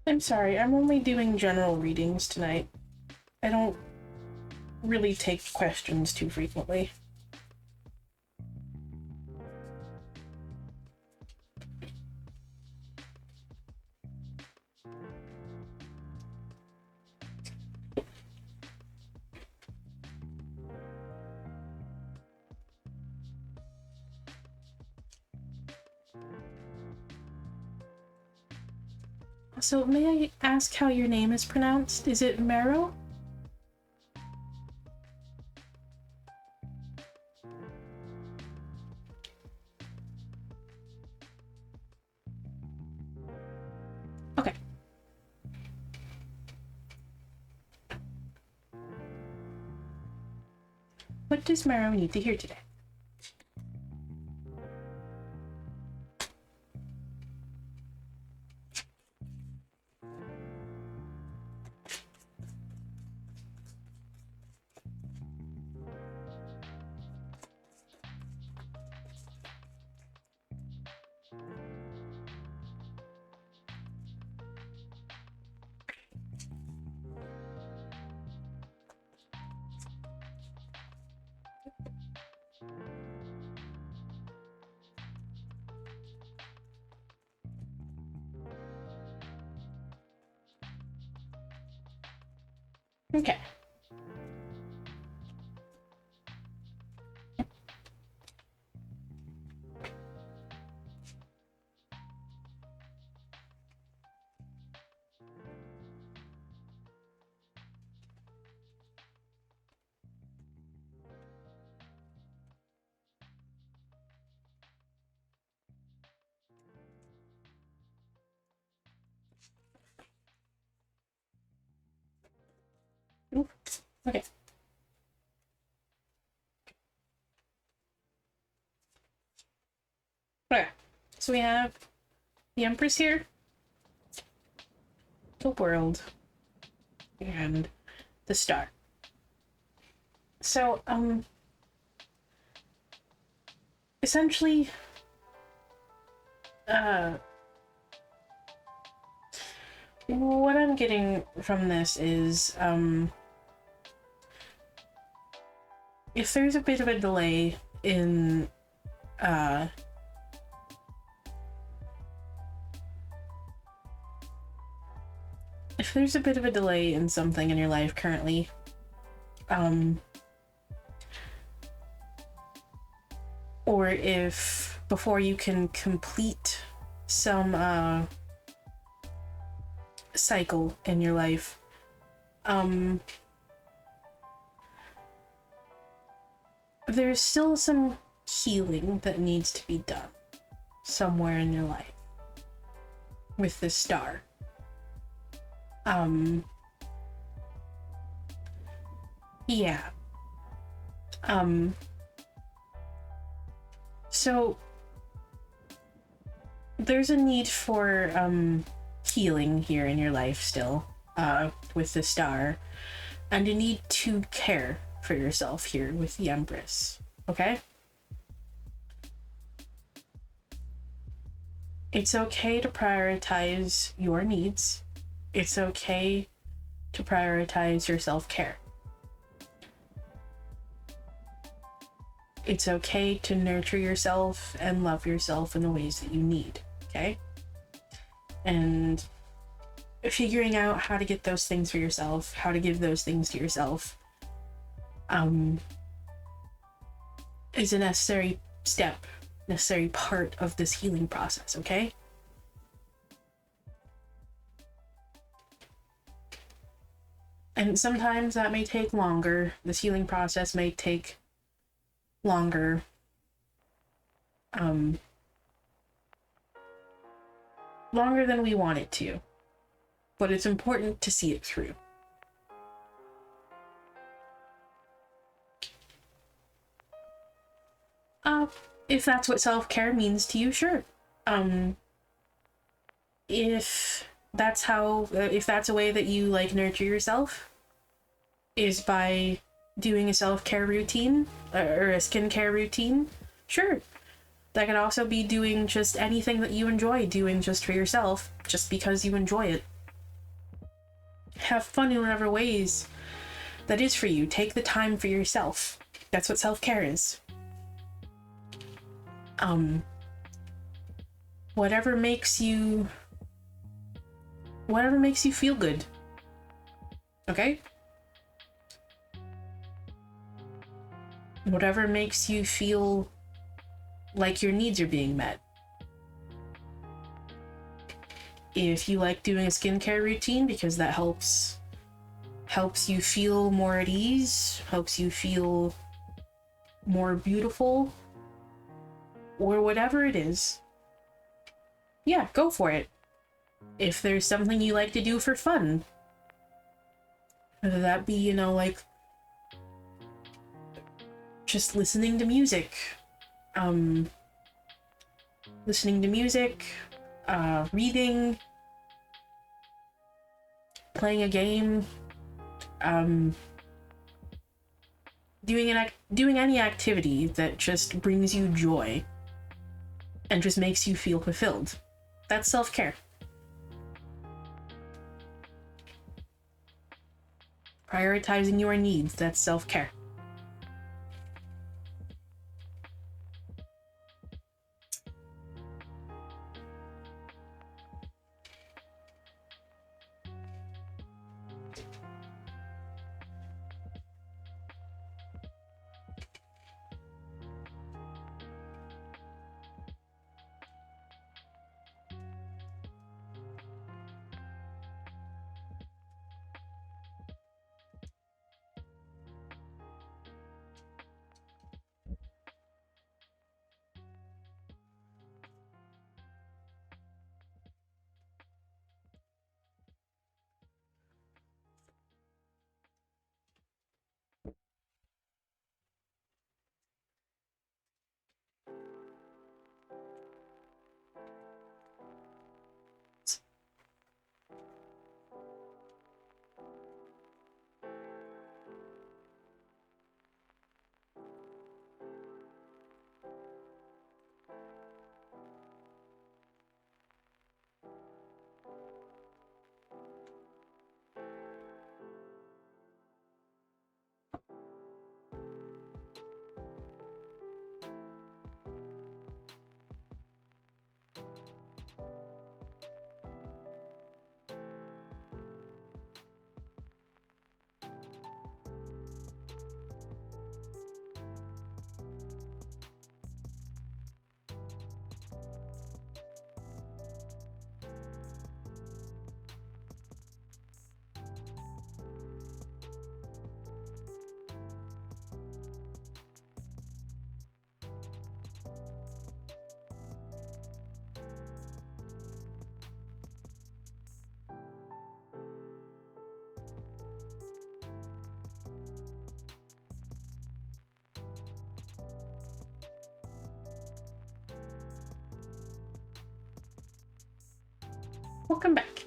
I'm sorry, I'm only doing general readings tonight. I don't really take questions too frequently. So, may I ask how your name is pronounced? Is it Mero? Okay. What does Mero need to hear today? Okay. Ooh. Okay. Okay. So we have the Empress here, the world, and the star. So, essentially, what I'm getting from this is, if there's a bit of a delay in, if there's a bit of a delay in something in your life currently, or if before you can complete some cycle in your life, there's still some healing that needs to be done somewhere in your life with this star. Yeah. So there's a need for healing here in your life still, with the star, and a need to care for yourself here with the Empress, okay? It's okay to prioritize your needs. It's okay to prioritize your self-care. It's okay to nurture yourself and love yourself in the ways that you need, okay? And figuring out how to get those things for yourself, how to give those things to yourself, is a necessary step, necessary part of this healing process, okay? And sometimes that may take longer. This healing process may take longer. Longer than we want it to. But it's important to see it through. If that's what self-care means to you, sure. If that's a way that you like nurture yourself, is by doing a self-care routine or a skincare routine, sure. That could also be doing just anything that you enjoy doing just for yourself, just because you enjoy it. Have fun in whatever ways that is for you. Take the time for yourself. That's what self-care is. Whatever makes you feel good. Okay? Whatever makes you feel like your needs are being met. If you like doing a skincare routine because that helps you feel more at ease, helps you feel more beautiful, or whatever it is, yeah, go for it. If there's something you like to do for fun, whether that be, you know, like just listening to music, reading, playing a game, doing any activity that just brings you joy and just makes you feel fulfilled. That's self-care. Prioritizing your needs, that's self-care. Welcome back.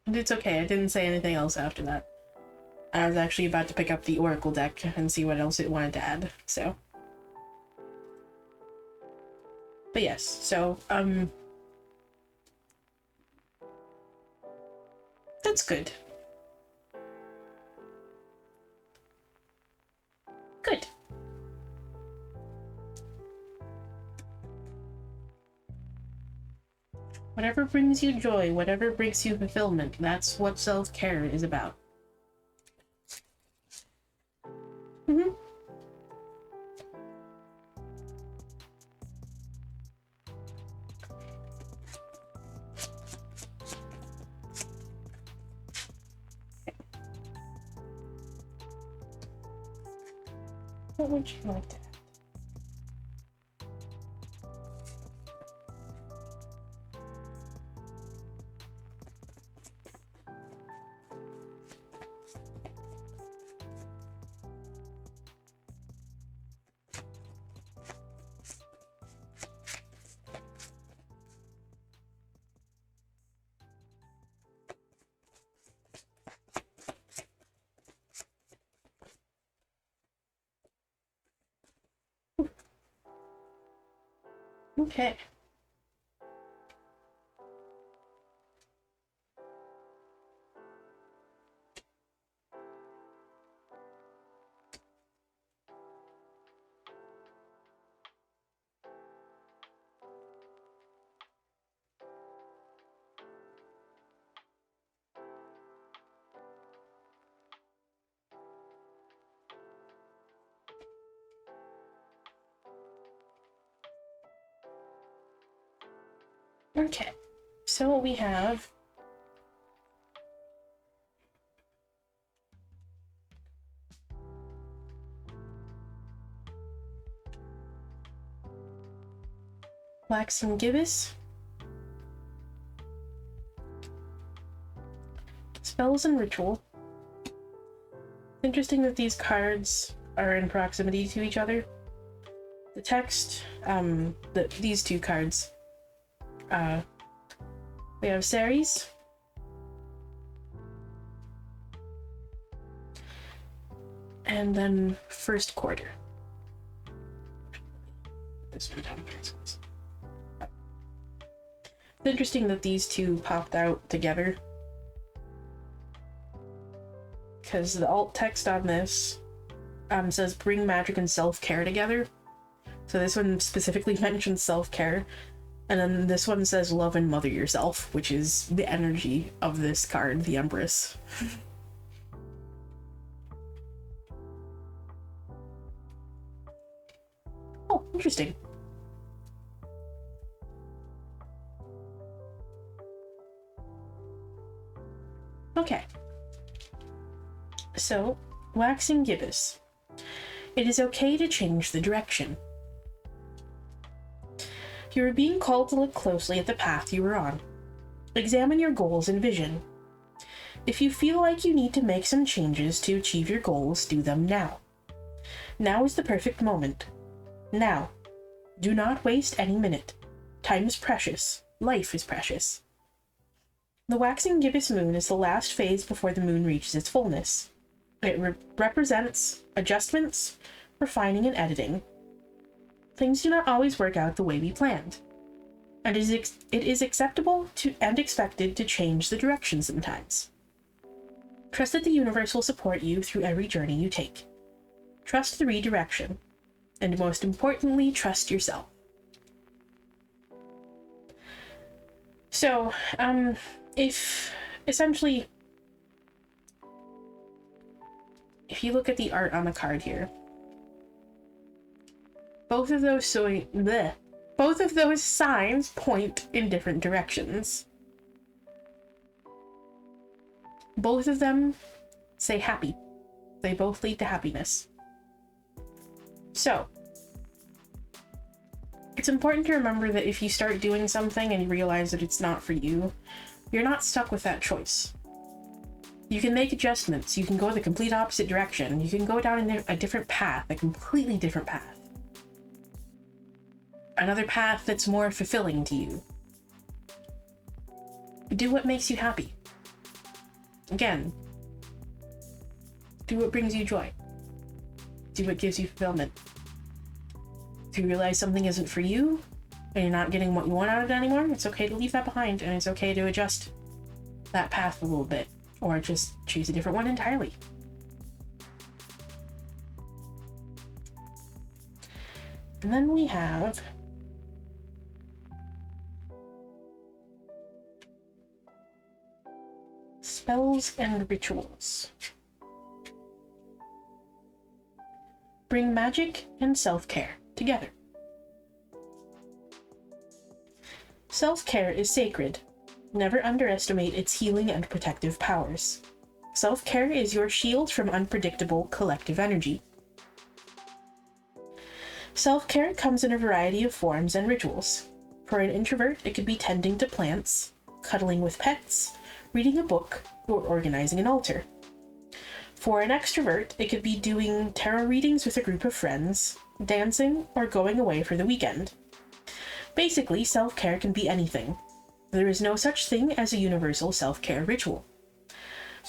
And it's okay, I didn't say anything else after that. I was actually about to pick up the Oracle deck and see what else it wanted to add, so. But yes, so, that's good. Good. Whatever brings you joy, whatever brings you fulfillment, that's what self-care is about. Mm-hmm. What would you like to add? Okay. Okay, so we have waxing gibbous, spells and ritual. Interesting that these cards are in proximity to each other. The text, these two cards, we have Ceres, and then first quarter. This one down. It's interesting that these two popped out together, because the alt text on this says bring magic and self-care together. So this one specifically mentions self-care, and then this one says love and mother yourself, which is the energy of this card, the Empress. Oh, interesting. Okay. So, waxing gibbous. It is okay to change the direction. You are being called to look closely at the path you are on. Examine your goals and vision. If you feel like you need to make some changes to achieve your goals, do them now. Now is the perfect moment. Now. Do not waste any minute. Time is precious. Life is precious. The waxing gibbous moon is the last phase before the moon reaches its fullness. It represents adjustments, refining, and editing. Things do not always work out the way we planned, and it is acceptable and expected to change the direction sometimes. Trust that the universe will support you through every journey you take. Trust the redirection, and most importantly, trust yourself. So, if you look at the art on the card here, both of those signs point in different directions. Both of them say happy. They both lead to happiness. So, it's important to remember that if you start doing something and you realize that it's not for you, you're not stuck with that choice. You can make adjustments. You can go the complete opposite direction. You can go down a different path, a completely different path. Another path that's more fulfilling to you. Do what makes you happy. Again, do what brings you joy. Do what gives you fulfillment. If you realize something isn't for you, and you're not getting what you want out of it anymore, it's okay to leave that behind, and it's okay to adjust that path a little bit, or just choose a different one entirely. And then we have spells and rituals. Bring magic and self-care together. Self-care is sacred. Never underestimate its healing and protective powers. Self-care is your shield from unpredictable collective energy. Self-care comes in a variety of forms and rituals. For an introvert, it could be tending to plants, cuddling with pets, reading a book, or organizing an altar. For an extrovert, it could be doing tarot readings with a group of friends, dancing, or going away for the weekend. Basically, self-care can be anything. There is no such thing as a universal self-care ritual.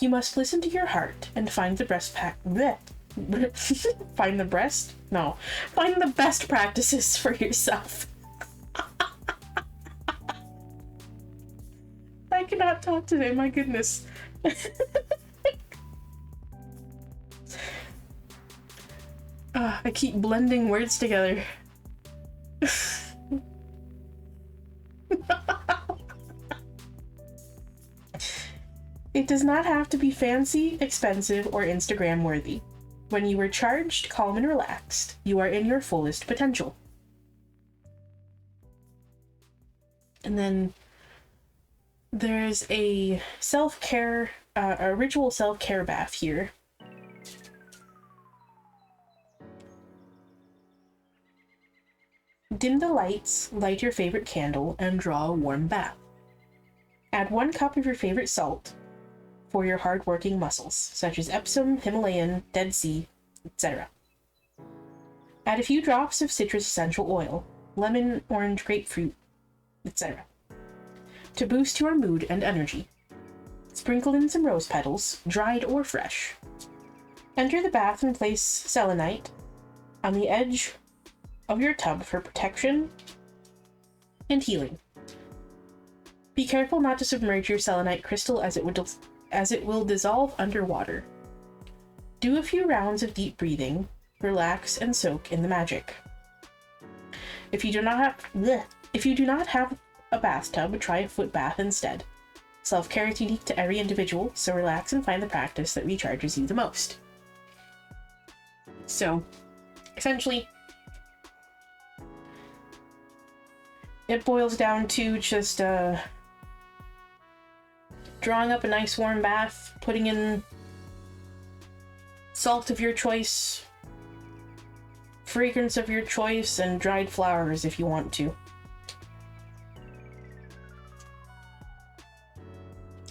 You must listen to your heart and find the best practices for yourself. I cannot talk today, my goodness. I keep blending words together. It does not have to be fancy, expensive, or Instagram worthy. When you are charged, calm, and relaxed, you are in your fullest potential. And then there's a self-care, a ritual self-care bath here. Dim the lights, light your favorite candle, and draw a warm bath. Add 1 cup of your favorite salt for your hard-working muscles, such as Epsom, Himalayan, Dead Sea, etc. Add a few drops of citrus essential oil, lemon, orange, grapefruit, etc. to boost your mood and energy. Sprinkle in some rose petals, dried or fresh. Enter the bath and place selenite on the edge of your tub for protection and healing. Be careful not to submerge your selenite crystal as it will dissolve underwater. Do a few rounds of deep breathing, relax, and soak in the magic. If you do not have a bathtub, try a foot bath instead. Self-care is unique to every individual, so relax and find the practice that recharges you the most. So, essentially, it boils down to just drawing up a nice warm bath, putting in salt of your choice, fragrance of your choice, and dried flowers if you want to.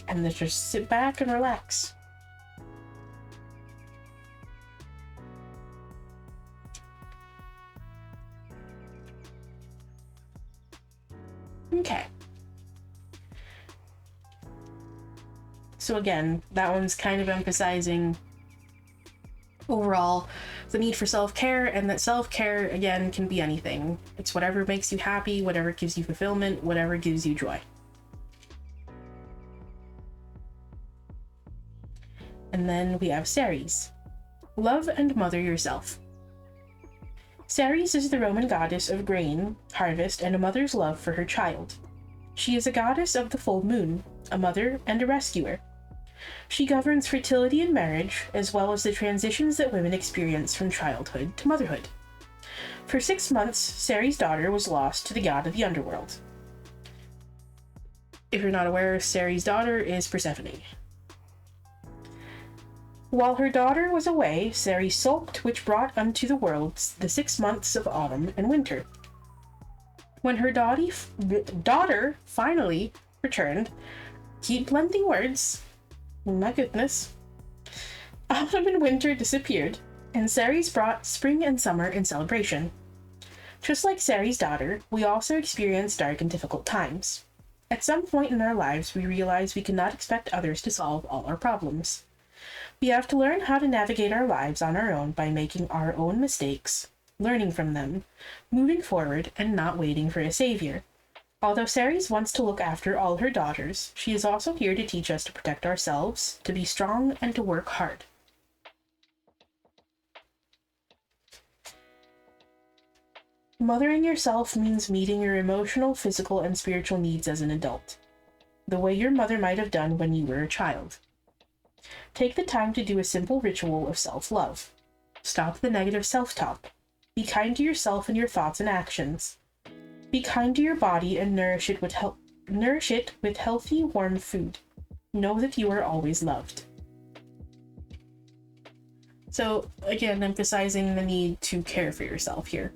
And then just sit back and relax. Okay. So again, that one's kind of emphasizing overall the need for self-care, and that self-care, again, can be anything. It's whatever makes you happy, whatever gives you fulfillment, whatever gives you joy. And then we have Ceres. Love and mother yourself. Ceres is the Roman goddess of grain, harvest, and a mother's love for her child. She is a goddess of the full moon, a mother and a rescuer. She governs fertility and marriage, as well as the transitions that women experience from childhood to motherhood. For 6 months, Ceres' daughter was lost to the god of the underworld. If you're not aware, Ceres' daughter is Persephone. While her daughter was away, Ceres sulked, which brought unto the world the 6 months of autumn and winter. When her daughter finally returned, keep blending words, my goodness, autumn and winter disappeared, and Ceres brought spring and summer in celebration. Just like Ceres' daughter, we also experience dark and difficult times. At some point in our lives, we realize we cannot expect others to solve all our problems. We have to learn how to navigate our lives on our own by making our own mistakes, learning from them, moving forward, and not waiting for a savior. Although Ceres wants to look after all her daughters, she is also here to teach us to protect ourselves, to be strong, and to work hard. Mothering yourself means meeting your emotional, physical, and spiritual needs as an adult, the way your mother might have done when you were a child. Take the time to do a simple ritual of self-love. Stop the negative self-talk. Be kind to yourself and your thoughts and actions. Be kind to your body and nourish it with healthy, warm food. Know that you are always loved. So, again, emphasizing the need to care for yourself here.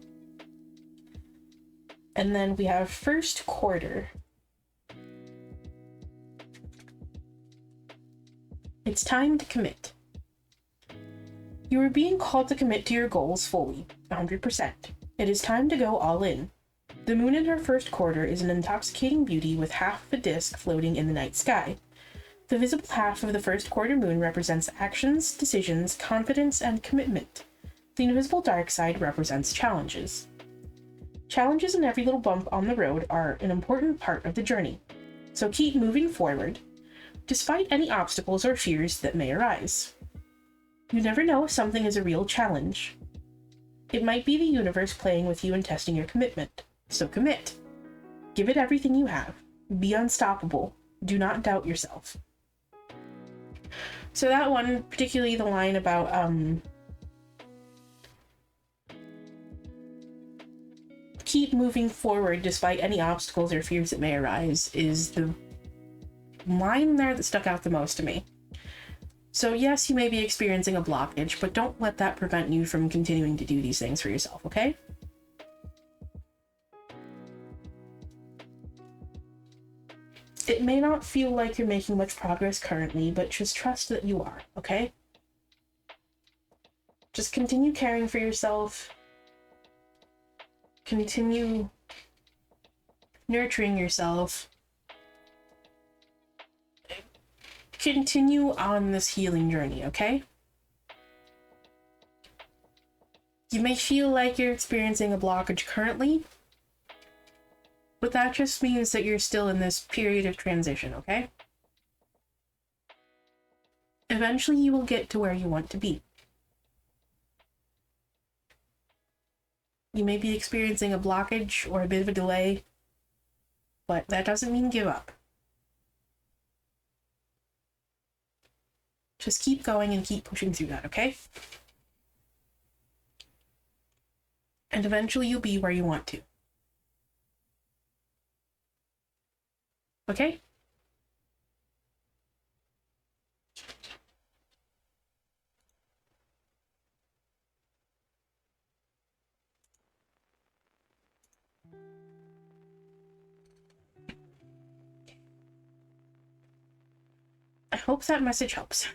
And then we have first quarter. It's time to commit. You are being called to commit to your goals fully, 100%. It is time to go all in. The moon in her first quarter is an intoxicating beauty with half of a disk floating in the night sky. The visible half of the first quarter moon represents actions, decisions, confidence, and commitment. The invisible dark side represents challenges. Challenges and every little bump on the road are an important part of the journey, so keep moving forward, despite any obstacles or fears that may arise. You never know if something is a real challenge. It might be the universe playing with you and testing your commitment. So commit. Give it everything you have. Be unstoppable. Do not doubt yourself. So that one, particularly the line about keep moving forward despite any obstacles or fears that may arise is the line there that stuck out the most to me. So yes, you may be experiencing a blockage, but don't let that prevent you from continuing to do these things for yourself, okay? It may not feel like you're making much progress currently, but just trust that you are, okay? Just continue caring for yourself. Continue nurturing yourself. Continue on this healing journey, okay? You may feel like you're experiencing a blockage currently, but that just means that you're still in this period of transition, okay? Eventually you will get to where you want to be. You may be experiencing a blockage or a bit of a delay, but that doesn't mean give up. Just keep going and keep pushing through that, okay? And eventually you'll be where you want to. Okay? I hope that message helps.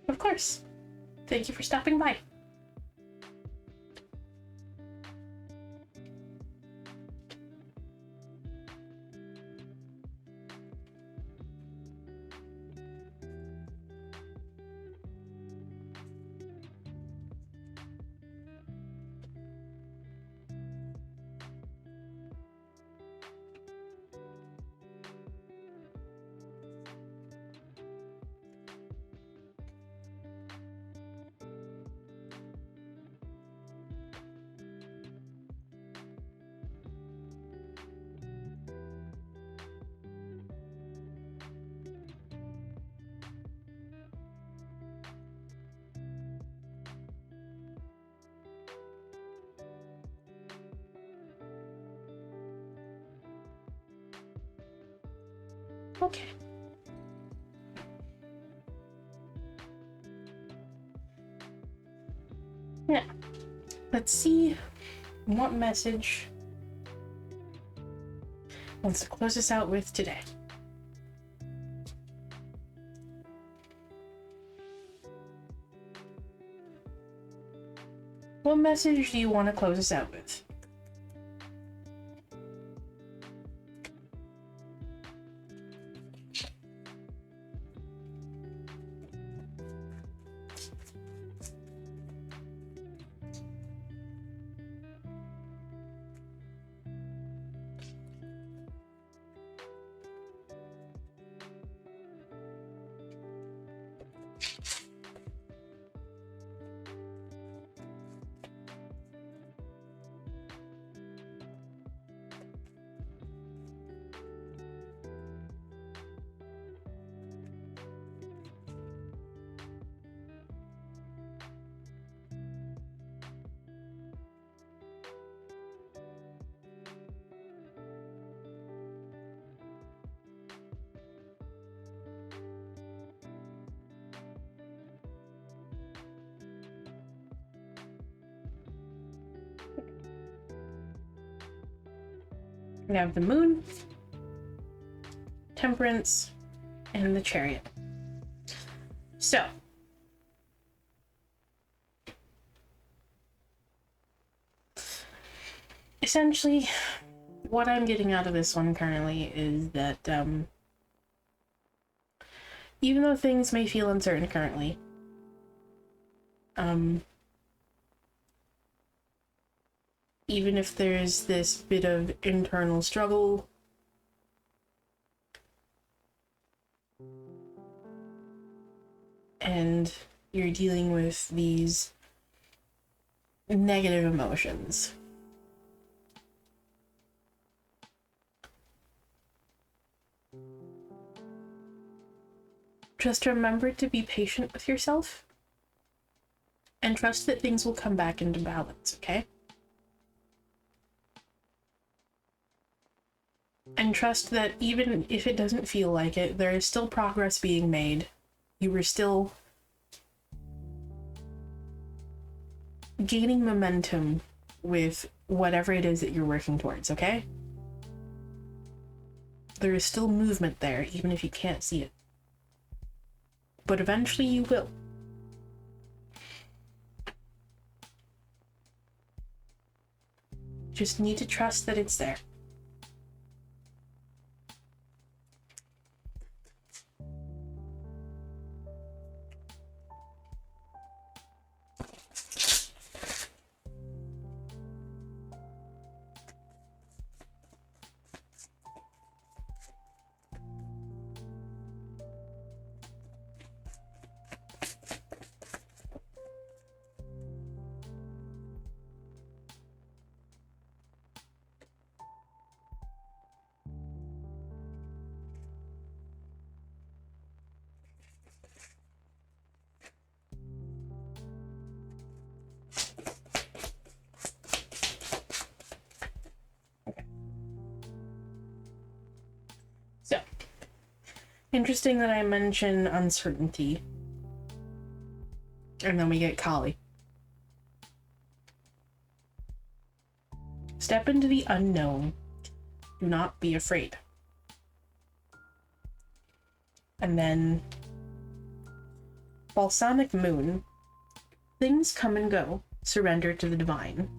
Of course. Thank you for stopping by. Okay. Now, let's see what message wants to close us out with today. What message do you want to close us out with? We have the Moon, Temperance, and the Chariot. So, essentially, what I'm getting out of this one currently is that even though things may feel uncertain currently, Even if there's this bit of internal struggle, and you're dealing with these negative emotions, just remember to be patient with yourself and trust that things will come back into balance, okay? And trust that even if it doesn't feel like it, there is still progress being made. You were still gaining momentum with whatever it is that you're working towards, okay? There is still movement there, even if you can't see it. But eventually you will. Just need to trust that it's there. So, interesting that I mention uncertainty. And then we get Kali. Step into the unknown. Do not be afraid. And then Balsamic Moon. Things come and go. Surrender to the divine.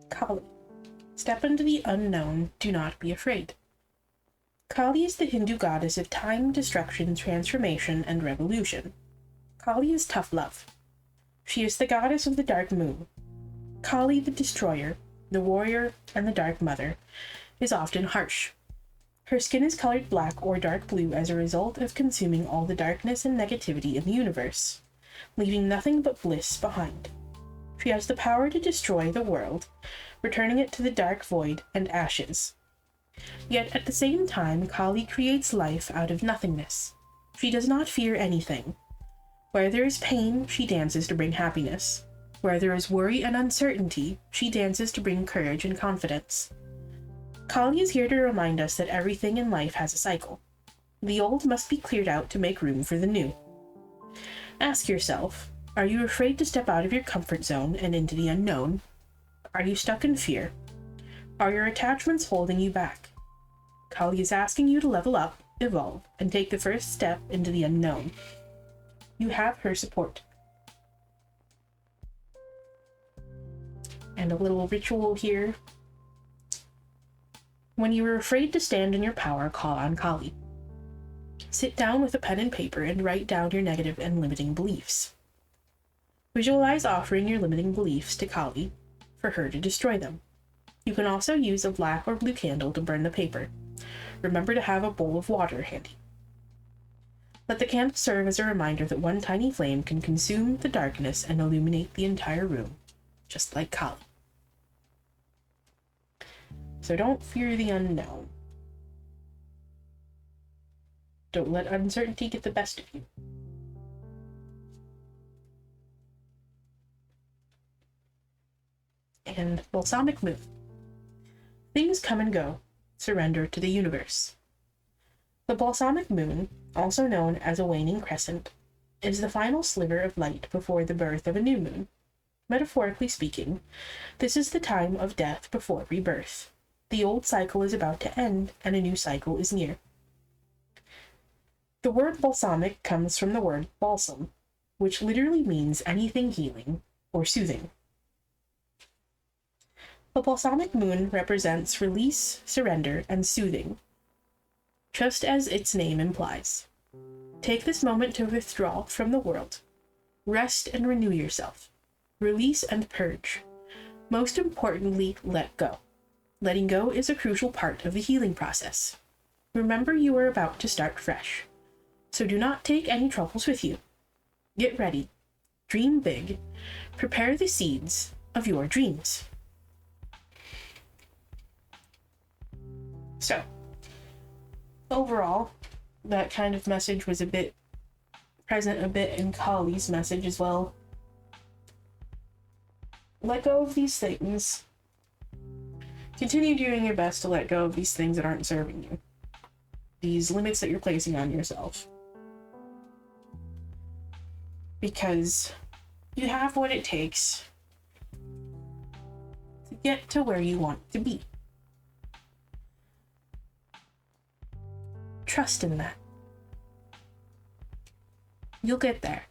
Kali. Step into the unknown. Do not be afraid. Kali is the Hindu goddess of time, destruction, transformation, and revolution. Kali is tough love. She is the goddess of the dark moon. Kali, the destroyer, the warrior, and the dark mother, is often harsh. Her skin is colored black or dark blue as a result of consuming all the darkness and negativity in the universe, leaving nothing but bliss behind. She has the power to destroy the world, returning it to the dark void and ashes. Yet at the same time, Kali creates life out of nothingness. She does not fear anything. Where there is pain, she dances to bring happiness. Where there is worry and uncertainty, she dances to bring courage and confidence. Kali is here to remind us that everything in life has a cycle. The old must be cleared out to make room for the new. Ask yourself, are you afraid to step out of your comfort zone and into the unknown? Are you stuck in fear? Are your attachments holding you back? Kali is asking you to level up, evolve, and take the first step into the unknown. You have her support. And a little ritual here. When you are afraid to stand in your power, call on Kali. Sit down with a pen and paper and write down your negative and limiting beliefs. Visualize offering your limiting beliefs to Kali for her to destroy them. You can also use a black or blue candle to burn the paper. Remember to have a bowl of water handy. Let the candle serve as a reminder that one tiny flame can consume the darkness and illuminate the entire room, just like Kali. So don't fear the unknown. Don't let uncertainty get the best of you. And Balsamic Moon. Things come and go. Surrender to the universe. The Balsamic Moon, also known as a waning crescent, is the final sliver of light before the birth of a new moon. Metaphorically speaking, this is the time of death before rebirth. The old cycle is about to end, and a new cycle is near. The word balsamic comes from the word balsam, which literally means anything healing or soothing. The balsamic moon represents release, surrender, and soothing, just as its name implies. Take this moment to withdraw from the world. Rest and renew yourself. Release and purge. Most importantly, let go. Letting go is a crucial part of the healing process. Remember, you are about to start fresh, so do not take any troubles with you. Get ready. Dream big. Prepare the seeds of your dreams. So, overall, that kind of message was present a bit in Kali's message as well. Let go of these things. Continue doing your best to let go of these things that aren't serving you. These limits that you're placing on yourself. Because you have what it takes to get to where you want to be. Trust in that. You'll get there.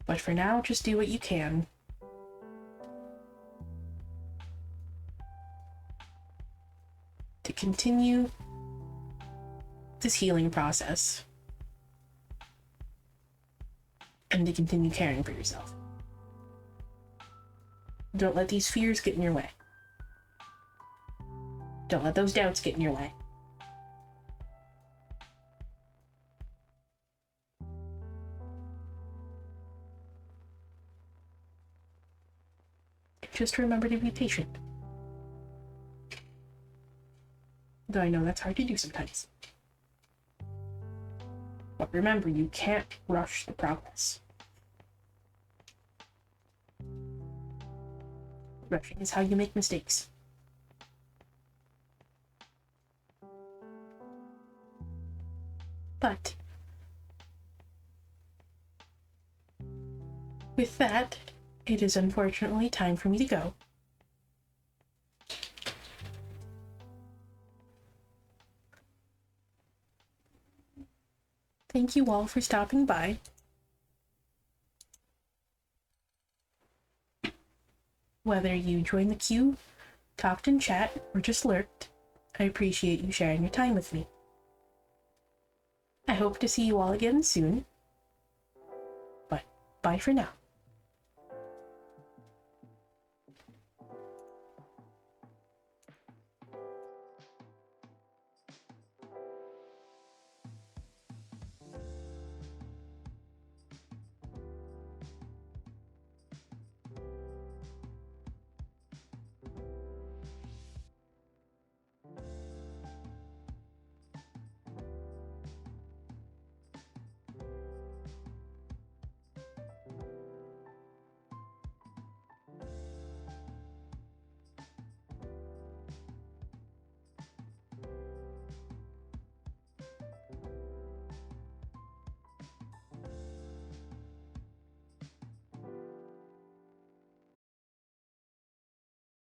But for now, just do what you can. To continue this healing process. And to continue caring for yourself. Don't let these fears get in your way. Don't let those doubts get in your way. Just remember to be patient. Though I know that's hard to do sometimes. But remember, you can't rush the progress. Rushing is how you make mistakes. But with that, it is unfortunately time for me to go. Thank you all for stopping by. Whether you joined the queue, talked in chat, or just lurked, I appreciate you sharing your time with me. I hope to see you all again soon, but bye for now.